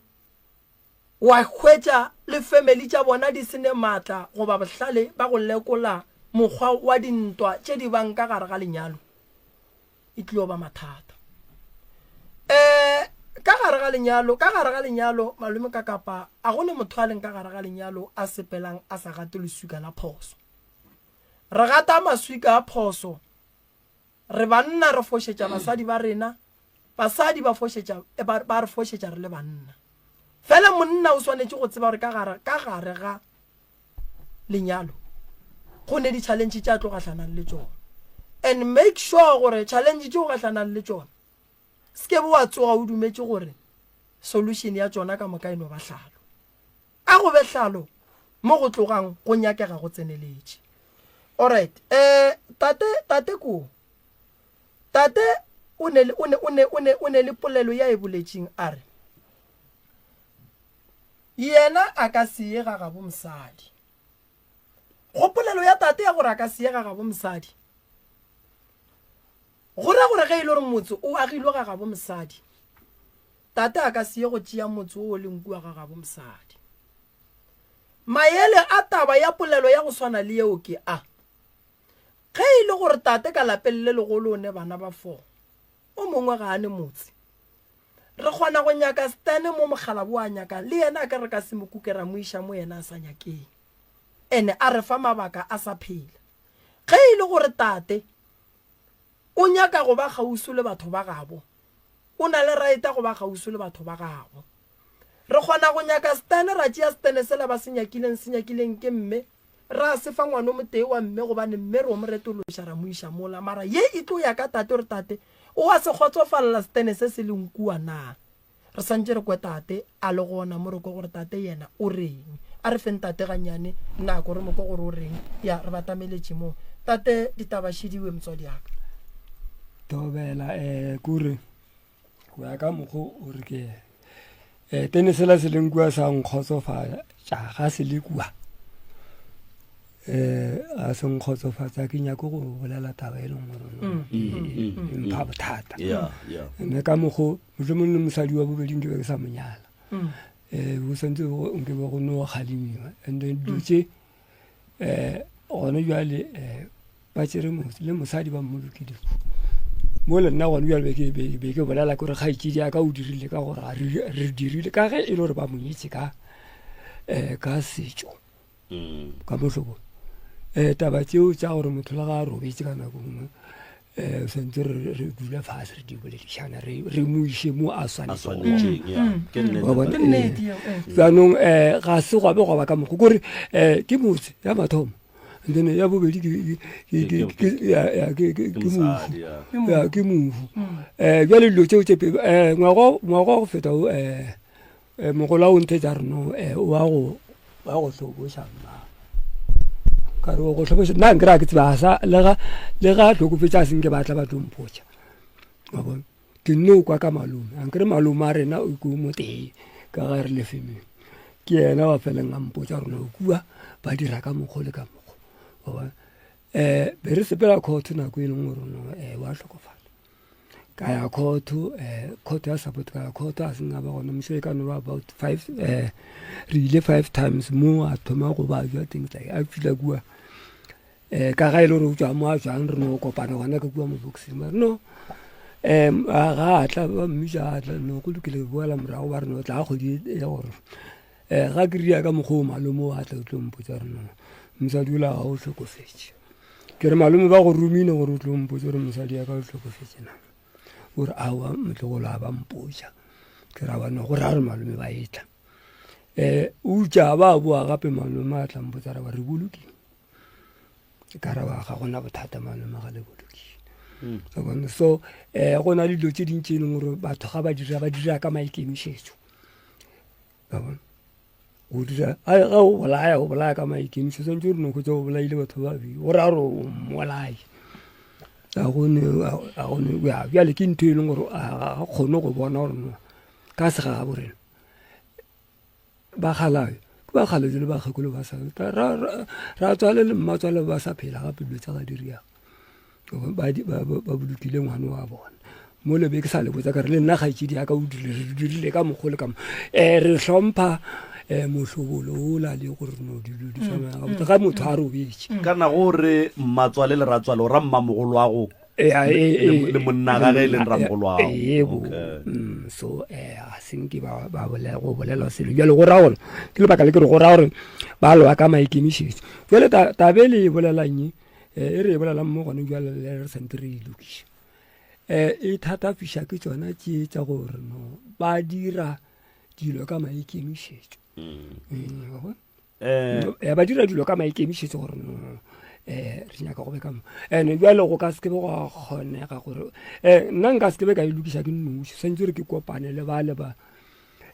wa hwetša le family tša bona di sene maatla goba bohlale ba go lekola mokgwa wa dintwa tše di bang ka gare ga lenyalo e tlilo ba mathata ka gare ga lenyalo malome ka kapa a gone motho a leng ka gare ga lenyalo a sepelang a sa gate leswika la phoso re gata maswika a phoso re banna re fošetša basadi ba rena basadi ba re fošetša re le banna fela monna o swanetše go tseba gore ka gare ga lenyalo go ne di-challenge tša tlo gatlhanang le tšona and make sure gore challenge tšeo gatlhanang le tšona se ke bo wa tsoga o dumetše gore solution ya tšona ka moka eno ba hlalo a go be hlalo mo go tlogang go nyakega go tseneletše alright tate ko tate o ne le polelo ya e boletšeng a re yena a ka seega ga bo mosadi go polelo ya tate ya gore a ka seega ga bo mosadi gore ge e le gore motse o agilwe ga bo mosadi tate a ka sie go tšea motse o leng kua ga bo mosadi maele a taba ya polelo ya go swana le yeo ke a ge e le gore tate ka lapeng le legolo o ne bana ba 4 o mongwe ga a ne motse re kgona go nyaka stane mo mogala bo a nyaka le yena ka re ka se mokukera mo isha mo yena a sa nyakeng ene a re fa mabaka a sa phela ge e le gore tate o nyaka go ba gausu le batho ba gabo o na le raita go ba gausu le batho ba gabo re kgona go nyaka stane ra tšea stane sela ba senyakileng ke mme ra se fa ngwana motee wa mme gobane mme re o mo retološa ra mo isha mola mara ye e tlo ya ka tate gore tate o a se kgotsofalela stene se se leng kua na re santse re kwe tate a le gona mo re ko gore tate yena o reng a re feng tate ganyane nako re mo ko gore o reng ya re batameletše mo tate ditaba šidiwe motswadi yaka tobela kure go ya ka mokgo o re ke tene sela se leng kua sa nkgotsofatša ga se le kua a seng kgotsofatsa ke nyako go bolela taba e leng gore mpha bothata mme ka mogo motlhomong le mosadi wa bobedi nke be ke sa monyala o santse nke be go no kgalemiwa and then dutse gone jwale ba tsere motse le mosadi ba mmolokile mo le nna gone jwale be ke bolela kore kgaitsedi ya ka o dirile ka gore re dirile ka ge e le gore ba monyetse ka setso ka motlhoko taba tseo tsa gore motho le ga a robetse ka nako nngwe sentse re dula fase re di boledišana re mo ishe mo a tshwanetseanong ga se go be go ba ka mokgo kore ke motse ya mathomo then ya bobedi ke mofu jale dilo tseo tse ngwaga go feta mogolo o nthe tsa reno wa go tlhokoša mma ka re go tlhokoša nna nkera ke tsebasa le ga tlhokofetša a senke batla ba tlompotša bona ke nne o kwa ka malome a nkere malome a rena o ko mo tee ka ga re le femeng ke yena wa feleng a mpotša rona o kua ba dira ka mokgo le ka mokgo be re sepela khotho nako e leng gore wa tlhokofala ka ya khotho ya support ka khotho a senga ba gona moshe ka no about 5 re ile 5 times mo a thoma go ba jwa things like a fila bua ka ga ile re tswa mo a tswang re no kopana gona ka bua mo boxing no ga tla ba mmija tla no go lokile bua la mra o ba re no tla go di ya gore ga ke ria ka mogo malomo a tla tlompotsa rena mosadi ola ga o tlhokofetse ke re malome ba go rumine gore o tlompotse gore mosadi ya ka o tlhokofetse na gore awa motlogolo a ba mpotsa ke ra bana gore a re malome ba etla o tja ba boa gape malome a tlampotsa ra ba re bolokile ka ra ba ga gona bothata malome ga le bolokile so go na le dilo tse dintsi e leng gore batho ga ba dira ka maikemišetso ka bona o dira ga o bolaya ka maikemišetso santse re no kgotsa o bolaile batho ba babedi gore a re o mmolae a gone bjale ke ntho e leng gore a kgone go bona gore no ka sega ga borena ba galayo ke ba galajo le bagakolo ba sa ra tswale le mmatswale ba sa phela gape dilo tsa ga diriang ba bolokile ngwane wa bona mo lebe ke sa le botsa ka re le nna kgaitsedi ya ka o dirile ka mogolo ka re hlompha mohlobolo o la le gore no dilo di tsamaya ga motho a robetse kana gore mmatswale le ratswale o ra mmamogolo wa go le monna ga ge le ramogolo wa go so a senke ba go bolela selo jalo go ra gore ke le baka le ke re go ra gore ba lo ka maikemišetso jalo tabele e bolelang e re e bolelang mo gone jalo le re sente re ilokiša e thata fiša ke tsona tše tša gore no ba dira dilo ka maikemišetso ba dira dilo ka maikemišetso gore re nyaka go be ka mo and jalo go ka se ke be go kgonega gore nna nka se ke be ka ilokiša ke nnoši santse re ke kopane le ba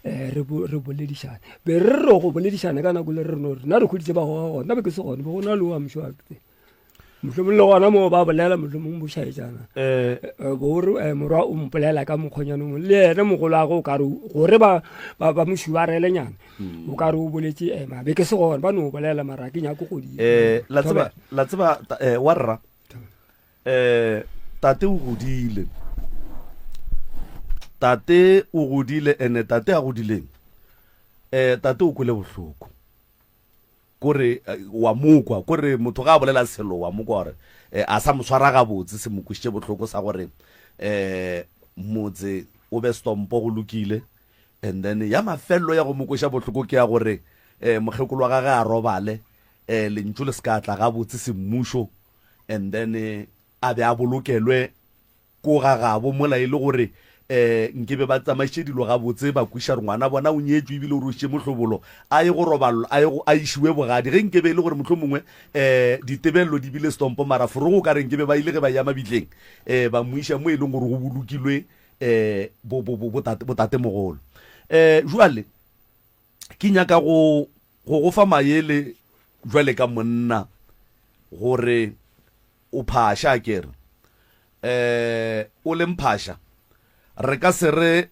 re boledišane be re re go boledišane ka nako le re no rena re kgoditse ba go gona be ke se gone be go na le wa mošoate mohlomong le gona mo ba bolela mohlomong bošaetsana bore morwa o mpolela ka mokgonyanong le ene mogolo a go ka re gore ba moši ba relenyana o ka re o boletse mabe ke se gone ba no bolela mara ke nyako godi la tseba warra tate o godile ene tate a godileng tate o kwele bohloko kore wa mokwa kore motho ga bolela selo wa mokwa gore a sa moswara ga botse se mokwisitše bohloko sa gore motse o be stompo go lokile and then ya mafello ya go mokwiša bohloko ke ya gore mokgekolo wa gage a robale lentšu le se ka tla ga botse semmušo and then a be a bolokelwe ko gagabo mola e le gore nke be ba tsamaiše dilo ga botse ba kwiša re ngwana bona o nyetswe ebile o rošitše mohlobolo a ye go roballo a išiwe bogadi ge nke be e le gore mohlho mongwe ditebelelo di bile stompo mara fore go ka re nke be ba ile ge ba ya mabitleng ba moiša mo e leng gore go bolokilwe botate mogolo jwale ke nyaka go fa maele jwale ka monna gore o phasha kere o le mphasha re ka se re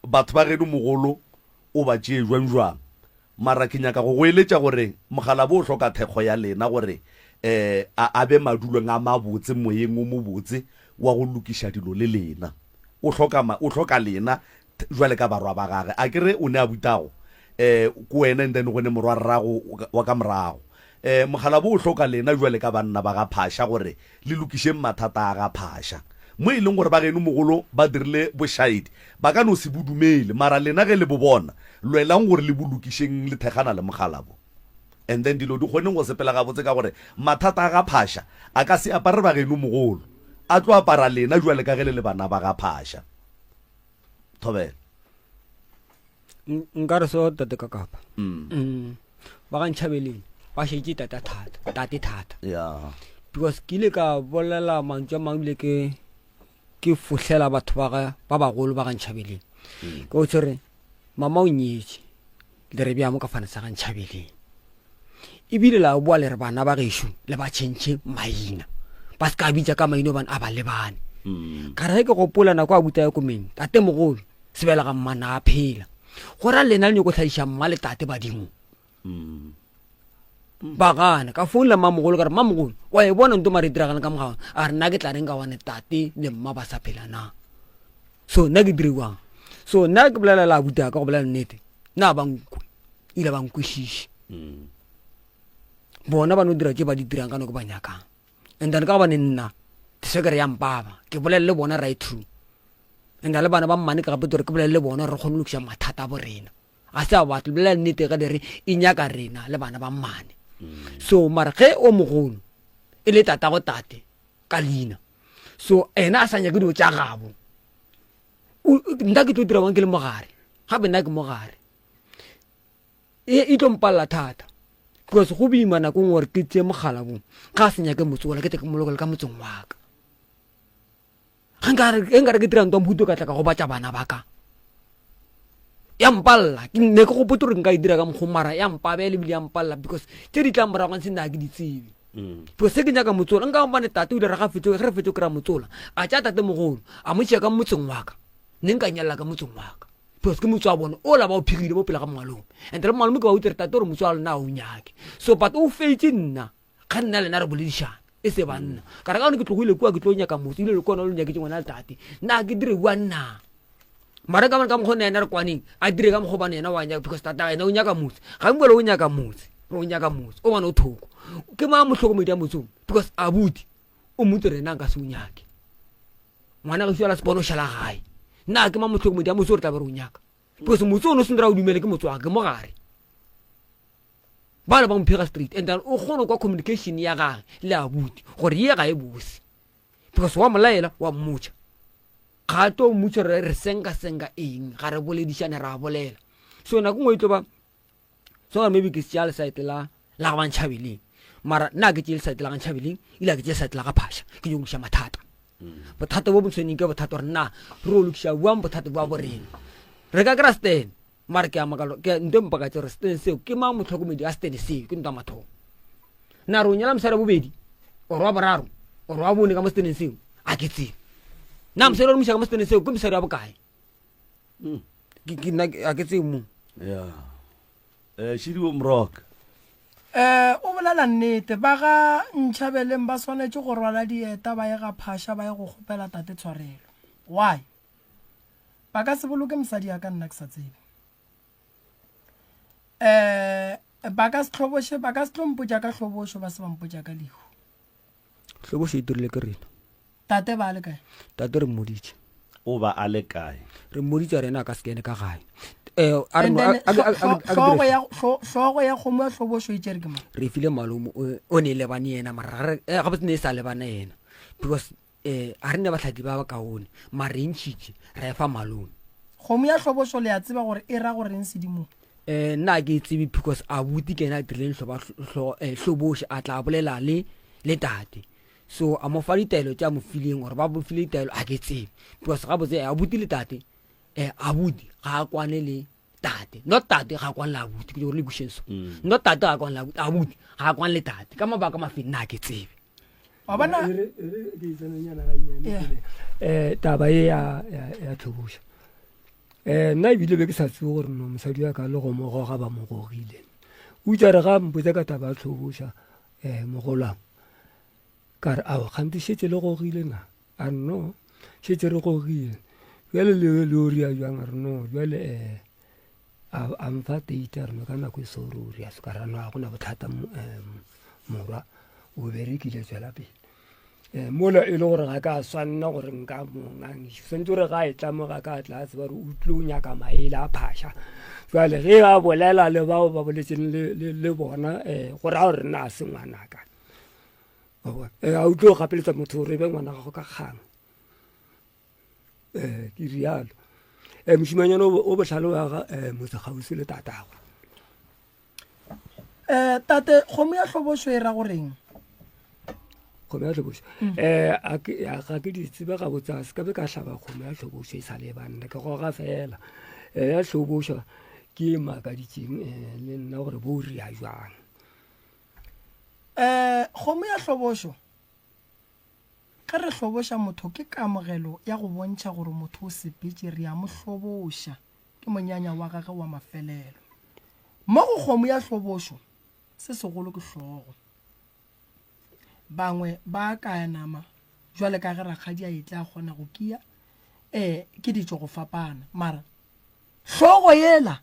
batho ba geno mogolo o ba tšee jwang mara ke nyaka go goeletša gore mogala bo o hloka thekgo ya lena gore a be madulong a mabotse moyeng o mobotse wa go lokiša dilo le lena o hloka lena jwale ka barwa ba gage a kere o ne a butago ko wena and then go ne morwa rrago wa ka morago mogala bo o hloka lena jwale ka banna ba ga phasha gore le lokišeng mathata a ga phasha mo e leng gore ba geno mogolo ba dirile bošaedi ba ka no se bodumele mara lena ge le bo bona lwelang gore le bolokišeng le thegana le mogala bo and then dilo di kgoneng go sepela gabotse ka gore mathata a ga phasha a ka se apare ba geno mogolo a tlo apara lena jwale ka ge le bana ba ga phasha Thobela nka re so tate ka kapa ba ga ntšhabeleng ba šetse tate thata because ke ile ka bolela mantswe a mangwe ke fohlela batho ba bagolo ba ga ntšhabeleng ke go tsere mama o nyetse le re bja mo ka fane sa ga ntšhabeleng ebile la boa le re bana ba gešo le ba tšhentšhe maina ba se ka bitša ka maina bane a ba lebane ka re ke gopola nako a buta ya komeng tate mogolo sebela ga mmana a phela gore lena le nyako tlhadiša mma le tate badimo ba gana ka founela mmamogolo ka re mmamogolo wa e bona nto mare diragana ka mogago a re nna ke tla reng ka wane tate le mma ba sa phela na so nna ke diriwang so nna ke bolela la buta ka go bolela nnete na bankwe ile bankwešiše bona ba no dira ke ba di dirang ka no ke ba nyakang and then ka ba ne nna tsekere ya mpaba ke bolelele bona right through and le bana ba mmane ka gape tore ke bolelele bona re kgone lokiša mathata a bo rena a se a batho bolela nnete ka dere e nyaka rena le bana ba mmane so mara ge o mogolo e le tata go tate ka leina so ena a sa nyake dilo tša gabo nna ke tlo dira wang ke le mogare gape nna ke mogare e tlo mpalela thata because go boima nakong gore ke tse mogala bo ga a se nyake motsola ke te ke molokole ka motseng wa ka nkare ke dirang tomputo ka tla ka go batša bana ba ka ya mpalla ke ne ke gopote gore nka e dira ka mokgomara ya mpabele bile ya mpalla because tse di tlang moragong se nna ke di tsebe because se ke nyaka motsola nka bane tate o ile re re fetso kry-a motsola a tša tate mogolo a motšea ka motseng wa ka ne nka nyalela ka motseng wa ka because ke motso wa bone o la ba o phegile mo pela ga malome and re malome ke ba utere tate gore motso wa lena o nyake so but o feitse nna ga nna lena re boledišana e se banna ka re ka one ke tlogile kua ke tlo nyaka motse ile le kona lo nyake ke ngwana le tate nna ke dire bua nna mara ka ka mokgone ena re kwaneng a dire ka mokgobane ena wa nyaka because tata ena o nyaka motse ga mbole o nyaka motse o bana o thoko ke ma motlhokomedi ya motsong because abuti o motse rena nka se o nyake ngwana go fiela sepono šala gae nna ke ma motlhokomedi ya motse gore tla be re o nyaka because motse o no se ndira o dumele ke motse wa ke mo gare ba le ba mphega street and then o kgone kwa communication ya gage le abuti gore ye ga e bose because wa molaela wa mmotša ga to mmutsho re senga eng ga re boledišane ra bolela so nako ngwe tlo ba so maybe ke tšea lesite la ga bantšhabeleng mara nna ke tšea lesite la ga ntšhabeleng ile ke tšea lesite la ga phasha ke yo lokiša mathata bothata bo botshweneng ke bothata gore nna re o lokiša buang bothata ba borena re ka kry-a sten mara ke amakalo ke nto mpaka tse re sten seo ke mang motlhokomedi a sten seo ke nto mathomo nna re o nyala mosadi bobedi ore wa boraro ore wa bone ka mo steneng seo a ke tsebe na mosadi o mošaka mo steneng seo ke mosadi wa bokae a ke tsebe mo Shidiwo Mroka o bolela nnete ba ga ntšhabeleng ba swanetse go rwala dieta ba ye ga phasha ba ye go kgopela tate tshwarelo why ba ka se boloke mosadi ya ka nna ke sa tsebe ba ka se tlompotša ka tlhobošo ba se bampotša ka lehu tlhobošo e dirile ke rena tate ba le kae tate re mmoditše o ba a le kae re mmoditša rena a ka sekene ka gae hlogo ya kgomo ya tlhobošo e tšere ke mang re file malome o ne lebane yena mara gape ne e sa lebana yena because a re ne batlhadi ba ba kaone mara re ntšhitše ra efa malome kgomo ya tlhobošo le ya tseba gore e ra goreng sedimong nna ke e tsebe because abuti ke ena a dirileng tlhobošo a tla bolela le tate so a mo fa ditaelo tša mo fileng gore ba bofile ditaelo a ke tsebe because ga botse abuti le tate abuti ga a kwane le tate not tate ga a kwane le abuti ke gore le bušenso not tate ga a kwane le abuti ga a kwane le tate ka mabaka mafeng nna a ke tsebe taba e ya tlhoboša nna ebile be ke sa tsebe gore no mosadi wa ka le go mogoga ba mo gogile o itse re ga mpotsa ka taba tlhoboša mogolwang ka re ao kgante šetse le gogile na a no šetse re gogile jale le o ria jang re no jale a mfa teita re no ka nako e se ore o ria se ka rano ga gona bothata morwa o berekile tswela pele mola e le gore ga ka swanna gore nka mongangiša sentse gore ga e tlamo ga ka tlase ba re o tlo o nyaka maele a phaša jale ge ba bolela le bao ba boletseng le bona gore a gore nna a se ngwanaka a o tlo gapeletsa motho gore e be ngwana gago ka kgang ke rialo mošimanyana o botlhale wa ga motsegausi le tatagwe tate kgomo ya tlhobošo e ra goreng kgomo ya tlhobošo ga ke di tsebe ga botsa se ka be ka tlhaba kgomo ya tlhobošo e sa le banna ke goga fela ya tlhobošo ke makaditseng le nna gore bo ria jwang kgomo ya tlhobošo ka re tlhoboša motho ke kamogelo ya go bontšha gore motho o sepetse re ya mo tlhoboša ke monyanya wa gage wa mafelelo mo go kgomo ya tlhobošo se segolo ke tlhogo bangwe ba kaya nama jwale ka ge rakgadi a etla kgona go kia ke ditso go fapana mara tlhogo yela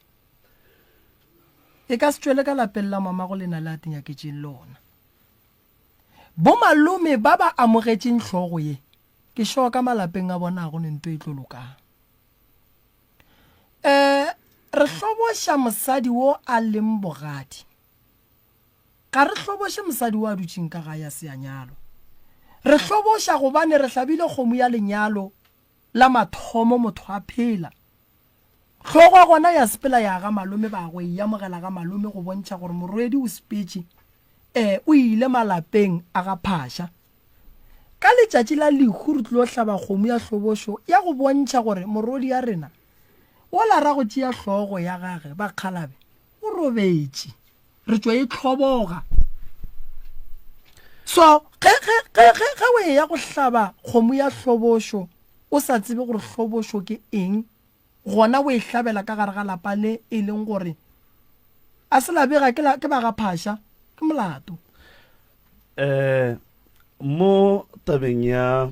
e ka se tswele ka lapeng la mama go lena le atinyaketseng lona bo malome ba ba amogetseng tlhogo ye ke sho ka malapeng a bona go nento e tlolokang re hloboša mosadi wo a leng bogadi ka re hloboše mosadi wa dutšeng ka ga ya seanyalo re hloboša gobane re hlabile kgomo ya lenyalo la mathomo motho a phela tlhogo gona ya sepela ya ga malome ba go ya mogela ga malome go bontšha gore morwedi o sepetse o ile malapeng a ga phasha ka letšatši la lehu re tlo hlaba kgomo ya hlobošo ya go bontšha gore morwedi ya rena o la ra go tšea hlogo ya gage ba kgalabe o robetše re tswa e tlhoboga so ge o ya go hlaba kgomo ya hlobošo o sa tsebe gore hlobošo ke eng gona o e hlabela ka gare ga lapa le e leng gore a se labega ke ba ga phasha ke molato mo tabeng ya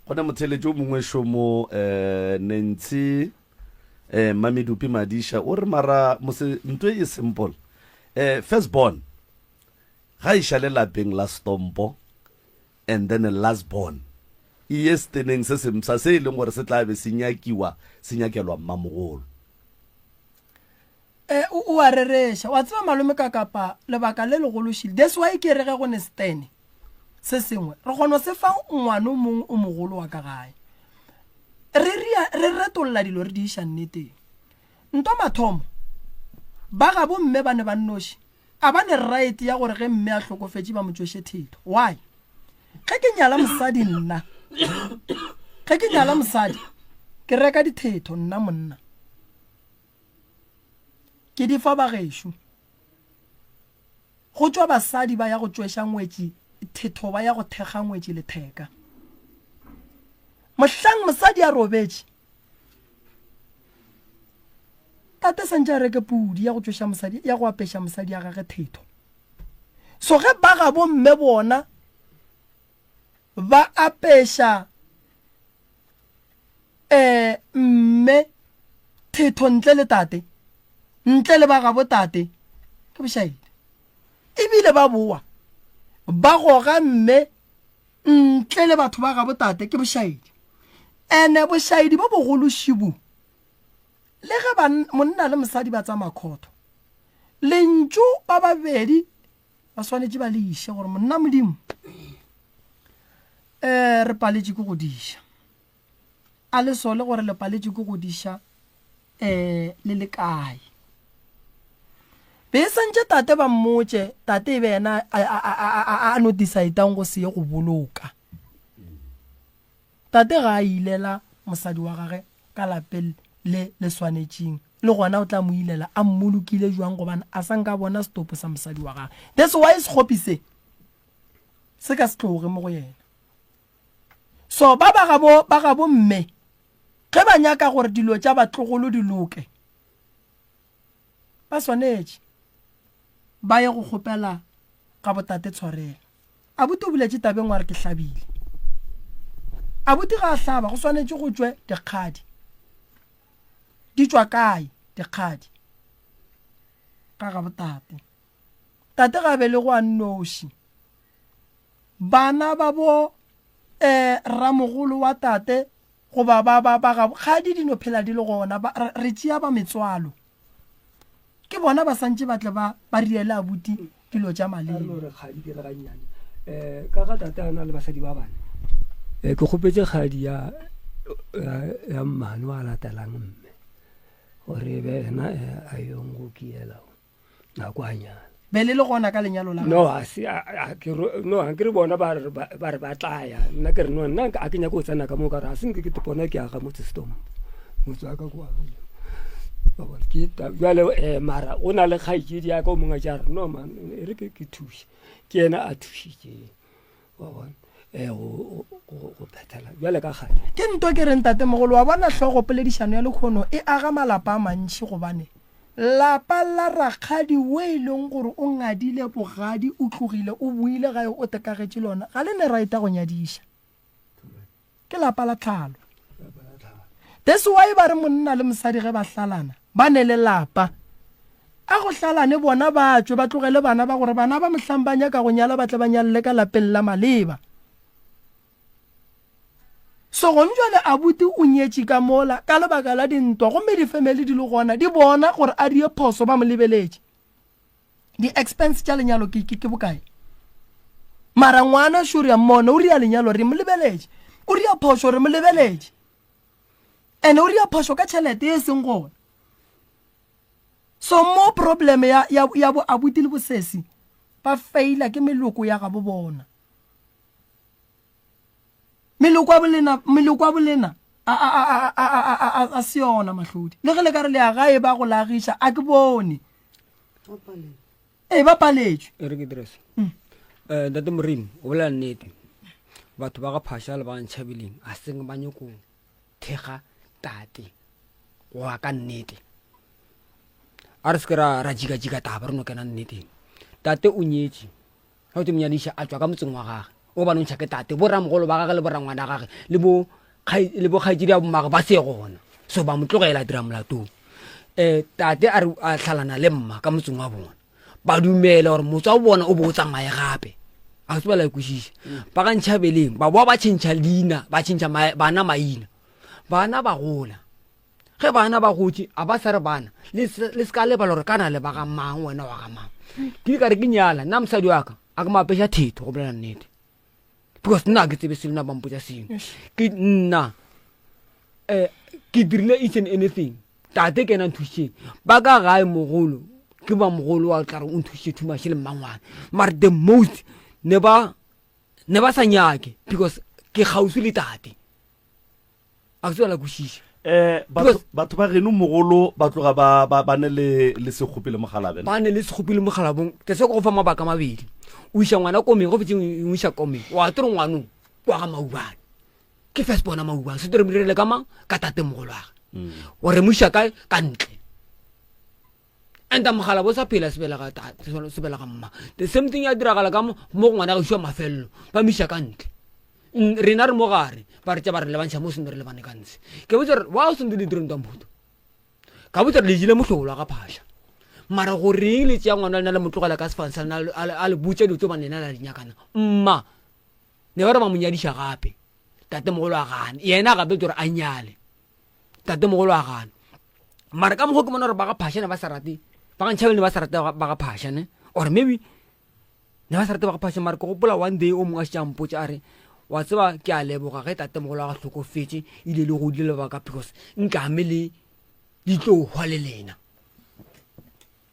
gona motheletši o mongwe šomo Nancy Mamedupi Madisha o re mara ntwe e simple firstborn ga iša le lapeng la stompo and then last born e ye steneng se semsa se e leng gore se tla be se nyakelwa mmamogolo o a rereša wa tseba malome ka kapa lebaka le legološile that's why ke rege go ne stene se sengwe re kgona se fa ngwana o mongwe o mogolo wa ka gae re retolola dilo re di iša nneteng nto mathomo ba ga bo mme ba ne ba nnoši a ba ne right ya gore ge mme a hlokofetše ba motšoše thito why ge ke nyala mosadi ke reka dithetho nna monna ke di fa bagešo go tswa basadi ba ya go tšweša ngwetši thetho ba ya go thekga ngwetši letheka mohlang mosadi a robetše tate santša reke pudi ya go tšweša mosadi ya go apeša mosadi ya gage thetho so ge ba ga bo mme bona ba apeša mme thetho ntle le tate ntle le ba ga bo tate ke bošaedi ebile ba boa ba goga mme ntle le batho ba ga bo tate ke bošaedi ene bošaedi bo bogološibu le ge monna le mosadi ba tsa makhotho lentšu ba babedi ba swanetše ba le iše gore monna modimo re paletše ke go diša a le sole gore le paletše ke go diša le le kae be santše tate ba mmotše tate e be yena a no decide-ang go se ye go boloka tate ga a ilela mosadi wa gage ka lapeng le swanetšeng le gona o tla mo ilela a mmolokile jwang gobane a sa nka bona stopo sa mosadi wa gage that's why sekgopi se ka se tloge mo go yena so ba ga bo mme ge ba nyaka gore dilo tša batlogolo di loke ba swanetše ba ye go kgopela ga botate tshwarela abuti o buletše tabeng wa re ke hlabile abuti ga a hlaba go swanetše go tšwe dikgadi di tšwa kae dikgadi ka ga botate tate ga be le go a nnoši bana ba bo ramogolo wa tate goba ba kgadi di no phela di le gona re tšea ba metswalo ke bona ba santše batle ba riele abuti dilo tša malele ka ga tate a na le basadi ba bane ke kgopetse kgadi ya mmane wa latelang mme gore bena a yong go kiela nako a nyala be le gona ka lenyalo la no a ke re bona ba re ba tlaya nna ke re no nna a ke nyaka go tsena ka mo ka re a senke ke tepona ke aga motse stom motse wa ka kwa jale mara o na le kgaitsedi ya ka o mongwe ja re no man e re ke thuše ke ena a thušitše wa bona go phetela jale ka gane ke nto ke reng tate mogolo wa bona tlhogo poledišano ya lekgono e aga malapa a mantši gobane lapa la rakgadi o e leng gore o ngadile bogadi o tlogile o buile gae o tekagetše lona ga le ne raita go nyadiša ke lapa la tlhalo that's why ba re monna le mosadi ge ba hlalana ba ne le lapa a go hlalane bona ba tšwe ba tlogele bana ba gore bana ba mohlang ba nyaka go nyala ba tle ba nyalle ka lapeng la maleba so go njwale abuti o nyetše ka mola ka lebaka la dintwa gomme di-family di le gona di bona gore a die phoso ba mo lebeletše di-expense tša lenyalo ke bokae mara ngwana sure ya mmona o ria lenyalo re mo lebeletše o ria phoso re mo lebeletše ene o ria phoso ka tšhelete e seng gona so mo problem ya bo abuti le bosesi ba faila ke meloko ya ga bo bona meloko a bolena a se yona mahlodi le ge le ka re le a gae ba go lagiša a ke bone ba paletšwe e re ke diresa ntate morimo o bolela nnete batho ba ga phasha le ba ntšhabeleng a seng ba nyoko thega tate go ya ka nnete a re se ke ra jika taba re no kena nneteng tate o nyetše ga o te monyadiša a tswa ka motseng wa gage o ba nontšha ke tate bo ramogolo ba gage le bo rangwana gage le bo kgaitsedi ya bommage ba se gona so ba mo tlogela dira molatong tate a tlhalana le mma ka motseng wa bona ba dumela gore motse wa bona o bo o tsamaye gape a se ba la ikwešiša ba ka ntšhabeleng ba boa ba tšhentšha leina ba tšhentšha bana maina bana ba gola ge bana ba gotse a ba sa re bana le se ka lebala gore kana le ba ga mang wena wa ga mang ke ka re ke nyala nna mosadi wa ka a ke mapeša thetho go bolela nnete because nna ke tsebe selena bampotsa sengwe ke nna ke dirile each and anything tate ke ena nthušeng ba ka gae mogolo ke ba mogolo wa tla re o nthušitše too much le mmangwane mare the most ne ba sa nyake because ke kgausi le tate a ke tsela kwešiša batho ba geno mogolo ba tloga ba ne le sekgopi le mogalabe ba ne le sekgopi le mogalabong ke se go fa mabaka mabedi o iša ngwana komeng go fetseng o iša komeng wa tore ngwanong kwa ga maubane ke first bona maubane se tere morele ka mang ka tate mogolo wage o re mo iša ka ntle enta mogala bo sa phela sebela ga mma the same thing ya diragala ka mo ngwana ga iša mafelelo ba mo iša ka ntle rena re mo gare ba re tša ba re lebantšha mo sene re lebane ka ntshe ke botse re wa o sente le direng tamputo ka botse re lejile motlogolo wa ka phaša mara go reng le tšea ngwana le na le motlogela ka sefansa a le botse dilo tse ba nena la dinyakana mma ne ba re ba mo nyadiša gape tate mogolo a gane yena gape tore a nyale tate mogolo a gane mara ka mogo ke bona gore ba ga phašane ba sa rate ba ga ntšhabele ne ba sa rate ba ga phašane or maybe ne ba sa rate ba ga phašane mara ke gopola one day o mongwe a šeampotse a re wa tseba ke a leboga ge tate mogolo wa ga tlhokofetse ile le godile lebaka because nkame le ditlo hwa le lena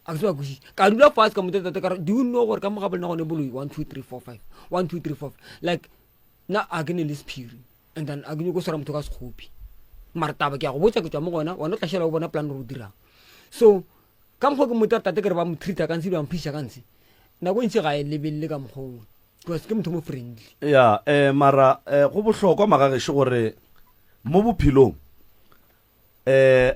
a se ba kušiša ka dula fast ka motate ka do you know gore ka mogabole na gone boloi 1 2 3 4 5 1 2 3 4 like na a ke ne le spirit and then a ke nyako swara motho ka sekgopi mara taba ke a go botsa ke tswa mo gona wona o tla šhela o bona plan re o dirang so ka mokgwa ke motate ke re ba mo treata ka ntse ba mphiša ka ntse nako ntse ga e lebelele ka mokgwa because ke motho mo friendly ya mara go bohlokwa magageshe gore mo bophelong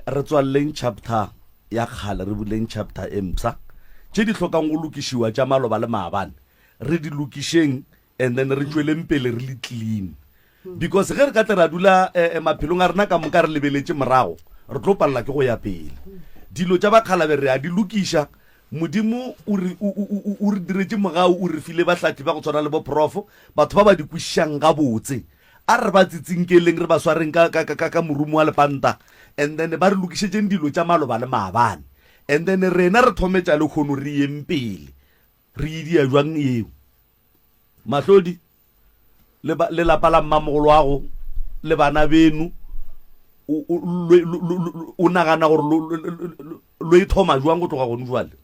re tswalleng chapter ya kgale re buleng chapter e mpsa tše di hlokang go lokišiwa tša maloba le maabane re di lokišeng and then re tšweleng pele re le clean because ge re ka tle ra dula maphelong a rena ka moka re lebeletše morago re tlo palela ke go ya pele dilo tša bakgalabe re a di lokiša modimo o re diretse mogao o re file bahlati ba go tshwana le boprofo batho ba ba di kwešišang ga botse a re ba tsitsinkeleng re ba swareng ka morumo wa lepanta and then ba re lokišetšeng dilo tša maloba le maabane and then rena re thometša le kgono re yeng pele re edia jwang eo mahlodi le lapa la mmamogolo wago le bana benu o nagana gore lo ithoma jwang go tloga gone jwale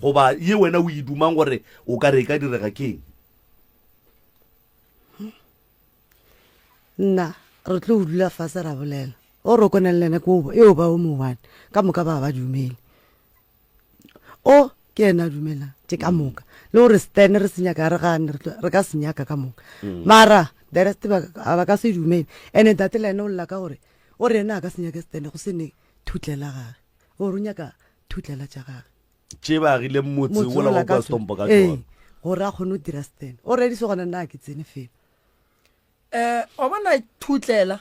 goba ye wena o idumang gore o ka re ka direga keng nna re tlo dula fase ra bolela o re konang lena ko eo ba o mowane ka moka ba dumele o ke ena dumela tse ka moka le gore stene re senyaka re gane re ka senyaka ka moka mara the rest ba ka se dumele ene date lena o lla ka gore o re ena ka senyaka stene go sene thutlela gage o re nyaka thutlela tša gage tše ba agile motse ola go ka stompo ka tsona gore a kgone o dira stene o re di se gona nna ke tsene fela o bona thutlela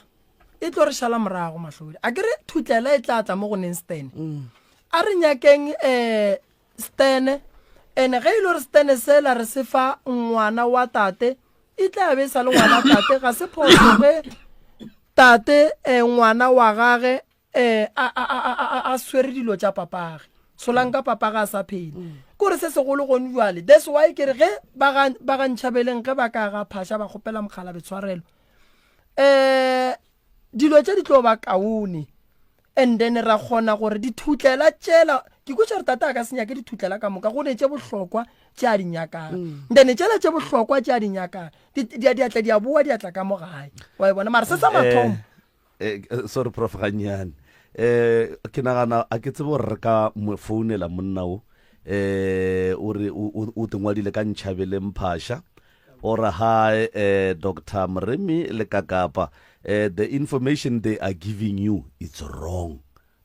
e tlo re šala morago mahlodi a kere thutlela e tla tla mo go neng stene a re nyakeng stene ene ge e le gore stene sela re se fa ngwana wa tate e tla be sa le ngwana tate ga se phoso ge tate ngwana wa gage a swere dilo tša papage solang ka papaga a sa phele kore se segolo gone jwale that's why ke re ge ba ga ntšhabeleng ge ba ka ga phasha ba kgopela mogala betshwarelo dilo tše di tlo ba kaone and then ra kgona gore dithutlela tšela ke kutša re tata a ka senyake dithutlela ka moka gone tše bohlokwa tše a di nyakang then tšela tše bohlokwa tše a di nyakang di atla di a boa di atla ka mo gae wa e bona mara se sa mathomo sorry prof ganyane ke nagana a ke tsebo re ka mo founela monna o ore o tengwadile ka ntšhabeleng phasha ora hi Dr. Mremi le Kakapa the information they are giving you it's wrong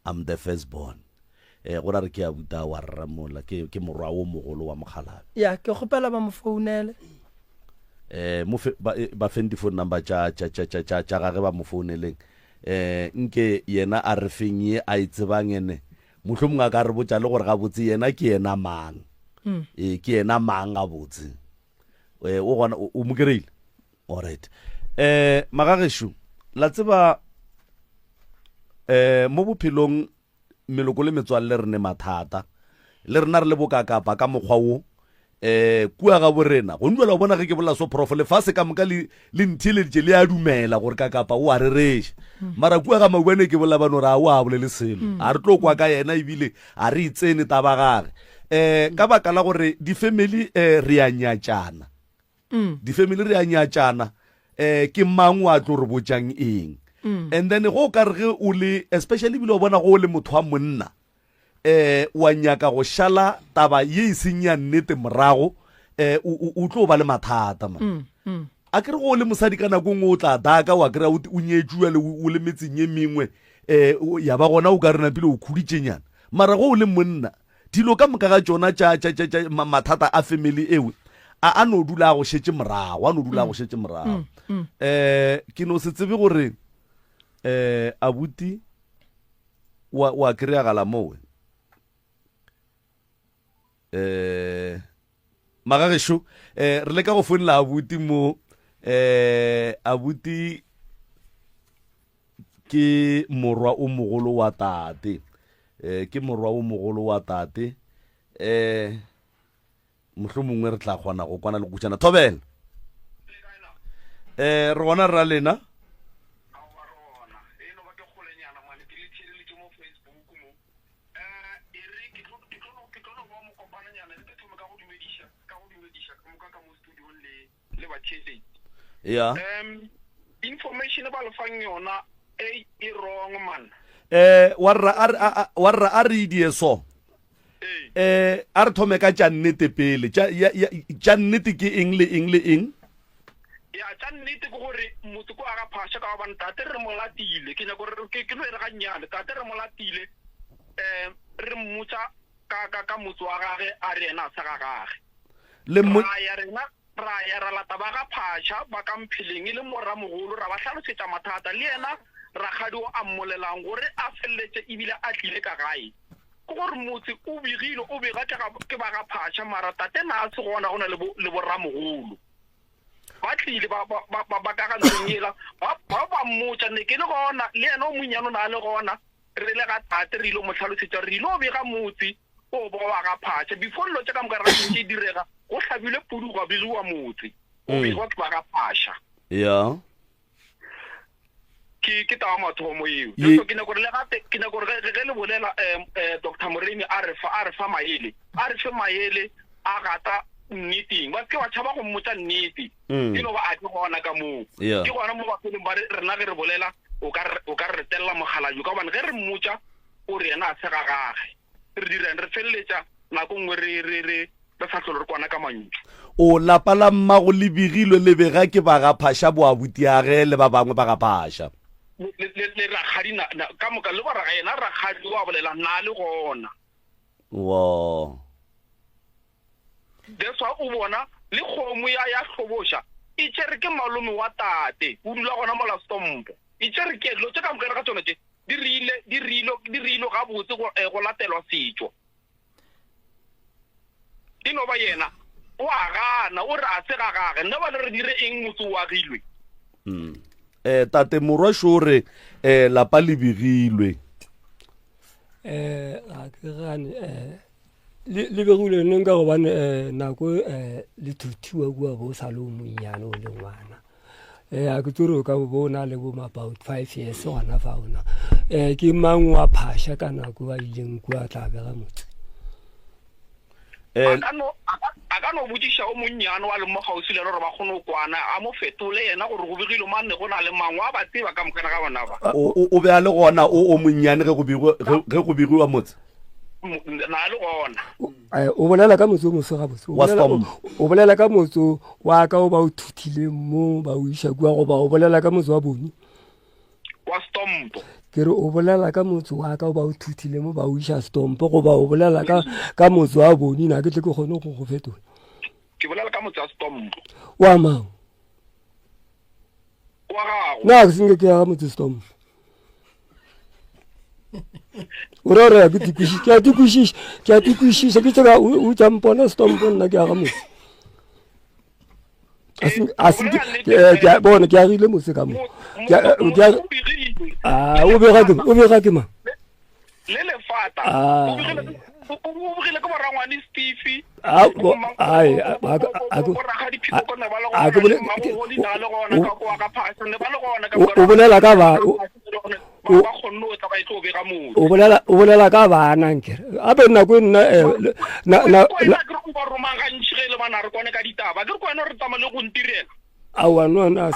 I'm the firstborn gora re ke a buta wa ramola ke morwa o mogolo wa mogalabe ya ke gopela ba mo founele mo ba fendi phone number cha gage ba mo founeleng nke yena a re fenye a itsebang ene mohlomong a ka re botsa le gore ga botse yena ke yena mang ke yena mang ga botse o gona o mokereile alright magageshu la tseba mo bophelong meloko le metswalle re ne mathata le rena re le bokakapa ka mokgwa wo kua ga borena go ndwela bona ge ke bola so prof le fase ka moka le nthile ditše le a dumela gore kakapa o a rereše mara kua ga mabone ke bola bano ra o a bolele selo a re tlo kwa ka yena ebile a re itsene taba gage ka baka la gore di-family re a nyatšana di-family re a nyatšana ke mang wa tlo re botšang eng and then go ka re ge o le especially bile o bona go o le motho wa monna wa nyaka go šala taba ye e seng ya nnete morago o tlo ba le mathata man a kere go le mosadi ka nako ngwe o tla daka wa kry-a o nyetšua le o le metseng ye mengwe ya ba gona o ka rena pele o khuditšenyana mara go o le monna dilo ka moka ga tsona tša mathata a family ewe a no dula go šetše morago ke no se tsebe gore abuti wa kry-agala mowe magagesho re le ka go founela abuti mo abuti ke morwa o mogolo wa tate mohlomongwe re tla kgona go kwana le kutsana thobela re gona rra lena yeah information about the fang yona e wrong man warra a re die so a re thome ka tša nnete pele tša nnete ke eng le eng ya tsa nnete ke gore motho ko a ga phasha ka ba ntate re molatile ke nyako ke no re ga nyane tate re molatile re mmutsa ka motho wa gage a re ena sa ga gage le ra ya ra lata ba ga phasha ba ka mphileng le morra mogolo ra ba hlalosetsa mathata le yena rakgadi o ammolelang gore a felletse ebile a tlile ka gae ke gore motse o bigile o bega ke ba ga phasha mara tate na a se gona go na le borra mogolo ba tlile ba ka ga ntsenyela ba mmotsa ne ke le gona le yena o monyano na le gona re le ga tate re ile mo tlhalosetsa re ile o bega motse o bo wa ga phasha before lo tsa ka mokara ga ke direga go hlabile pudu ga bigiwa motse o bega ba ga phasha ya ke tawa mathomo eo so ke ne gore le gape ke ne gore ge le bolela Dr. Moremi a re fa maele a gata nneteng ba ke wa tshaba go mmotsa nnete ke no ba a ke gona ka moo ke gona mo ba feleng ba rena ge re bolela o ka re tella mogala jo ka bana ge re mmotsa o re yena a se ga gage re dirang re felletsa nako ngwe re sa tlhole re kwana ka mantšu o lapa la mmago le bigilwe le bega ke ba ga phasha bo abutiage le ba bangwe ba ga phasha le rakgadi ka moka le bara ga yena rakgadi wa bolela na le gona wow that's why o bona le kgomo ya hlobosha e tsere ke malome wa tate o dula gona mo la Stompo e tsere ke lo tse ka mokere ka tsone tse di rilo ga botse go latelwa setso ino ba yena o a gana o re a se ga gage nna ba le re dire eng motho wa gilwe tate morwa shore lapa le bigilwe ga ke gane le begile neng ka gobane nako le thuthiwa kua go sa le monyane o le ngwana a ke tsore ka bona le bo about 5 years gona fa ona ke mang wa phasha ka nako ba ileng kua tla bega motse a ka no botsisha o monyane wa le mo gausi le re ba kgone go kwana a mo fetole yena gore go bigile manne go na le mangwa ba tseba ka mokana ga bona ba o be a le gona o monyane ge go bigiwa motse na le gona o bolela ka motse o moso ga botse o bolela ka motse wa ka o ba o thuthile mo ba o isha kua go ba o bolela ka motse wa boni wa Stompo ke re o bolela ka motse wa ka o ba o thuthile mo ba o isha Stompo go ba o bolela ka motse wa boni na ke tle ke gone go fetola ke bolela ka motse wa Stompo wa mang wa gago na ke singe ke ya motse Stompo ora ke tikushi ke tsaka o tsampona Stompo nna ke ya ga motse ke bona ke agile motse ka mo o bega ke ma le lefata o bogile ke borangwane Steve o bolela ka bana nkere ape nako nna awa nona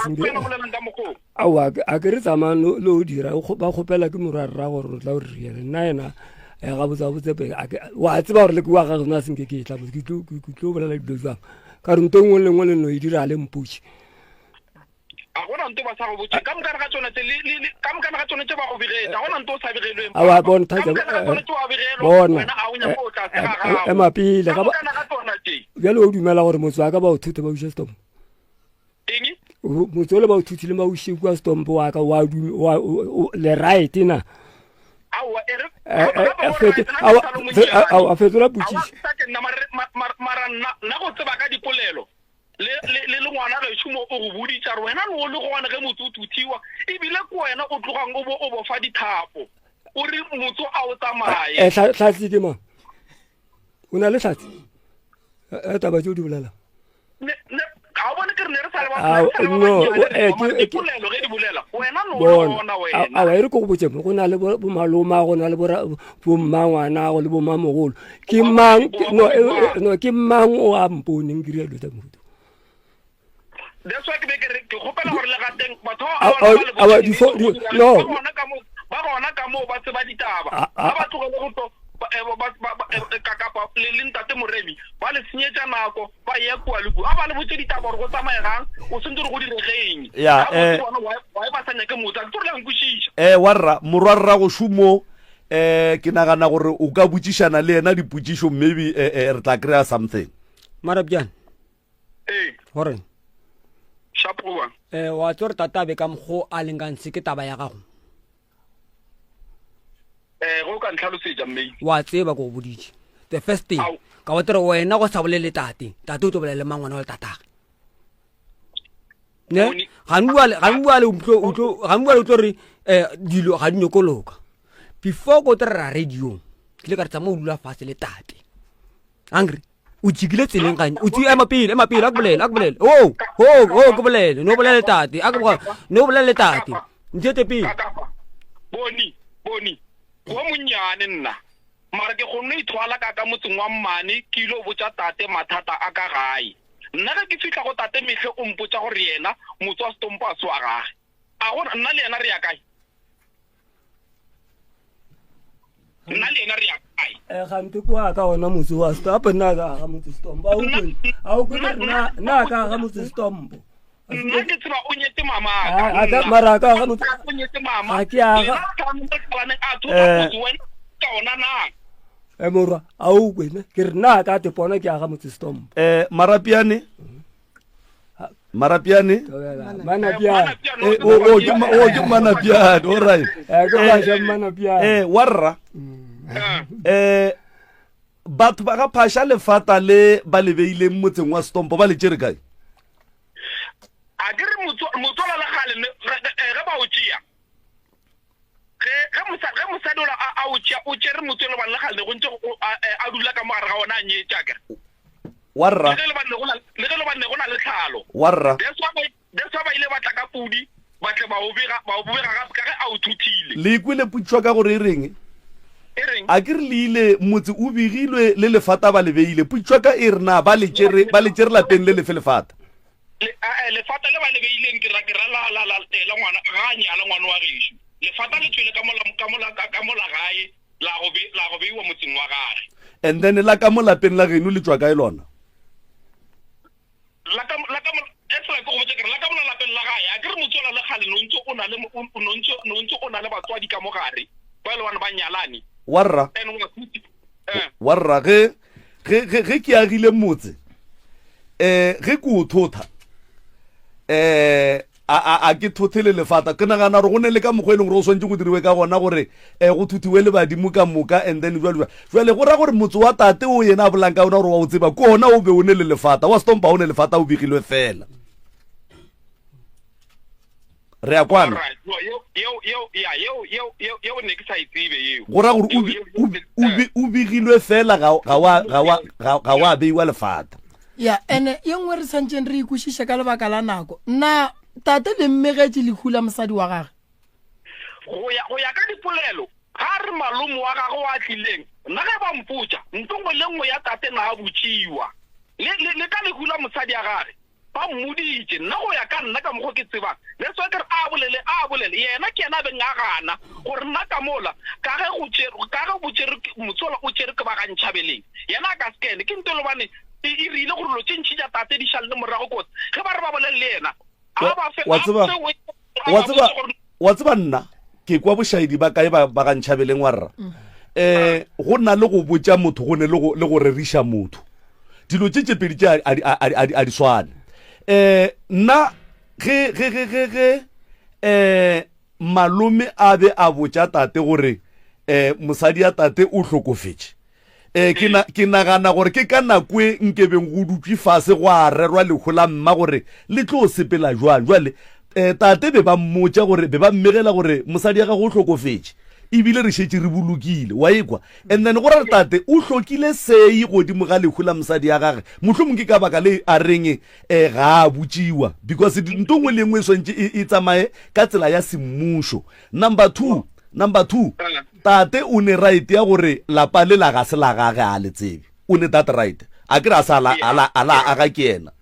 awa a ke re tsamaya le o dira ba kgopela ke morwarra gore o tla o riele nna ena ga botsabotsepe wa tseba gore le ke wa gage na senke ke tla ke tlo bolela dilo jang ka re nto ngwe le ngwe le no e dira le mputse a gona nto ba sa go botse ka mokana ga tsone tse ba go bigeta gona nto o sa bigelwe awa bona ema pele bjale o dumela gore motse wa ka ba o thute ba ushe Stompo motse ole ba o thuthile ba ushe kua Stompo wa ka le right na a fetola putsiši mara nna go tseba ka dipolelo le ngwana ge tšhumo o go boditša re wena no le gona ge motse o thuthiwa ebile ke wena o tlogang o bofa dithapo o re motse a o tsamaye hlatsi ke mang o na le hlatsi taba tse o di bolela ga o bone ke re ne re sa le awa e re ko go botse go na le bomaloma go na le bommangwana go le bomamogolo ke mang o a mponeng ke rialo tsa mohuta ba gona ka moo ba tseba ditaba ba ba tlogele go kapa le ntate Moremi ba le senyetsa nako ba ya kwa le a ba le botse ditaba go tsamaya gang o sentse re go diregeng wa ba sanya ke motsa ke tlo ngushisha warra morwarra go shumo ke nagana gore o ka botsišana le ena dipotšišo maybe re tla kry-a something mara bjane gore shapoa wa tsore tatabe ka mgo a lengantse ke taba ya gago go ka ntlhalosetsa mme wa tseba go boditse the first thing ka wa tere wena go sa bolele tate o tlo bolele mangwana wa tataga ne ganbuale o tlo re dilo ga di nyokoloka before go tere ra radio ke le ka tsa mo o dula fase le tate angry o tsikile tseleng gane o tsi ema pele a go bolele go bolele no bolele tate no bolele tate ntete pele boni go monyane nna mara ke go nne ithwala ka motseng wa mmane ke ilo botsa tate mathata a ka gae nna ke fitla go tate mehle o mpotsa gore yena motswa stompa swa gage a go nna le yena re ya kae nna le yena re ya kae gante kwa ka ona motse wa stop nna ka ga motse stompa a o na ka ga motse stompa nna ke tseba o nyetse mama ka mara ka ga motse o nyetse mama ke a ga ka ona na morwa a o kwena ke re na ka te pona ke a ga motse stompa marapiane mana piane o ke mana piane all right mana piane warra batho ba ga phasha lefata le ba lebeile motseng wa Stompo ba le tšere kae a dire motsola la gale re ba o tšea ge mosadola a o tšea o tšere motsola ba le gale go ntse a dula ka mogare ga ona a nyetša ke warra le ge le ba ne go na le tlhalo warra that's why ba ile ba tla ka pudi ba tle ba o bega ga ka ge a o thutile le ikwele putšwa ka gore e reng a ke re le ile motse o begilwe le lefata ba le beile putšwa ka e rena ba le tšere lapeng le lefe lefata lefata le ba le beileng ke ra la tela ngwana ga nyala ngwana wa gešo lefata le tswele ka mola gae la go beiwa motseng wa gage and then la ka mo lapeng la geno le tswa kae lona la ka mo lapeng la gae a ke re motsola le gale no ntse o na le batswadi ka mo gare ba le wana ba nyalane warra ge ke agile motse ge ke o thotha a ke thothele lefata ke nagana gore go ne le ka mokgwa e leng gore o swantse go diriwe ka gona gore go thuthiwe le badimo ka moka and then jwale go ra gore motse wa tate o yena a bolang ka ona gore wa o tseba ke ona o be o ne le lefata wa Stompa o ne lefata o begilwe fela re a kwana go ra gore o begilwe fela ga wa beiwa lefata ya ene ye nngwe re santseng re ikušiše ka lebaka la nako nna tate le mmegetse le hula mosadi wa gage go ya ka dipolelo ga re malomo wa gage wa tlileng nna ge ba mpotsa ntongo le nngwe ya tate na a botšiwa le ka le hula mosadi ya gage ba mmoditše nna go ya ka nna ka mokgwa ke tsebang le so ke re a bolele yena ke yena beng a gana gore nna ka mola ka ge motsola o tšere ke ba gantšhabeleng yena a ka skene ke ntelo bane e rile gore lo tšentšhi ja tate di šale le morago kotsi ge ba re ba bolele le yena wa tseba nna ke kwa bošaedi ba kae ba gantšhabeleng warra go nna le go botša motho go ne le go reriša motho dilo tše pedi tše a di swane nna ge malome a be a botša tate gore mosadi ya tate o hlokofetše ke nagana gore ke ka nakwe nkebeng go dutse fase go a rerwa lehola mma gore le tlo sepela jwang jwale tate be ba mmotša gore be ba mmegela gore mosadi ya gago o hlokofetše ebile re šetse re bolokile wa ekwa and then gore tate o hlokile sei godimo ga lehola mosadi ya gage mohlomong ke ka baka le a reng ga a botšiwa because ntongwe le engwe e swantse e tsamaye ka tsela ya semmušo number two tate o ne right ya gore lapa le la ga se la gage a le tsebe o ne that right a ke re a sa ala aga ke yena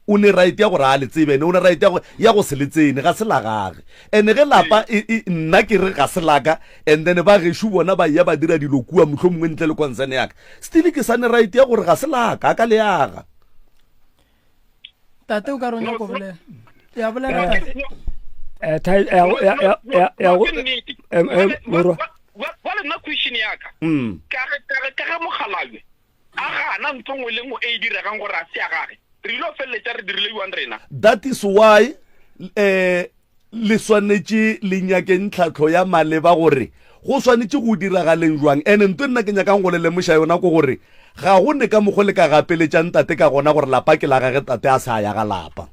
o ne right ya gore a le tsebene o ne right ya go se le tsene ga se la gage ene ge lapa nna ke re ga se laka and then ba geshu bona ba ya ba dira dilo kua motlho mongwe ntle le concern yaka still ke sa ne right ya gore ga se laka ka le yaga tate o ka ronya go bolela ya bolela wala nna question yaka ka ga mogalawe a gana ntho ngwe le ngwe e diregang gore a se ya gage re ilo felletsa re dirile yuang rena. That is why le swanetse le nyakeng tlhatlho ya maleba gore go swanetse go diragaleng jwang ene ntwe nna ke nyakang go le lemoša yona ko gore ga go ne ka moggo le ka gapeletšang tate ka gona gore lapa ke la gage tate a sa ya ga lapa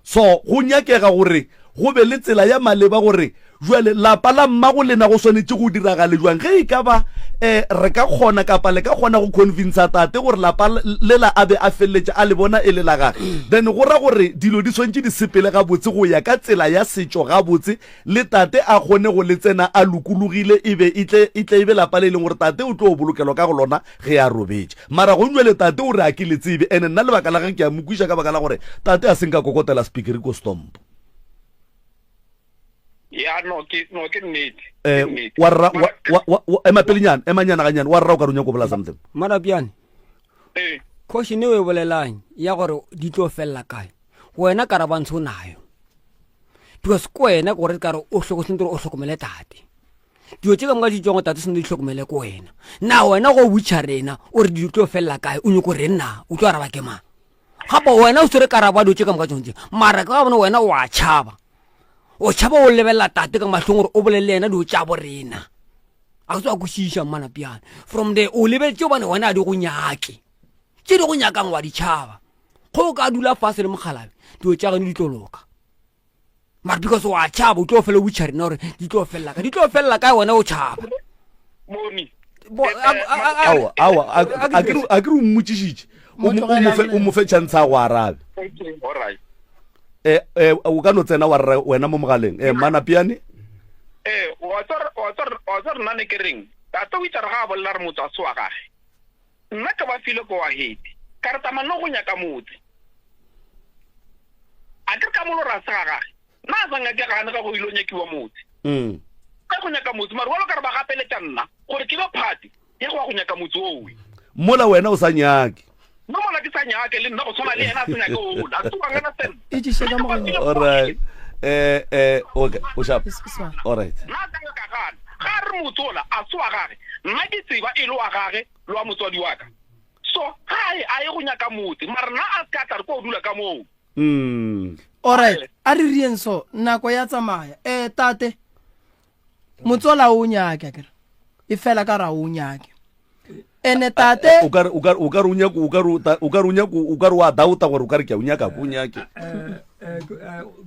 so go nyakega gore go be le tsela ya maleba gore jwale lapa la mmago lena go swanetse go diragale jwang ge e ka ba re ka kgona kapa le ka kgona go convince tate gore lapa lela a be a felletša a le bona e le la gage then go ra gore dilo di swantse di sepele ga botse go ya ka tsela ya setšo ga botse le tate a kgone go le tsena a lokologile ebe e be lapa le leng gore tate o tlo o bolokelwa ka go lona ge ya robetše mara go nywele tate o re a ke le tsebe ene nna lebaka la ge ke a mokwiša ka baka la gore tate a seng ka kokotela speakeri ko stompo ya no ke nnete ema pelenyana emanyana ganyana wa rra o ka ronya ko bola something marapiane question e bolelang ya gore di tlo fella kae wena karabantsho nayo because ko wena gore ka re o hlokosentre o hlokomele tate dio tse ka mga di tsongo tate se di hlokomele ko wena na wena go butcha rena o re di tlo fella kae o nyoko re nna o tlo araba ke ma gapa wena o sere karaba dio tse ka mga tsongo mara ka bona wena wa tshaba o tshaba o lebella tate ka mahlong gore o bolele ena dio tsa borena a tswa go shisha mana piano from there o lebetse bana wena a di go nyake tse di go nyakang wa di tshaba go ka dula fase le mogalabe dio tsa gane di tloloka mara because wa tshaba o tlo fela butcha rena gore di tlo fella ka wena o tshaba moni awa a ke re mmotšišitše o mo fe chance a go arabe all right o ka no tsena wa rra wena mo mogaleng mana piane wa tsar nna ne ke reng tata o itara ga bolla re motho a tswa gage nna ka ba file ko wa hedi ka re tamano go nyaka motse a ke ka molo ra sa gage na sa nga ke gane ka go ilo nyekiwa motse ka go nyaka motse mara walo ka re ba gapeletša nna gore ke ba phati ye go wa go nyaka motse owe mola wena o sa nyake no mola ke sa nyake le nna go tshwana le ena a se nyake o la tsoga ngana sen e tšešega mogala all right okay o sharp all right na tanga ka gana ga re motsola a tswa gage nna ke tseba e le wa gage le wa motswadi wa ka so hai a ye go nyaka motse mara nna a ka tla re ko dula ka moo all right a re rieng so nako ya tsamaya tate motsola o nyaka kere e fela ka ra o nyaka ene tate o ka wa dauta gore o ka re ke a unyaka go unyake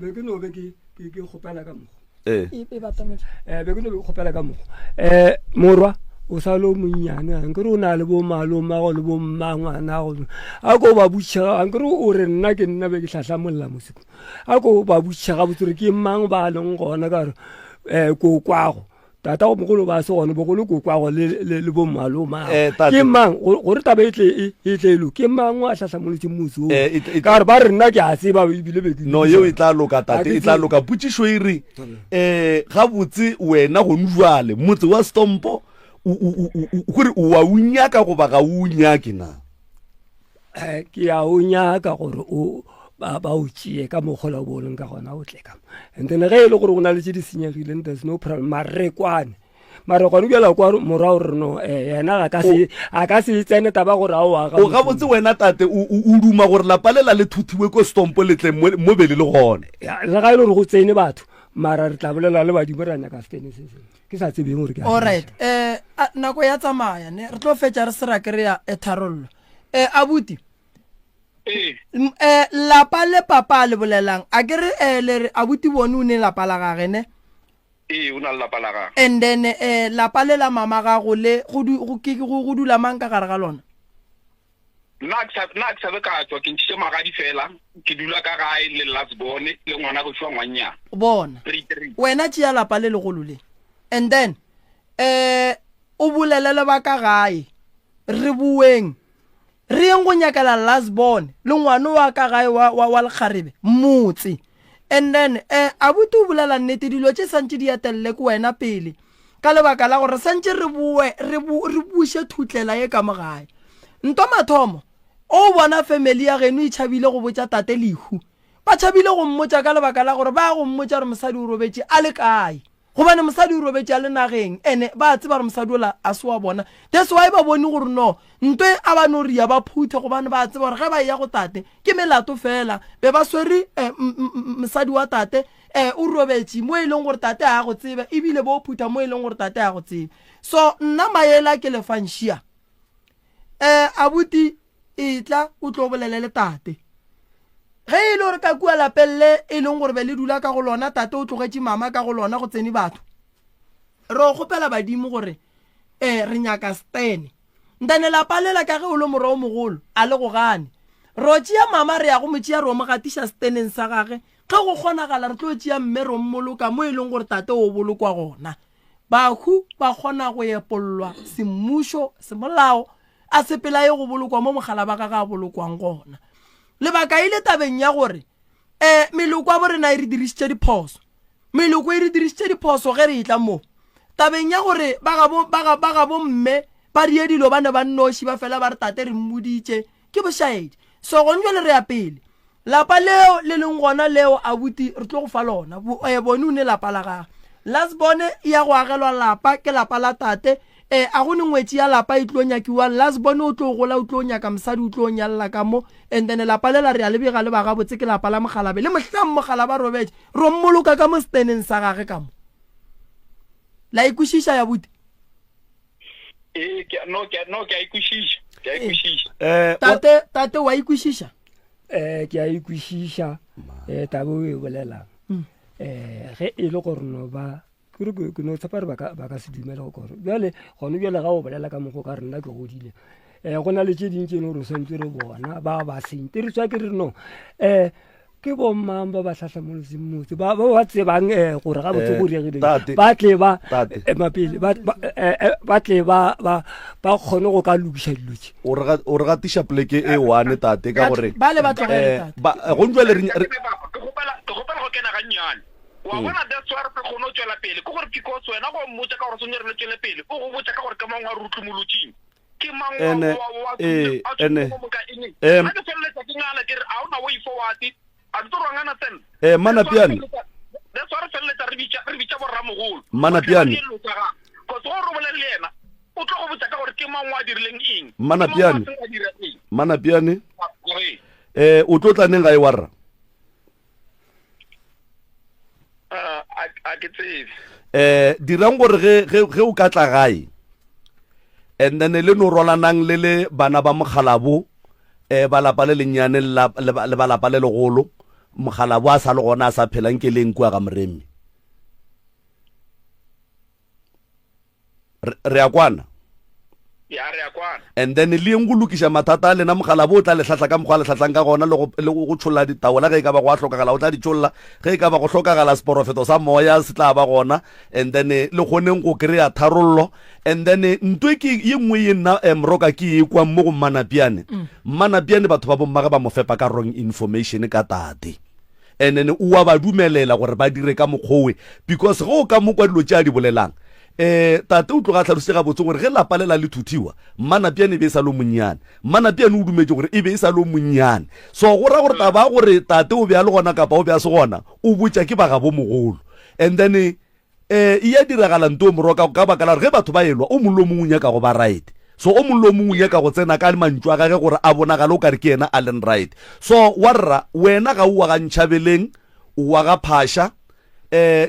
be ke no be ke gopela ka mo e batametse be ke no be gopela ka mo morwa o sa lo monnyane a nkere o na le bo maloma go le bo mmangwana go a ko ba butšha a nkere o re nna ke nna be ke tlhahlamolla mosiko a ko ba butšha ga botsore ke mang ba leng gona ka re ko kwago tata go mogolo ba se gone bogolo ko kwago le bo maloma ke mang gore taba e tlelo ke mang wa tlhatlhamoletse mmuso ka re ba re nna ke a tseba ebile be no yeo e tla loka tate e tla loka putsišo e re ga botse wena go njwale motse wa stompo gore o wa unyaka goba ga o unyake na ke a unyaka gore o ba o tšee ka mogola o boleng ka gona o tle ka and then ge e le gore go na le tse di senyegileng there's no problem mare kwane mare gone bjela kwa morao re no yena a ka se tsene taba gore o ga botse wena tate o duma gore lapa lela le thuthiwe ko stompo letle mo bele le gone le ga e le gore go tsene batho mara re tla bolela le badimo ra nyaka stene se ke sa tsebeng gore ke all right nako ya tsamaya ne re tlo fetša re se ra kry-a tharollo abuti lapa le papa le bolelang a ke re le re abuti bone o ne lapa la gage ne o na le lapa la gage and then lapa le la mama gago le go dula mang ka gare ga lona nna ke sabe ka tswa ke ntšhitše magadi fela ke dula ka gae le lasbone le ngwana go tšwa ngwannyana bona wena tšea lapa le legolo le and then o bolelele ba ka gae re bueng re yeng go nyakela lasbon le ngwane wa ka gae wa lekgarebe motse. And then abuti o bolela nnete dilo tse santse di atelele ke wena pele ka lebaka la gore santse re bushe thutlela ye ka mogae. Nto mathomo o bona family ya geno e tshabile go botsa tate lehu, ba tshabile go mmotsa ka lebaka la gore ba go mmotsa re mosadi o robetse a le kae, gobane mosadi o robetse a le nageng ene ba tseba re mosadi ola a se wa bona. That's why ba bone gore no ntwe a ba no ria ba phuthe gobane ba tseba gore ge ba ya go tate ke melato fela be ba swere mosadi wa tate o robetse mo e leng gore tate a go tseba ebile bo phutha mo e leng gore tate a go tseba. So nna maela ke le fanshia abuti itla o tlo bolelele tate ge e le gore ka kua lapelle e leng gore be le dula ka go lona tate o tlogetse mama ka go lona go tsene batho re o gopela badimo gore re nyaka stene ntane lapalela ka ge o le morao mogolo a le go gane ro tšea mama re ya go motšea re o mogatiša steneng sa gage ge go kgonagala re tlo tšea mme ro mmoloka mo e leng gore tate o bolokwa gona. Bahu ba kgona go epolwa semmušo semolao a sepela ye go bolokwa mo mogala ba ka ga bolokwang gona. Lebaka ile tabeng ya gore meloko a borena e re dirisitše diphoso, meloko e re dirisitše diphoso ge re itla mo tabeng ya gore ba ga bo mme ba die dilo ba ne ba nnoši ba fela ba re tate re mmoditše ke bošaedi. So go njole re ya pele lapa leo le leng gona leo abuti re tlo go fa lona bone o ne lapa la gago lasbone ya go agelwa lapa ke lapa la tate a go nngwetsi ya lapa e tlo nyakiwa lasbone o tlo gola o tlo nyaka mosadi o tlo nyalla ka mo and then lapa le la re ya le bega le ba gabotse ke lapa la mogalabe le mohlang mogala ba robetse ro mmoloka ka mo steneng sa gage ka mo la ikušiša ya buti tate wa ikušiša ke a ikušiša taba o e bolelang ge e le gore no ba ke no tshepa re ba ka se dumele go kore bjale gone bjale ga o bolela ka mokgo ka re nna ke godile go na le tše dintse no re sentse re bona ba sente re tswa ke re no ke bomang ba tlhatlhamolose motse ba tsebang gore ga botse go diegile ba tle ba mapele ba tle ba kgone go ka lokiša dilo tše o re gatiša poleke e one tate ka gore ba le batlogele go njwale ke gopela go kena gannyane wa bona that's why re kgone go tswela pele ke gore because wena go mmotsa ka gore sonye re le tswele pele o go botsa ka gore ke mang wa rutlumolotsing ke mang wa ke feleletsa ke ngala ke re a ona way forward a tlo rangana sen mana piani that's why re feleletsa re bitša borra mogolo mana piani ko go re bolele yena o tlo go botsa ka gore ke mang wa dirileng eng mana piani o tlo tla neng ga e warra a ke tsebe dirang gore ge o ka tla gae and then le no rolanang le bana ba mogalabo ba lapa le lennyane le ba lapa le legolo mogalabo a sa le gona a sa phelang ke leng kwa ga moremi re a kwana ya re a kwana and then le eng go lokiša mathata a lena mogalabo o tla le tlhatla ka mokgwa le tlhatlang ka gona le go tšholla ditaola ge e ka ba go a tlhokagala o tla di tšholla ge e ka ba go tlhokagala seporofeto sa moya se tla ba gona and then le kgoneng go kry-a tharollo and then ntwe ke ye nngwe ye nna mroka ke e kwa mo go manapiane batho ba bommage ba mo fepa ka wrong information ka tate and then o wa ba dumelela gore ba dire ka mokgowe because ge o ka mo kwa dilo tše a di bolelang tate o tloga tlhalositse ga botse gore ge lapa lela le thuthiwa manapiane e be e sa lo monnyane manapiane o dumetse gore e be e sa lo monnyane so go ra gore taba gore tate o be a le gona kapa o be a se gona o botsa ke ba ga bo mogolo and then e ya diragala nto moroka ka baka la re ge batho ba elwa o mollo mongwe nyaka go ba right so o mollo mongwe nyaka go tsena ka mantšu a gage gore a bonagale o kare ke yena Allen right so warra wena ga o wa ga ntšhabeleng o wa ga phasha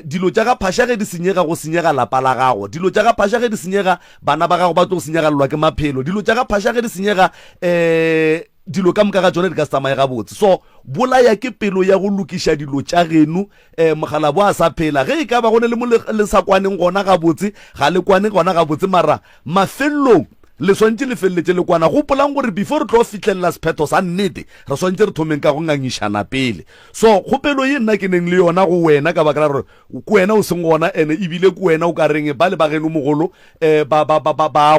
dilo tša ga phasha ge di senyega go senyega lapa la gago dilo tša ga phasha ge di senyega bana ba gago ba tlo go senyegalelwa ke maphelo dilo tša ga phasha ge di senyega dilo ka moka ga tsone di ka se tsamaye gabotse so bolaya ke pelo ya go lokiša dilo tša geno mogalabo a sa phela ge e ka ba go ne le mo le sa kwaneng gona gabotse ga le kwane gona gabotse mara mafelelong le swantse le feleletse le kwana go polang gore before re tlo fitlhelela sephetho sa nnete re swantse re thomeng ka go ngangišana pele so kgopelo ye nna ke neng le yona go wena ka baka la gore ko wena o seng gona ene ebile ko wena o ka reng ba le ba geno mogolo ba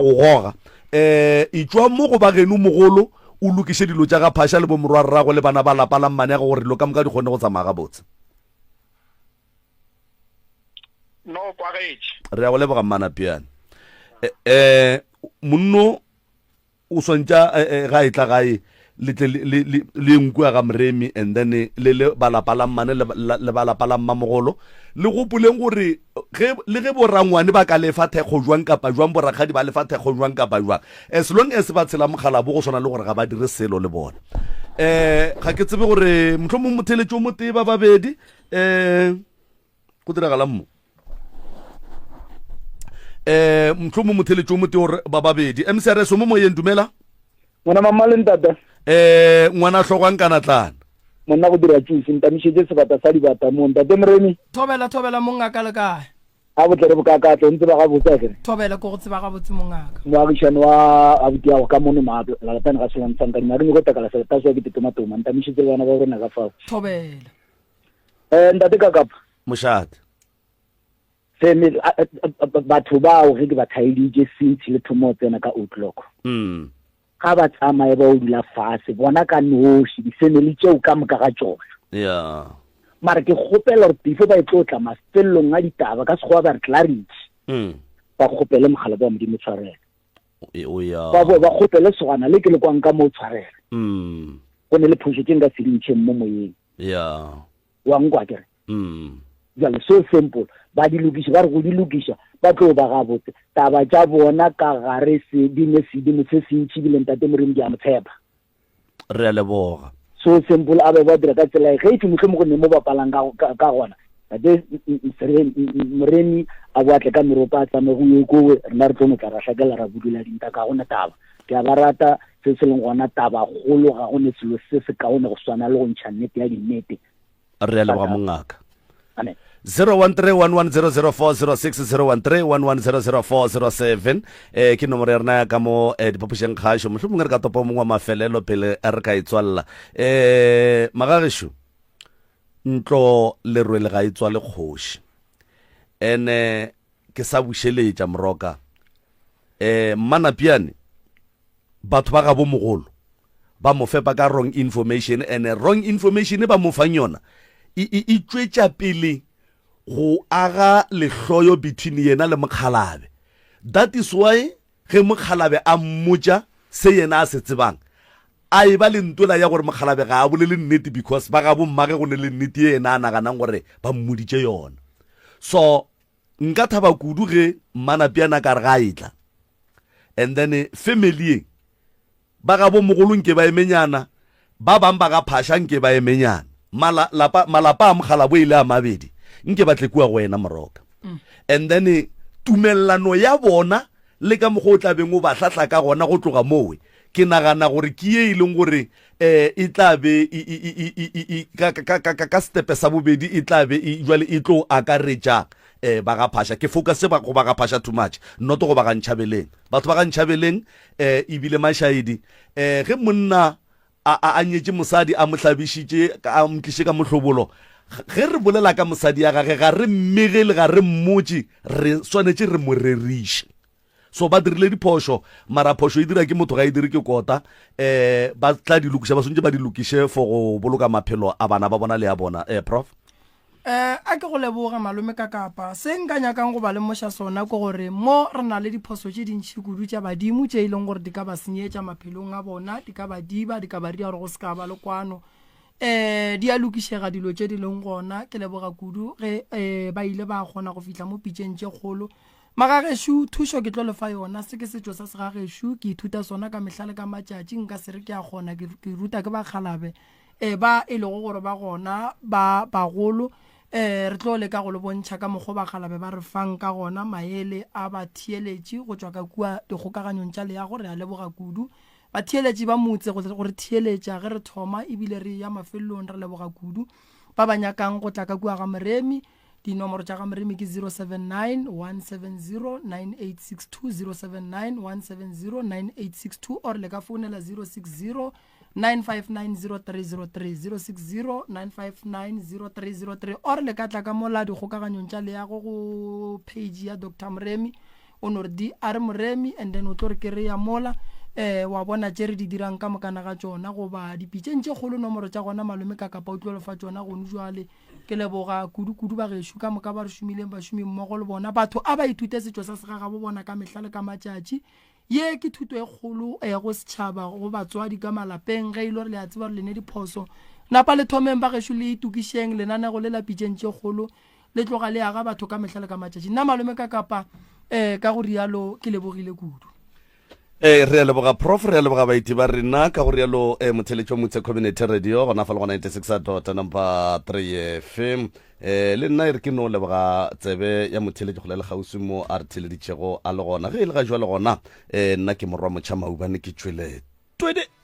go goga e tswa mo go ba geno mogolo o lokiše dilo tša ga phasha le bo morwa rrago le bana ba lapa la mmane ga gore dilo ka moka di kgone go tsamaya ga botse. no kwagetše re ya go leboga Mmanapiane. monno o swantša ga e tla gae le nkua ga Moremi and then le balapa la mmane le balapa la mmamogolo le gopoleng gore le ge borangwane ba ka lefa thekgo jwang kapa jwang borakgadi ba lefa thekgo jwang kapa jwang as long as ba tshela mogala bo go swana le gore ga ba dire selo le bona. Ga ke tsebe gore motlhomong motheletši o motee ba babedi go diragala mmo motlhomong motheletši o motee gore ba babedi MCRS mo moyeng dumela ngwana mamaleng tata ngwana hlogwang kana tlana monna go dira tšisi ntamišetse sebata sa dibata mo ntate Moremi thobela mongaka le kae a botlere bokakatlo ntse ba ga botse kere thobela ko go tseba ga botse mongaka moagišane wa abuti yago ka mono malatane ga selantsang ka dinare go takala selata so ke tetomatoma ntamišetse le bana ba rona ka fao thobela ntate Kakapa mošate family batho bao ge ke ba thaeditše since le thomo tsena ka outlook ga ba tsamaye ba o dula fase bona ka noši di-family tšeo ka moka ga tšona mara ke kgopela gore tifo ba e tlo tla mafelelong a ditaba ka sekgowa ba re clarity ba kgopele mogala ba modimo tshwarela ba kgopele segwana le ke le kwang ka mo tshwarela go ne le phoso ke nka sedintšheng mo moyeng wa nkwa kere jale so simple ba di lokiša ba re go di lokiša ba tlo ba ga botse taba tša bona ka gare sedimo se se ntšhibileng tate Moremi di a motshepa re a leboga so simple a be ba dira ka tsela ge itse motlho mo go ne mo bapalang ka gona tate Moremi a boatle ka meropa a tsame go ye kowe rena re tlo mo tla ra hlakela ra budula dinta ka gona taba ke a ba rata se se leng gona taba golo ga gone selo se se kaone go swana le go ntšha nnete ya dinnete re a leboga mongaka amen 013-110046 ke nomoro ya rena ya ka mo diphapošeng kgašo mohlomongwe re ka topa mongwe wa mafelelo pele re ka e tswalela magagesho ntlo le rwele ga e tswa le kgoši ene ke sa bušeletša moroka Mmanapiane batho ba ga bo mogolo ba mo fepa ka wrong information and wrong information ba mo fang yona e tšwetša pele go aga lehloyo between yena le Mokgalabe. That is why ge Mokgalabe a mmotša se yena a se tsebang a e ba le ntola ya gore Mokgalabe ga a bolele nnete because ba ga bo mmage go ne le nnete ye yena a naganang gore ba mmoditše yona. So nka thaba kudu ge Mmanapiane ka re ga itla and then family ba ga bo mogolo nke ba emenyana ba bang ba ga phasha nke ba emenyana malapa a Mokgalabe ile a mabedi nke ba tlekua go wena moroka and then tumellano ya bona le ka mo go tla beng o ba hlatla ka gona go tloga mowe ke nagana gore ke ye ileng gore e tla be ka stepe sa bobedi e tla be jwale e tlo akaretša ba ga phasha ke focus ba go ba ga phasha too much not go ba ga ntšhabeleng batho ba ga ntšhabeleng e bile mashaidi ge monna a nyetse mosadi a mohlabišitše a mtliše ka mohlobolo ge re bolela ka mosadi ya gage ga re mmegele ga re mmotse re swanetše re mo reriše so ba dirile diphošo mara phošo e dira ke motho ga e dire ke kota ba tla di lokiša ba swantse ba di lokiše for go boloka maphelo a bana ba bona le a bona prof a ke go leboga malome Kakapa se nka nyakang go ba le moša sona ke gore mo re na le diphoso tše dintšhi kudu tša badimo tše e leng gore di ka ba senyetša maphelong a bona di ka ba diba di ka ba ria gore go se ka ba le kwano di a lokišega dilo tše di leng gona ke leboga kudu ge ba ile ba kgona go fihla mo pitšeng tše kgolo Magagesho thušo ke tlo lefa yona se ke setšo sa segagesho ke ithuta sona ka mehlale ka matšatši nka se re ke a kgona ke ruta ke Bakgalabe ba e lego gore ba gona ba bagolo re tlo le ka go le bontšha ka mokgo Bakgalabe ba re fang ka gona maele a ba thieletše go tšwa ka kua dikgokaganyong tša le ya gore a leboga kudu ba thieletše ba motse gore thieletša ge re thoma ebile re ya mafelelong re leboga kudu ba ba nyakang go tla ka kua ga Moremi dinomoro tša ga Moremi ke 079-170-9862 079-170-9862 or le ka founela 060-959-0303 060-959-0303 or le ka tla ka mola dikgokaganyong tša le ya go page ya Dr. Moremi o no re di a re Moremi and then o tlo re ke re ya mola wa bona tse re di dirang ka mokana ga tsona goba dipitseng tse kgolo nomoro tša gona malome ka kapa o tlolefa tsona gone jwale ke leboga kudu ba gešo ka moka ba re šomileng bašomi mmogo le bona batho a ba ithute setšo sa segagabo bona ka mehla le ka matšatši ye ke thuto e kgolo go setšhaba go batswadi ka malapeng ge ile re le a tseba re lene diphoso napa le thomeng ba gešo le itukišeng lenanego le la pitseng tše kgolo le tloga le aga batho ka mehla le ka matšatši nna malome ka kapa ka go rialo ke lebogile kudu re a leboga prof re a leboga baiti ba rena ka go rialo motheletšo motse community radio gona fa le go 96 number 3 FM le nna e re ke no leboga tsebe ya motheletšo go le gausi mo a re theleditšego a le gona ge e le ga jwa le gona nna ke morwa motšha maubane ke tšwele twede